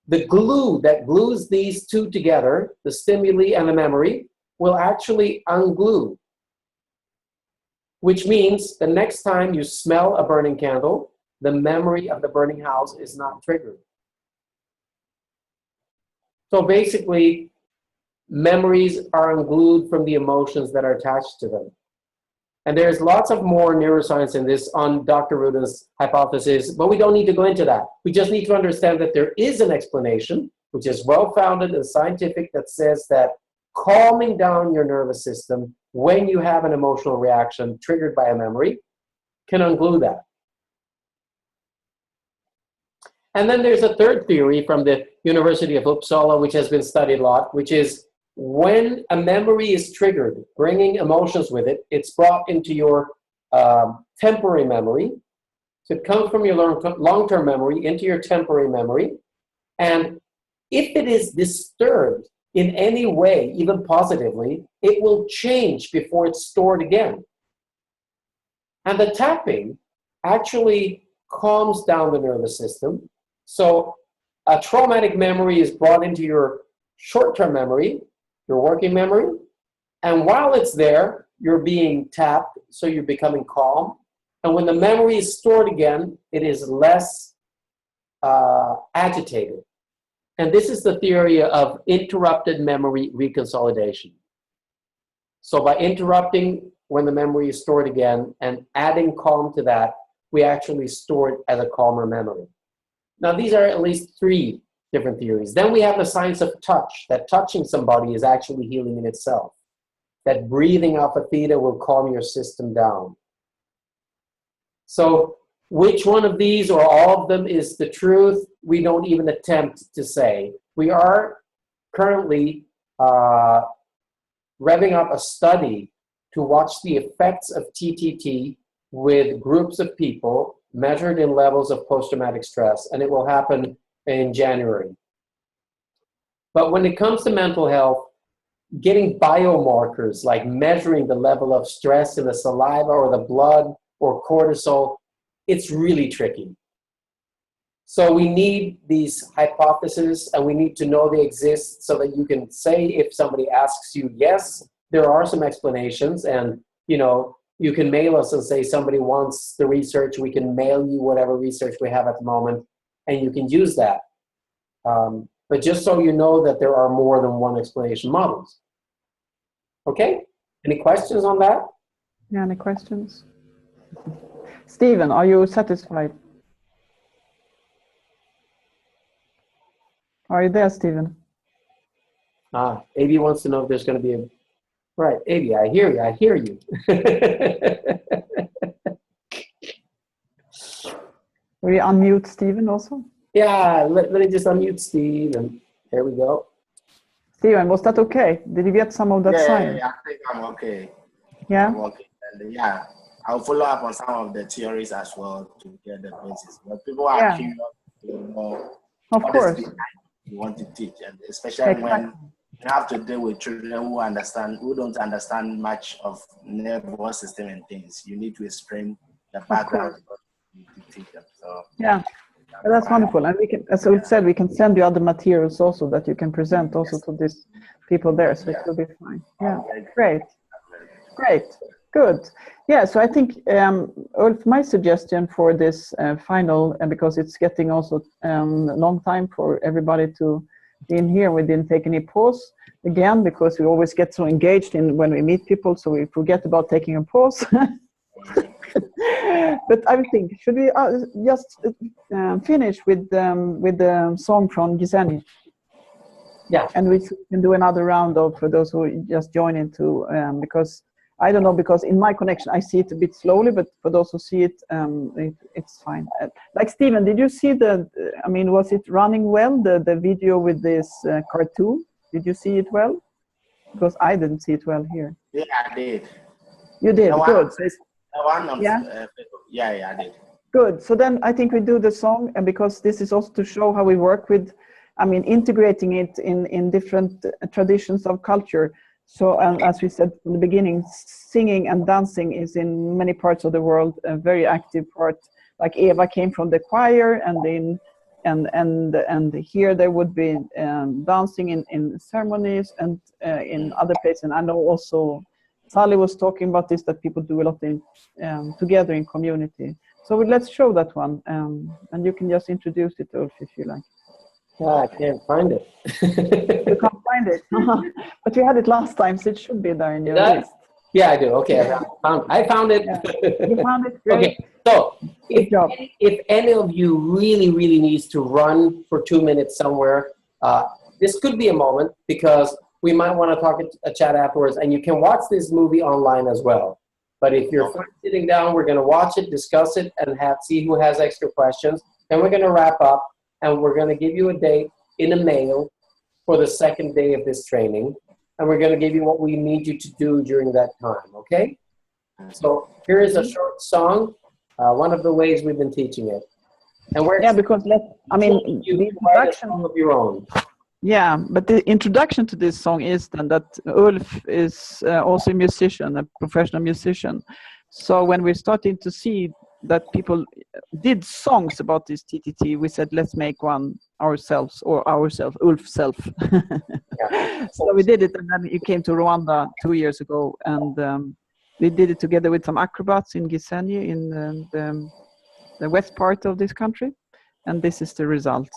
the glue that glues these two together, the stimuli and the memory, will actually unglue. Which means the next time you smell a burning candle, the memory of the burning house is not triggered. So basically, memories are unglued from the emotions that are attached to them. And there's lots of more neuroscience in this on Dr. Ruden's hypothesis, but we don't need to go into that. We just need to understand that there is an explanation, which is well-founded and scientific, that says that calming down your nervous system when you have an emotional reaction triggered by a memory can unglue that. And then there's a third theory from the University of Uppsala, which has been studied a lot, which is when a memory is triggered, bringing emotions with it, it's brought into your temporary memory. So it comes from your long-term memory into your temporary memory. And if it is disturbed in any way, even positively, it will change before it's stored again. And the tapping actually calms down the nervous system. So a traumatic memory is brought into your short-term memory, your working memory. And while it's there, you're being tapped, so you're becoming calm. And when the memory is stored again, it is less agitated. And this is the theory of interrupted memory reconsolidation. So by interrupting when the memory is stored again and adding calm to that, we actually store it as a calmer memory. Now, these are at least 3 different theories. Then we have the science of touch, that touching somebody is actually healing in itself. That breathing alpha theta will calm your system down. So which one of these or all of them is the truth, we don't even attempt to say. We are currently revving up a study to watch the effects of TTT with groups of people measured in levels of post-traumatic stress, and it will happen in January. But when it comes to mental health, getting biomarkers like measuring the level of stress in the saliva or the blood or cortisol, it's really tricky. So we need these hypotheses, and we need to know they exist so that you can say, if somebody asks you, yes, there are some explanations, and you can mail us and say somebody wants the research, we can mail you whatever research we have at the moment, and you can use that. But just so you know that there are more than one explanation models. Okay, any questions on that? Yeah, any questions? Stephen, are you satisfied? Are you there, Stephen? Avi wants to know if there's going to be a... Right, Avi, I hear you. Will you unmute Stephen also? Yeah, let me just unmute Steve, and there we go. Stephen, was that okay? Did you get some of that science? Yeah, I think I'm okay. Yeah? I'm okay. And yeah, I'll follow up on some of the theories as well to get the basis. But people are curious to know what is behind you want to teach, and especially when you have to deal with children who don't understand much of nervous system and things. You need to explain the background to teach them. So yeah. Well, that's wonderful, and we can, as I said, we can send you other materials also that you can present also to these people there, so it will be fine. Yeah, great, good. Yeah, so I think, Ulf, my suggestion for this final, and because it's getting also a long time for everybody to be in here, we didn't take any pause again because we always get so engaged in when we meet people, so we forget about taking a pause. But I think, should we just finish with the song from Giseni? Yeah. And we can do another round of, for those who just join into, because I don't know, because in my connection I see it a bit slowly, but for those who see it, it's fine. Like Stephen, did you see was it running well, the video with this cartoon? Did you see it well? Because I didn't see it well here. Yeah, I did. You did, good. Yeah, I did. Good. So then I think we do the song, and because this is also to show how we work with, integrating it in different traditions of culture. So as we said from the beginning, singing and dancing is in many parts of the world a very active part. Like Eva came from the choir, and here there would be dancing in ceremonies and in other places. And I know also Sally was talking about this, that people do a lot in together in community. So let's show that one, and you can just introduce it, Ulf, if you like. I can't find it. You can't find it, but you had it last time, so it should be there in your list. Yeah, I do. Okay, I found it. Yeah. You found it, great. Okay, so if any of you really needs to run for 2 minutes somewhere, this could be a moment, because we might want to talk a chat afterwards, and you can watch this movie online as well. But if you're sitting down, we're going to watch it, discuss it, and see who has extra questions. Then we're going to wrap up, and we're going to give you a date in a mail for the second day of this training. And we're going to give you what we need you to do during that time, okay? So here is a short song, one of the ways we've been teaching it. And we're because the introduction of your own. Yeah, but the introduction to this song is then that Ulf is also a musician, a professional musician. So when we're starting to see that people did songs about this TTT, we said, let's make one ourselves, Ulf self. So we did it, and then it came to Rwanda 2 years ago, and we did it together with some acrobats in Gisenyi, in the west part of this country, and this is the result.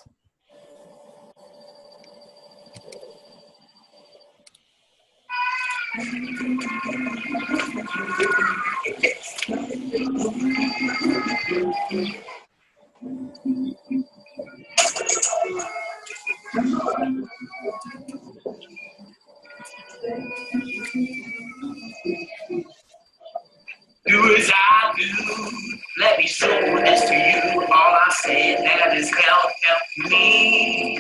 Do as I do, let me show this to you. All I say that is help me.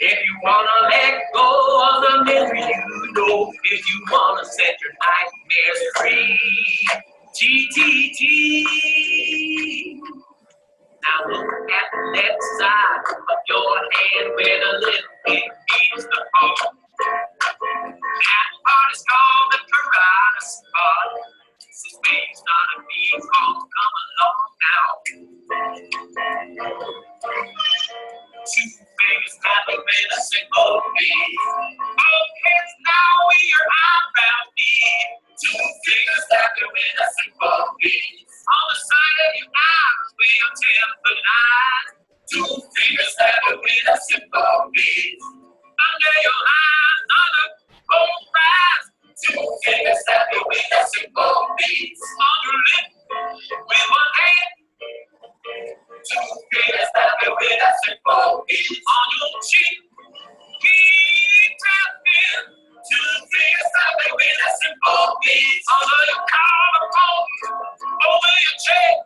If you wanna let go of the misery you know, if you wanna set your nightmares free, TTT. Now look at the left side of your hand where the little bit meets the heart. That part is called the karate spot. This is based on a beat called Come Along Now. Two fingers tapping with a single beat. Both hands now where your eyebrows meet. Two fingers tapping with a single beat. On the side of your eyes where your temple lies. Two fingers tapping with a single beat. Under your eyes, under both eyes. Two fingers tapping with a single beat. On your lip with one hand. Two fingers tapping with a simple beat. On your cheek, keep tapping. Two fingers tapping with a simple beat. Under your collarbone, over your chest.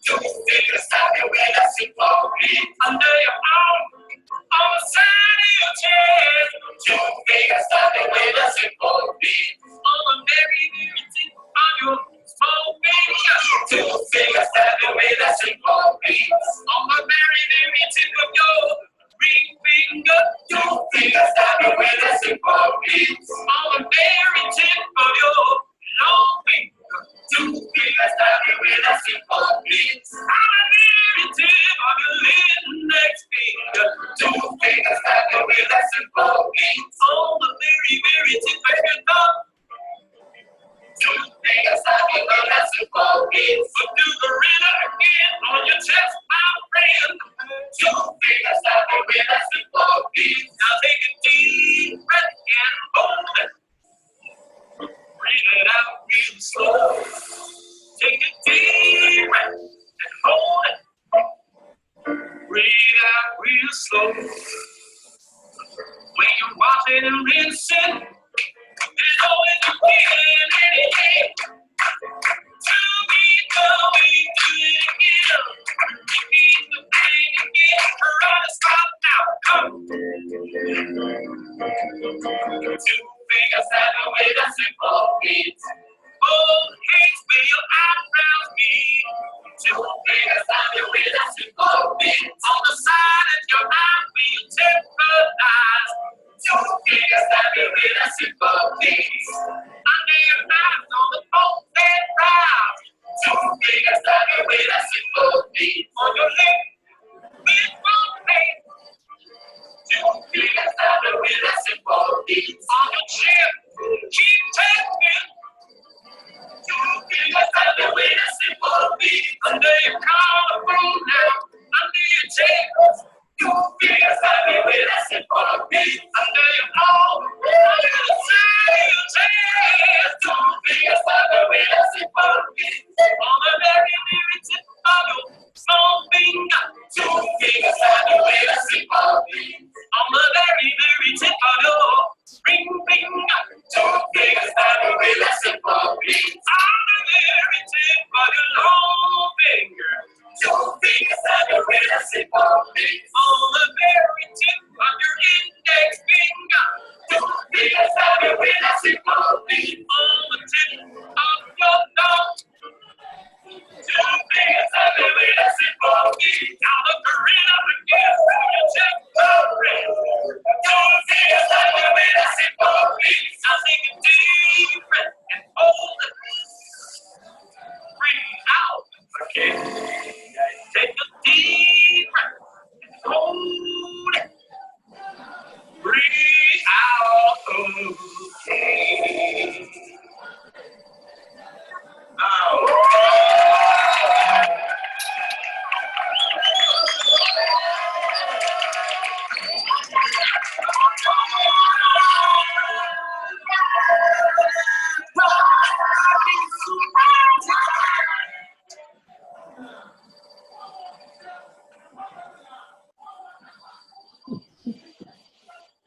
Two fingers tapping with a simple beat. Under your arm, on the side of your chest. Two fingers tapping with a simple beat. On the very tip of your small finger. Two fingers tapping with a simple beat. On the very tip of your ring finger. Two fingers tapping with a simple beat. On the very tip of your long finger. Two fingers tapping with a simple beat. On the very tip of your index finger. Two fingers tapping with a simple beat. On the very tip of your thumb. Two fingers tapping with a simple beat. So do the rhythm again on your chest, my friend. Two fingers tapping with a simple beat. Now take a deep breath and hold it. Breathe it out real slow. Take a deep breath and hold it. Breathe out real slow. When you're washing and rinsing, there's always a feeling anything. To be going through it again. Repeat the thing again. Run, stop now. Come. Two fingers tapping with a simple beat. Both hands where your eyebrows meet. Two fingers tapping with a simple beat. On the side of your eye where your temple lies. Two fingers tapping with a simple beat. Under your eyes on the both that rise. Two fingers tapping with a simple beat. On your lip with both hands. Two fingers tapping with a simple beat. On your chin, keep tapping. Two fingers tapping with a simple beat. Under your collarbone now, under your chin. Two fingers tapping with a simple beat. Under your arm, under the side of your chest. Two fingers tapping with a simple beat. On the very tip of your small finger. Two fingers tapping with a simple beat. On the very tip of your ring finger. Two fingers tapping with a simple beat. On the very tip of your long finger. Two fingers tapping with a simple beat. On the very tip of your index finger. Two fingers tapping with a simple beat.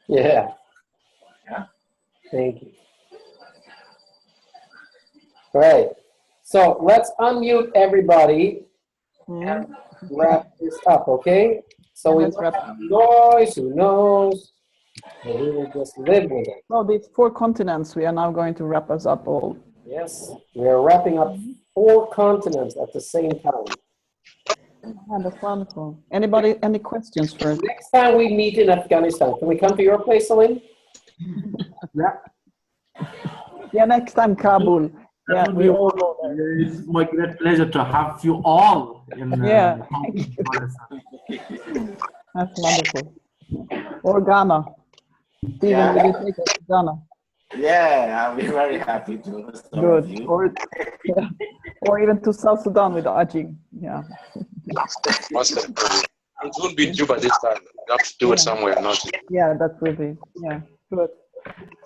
Yeah. Yeah. Thank you. All right. So let's unmute everybody and wrap this up, okay? So Yeah, we let's wrap want noise, who knows, and we will just live with it. So these 4 continents, we are now going to wrap us up all. Yes, we are wrapping up 4 continents at the same time. Yeah, that's wonderful. Anybody, any questions first? Next time we meet in Afghanistan, can we come to your place, Salim? Yeah. Yeah, next time Kabul. That Yeah, would we be all go there. It's my great pleasure to have you all in Yeah. Afghanistan. That's wonderful. Or Ghana. Steven, Yeah. will you take us to Ghana? Yeah, I'll be very happy to host some of Good. you. Or even to South Sudan with Ajing. Yeah. Awesome. It won't be Juba this time. You have to do it somewhere, not. Yeah, that will be. Yeah. Good.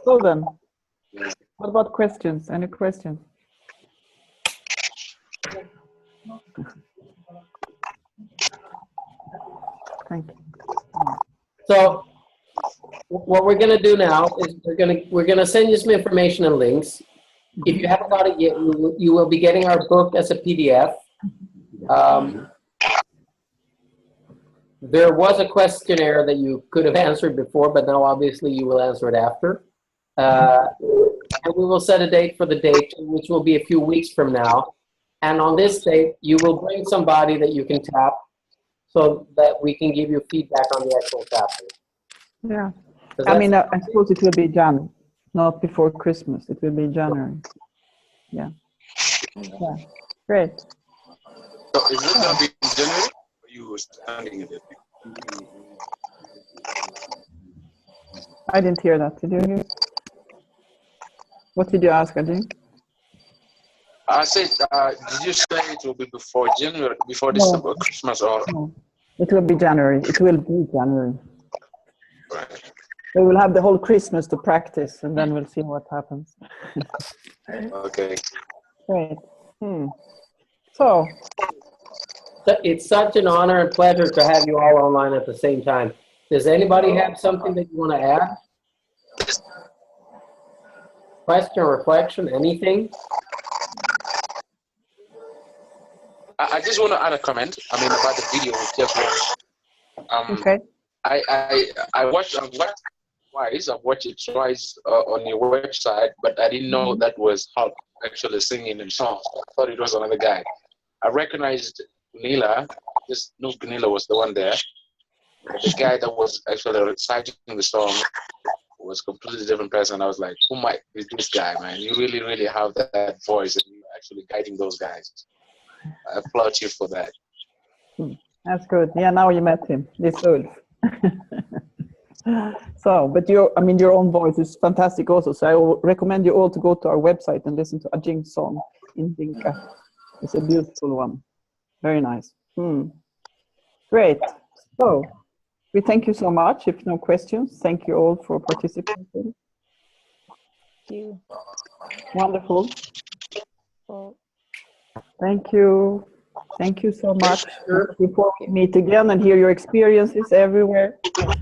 So then, what about questions? Any questions? Thank you. So what we're going to do now is we're going to send you some information and links. If you haven't got it yet, you will be getting our book as a PDF. There was a questionnaire that you could have answered before, but now obviously you will answer it after. And we will set a date for the date, which will be a few weeks from now. And on this date, you will bring somebody that you can tap so that we can give you feedback on the actual chapter. Yeah. I mean, I suppose it will be Jan, not before Christmas. It will be January. Yeah. Yeah. Great. So is it going to be in January? Or are you standing in it? I didn't hear that. Did you hear? What did you ask, Ajing? I said, did you say it will be before January, before December, Christmas, or? No, it will be January. It will be January. Right. We will have the whole Christmas to practice, and then we'll see what happens. Okay. Great. So. It's such an honor and pleasure to have you all online at the same time. Does anybody have something that you want to add? Question, reflection, anything? I just want to add a comment. I mean, about the video we just watched. Okay. I've watched twice. I've watched it twice on your website, but I didn't know that was Hulk actually singing in songs. I thought it was another guy. I recognized Gunilla. Just knew Gunilla was the one there. But the guy that was actually reciting the song was a completely different person. I was like, who might be this guy, man? You really, really have that voice, and you're actually guiding those guys. I applaud you for that. That's good. Yeah, now you met him, this Ulf. So, but your own voice is fantastic also. So I will recommend you all to go to our website and listen to Ajing's song in Dinka. It's a beautiful one. Very nice. Great. So we thank you so much. If no questions, thank you all for participating. Thank you. Wonderful. Thank you. Thank you so much. Before we meet again and hear your experiences everywhere you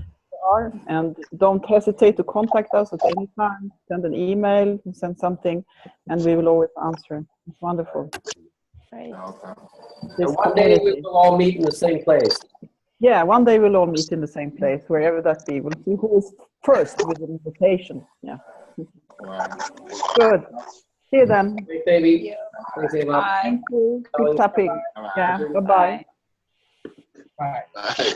are, and don't hesitate to contact us at any time. Send an email, send something, and we will always answer. It's wonderful. Right. And one day we will all meet in the same place. Yeah, one day we'll all meet in the same place, wherever that be. We'll see who is first with an invitation. Yeah. Good. See you then. Thanks, baby. Thanks, Eva. Bye. Thank you. Keep tapping. Yeah. Bye-bye. Bye. Bye.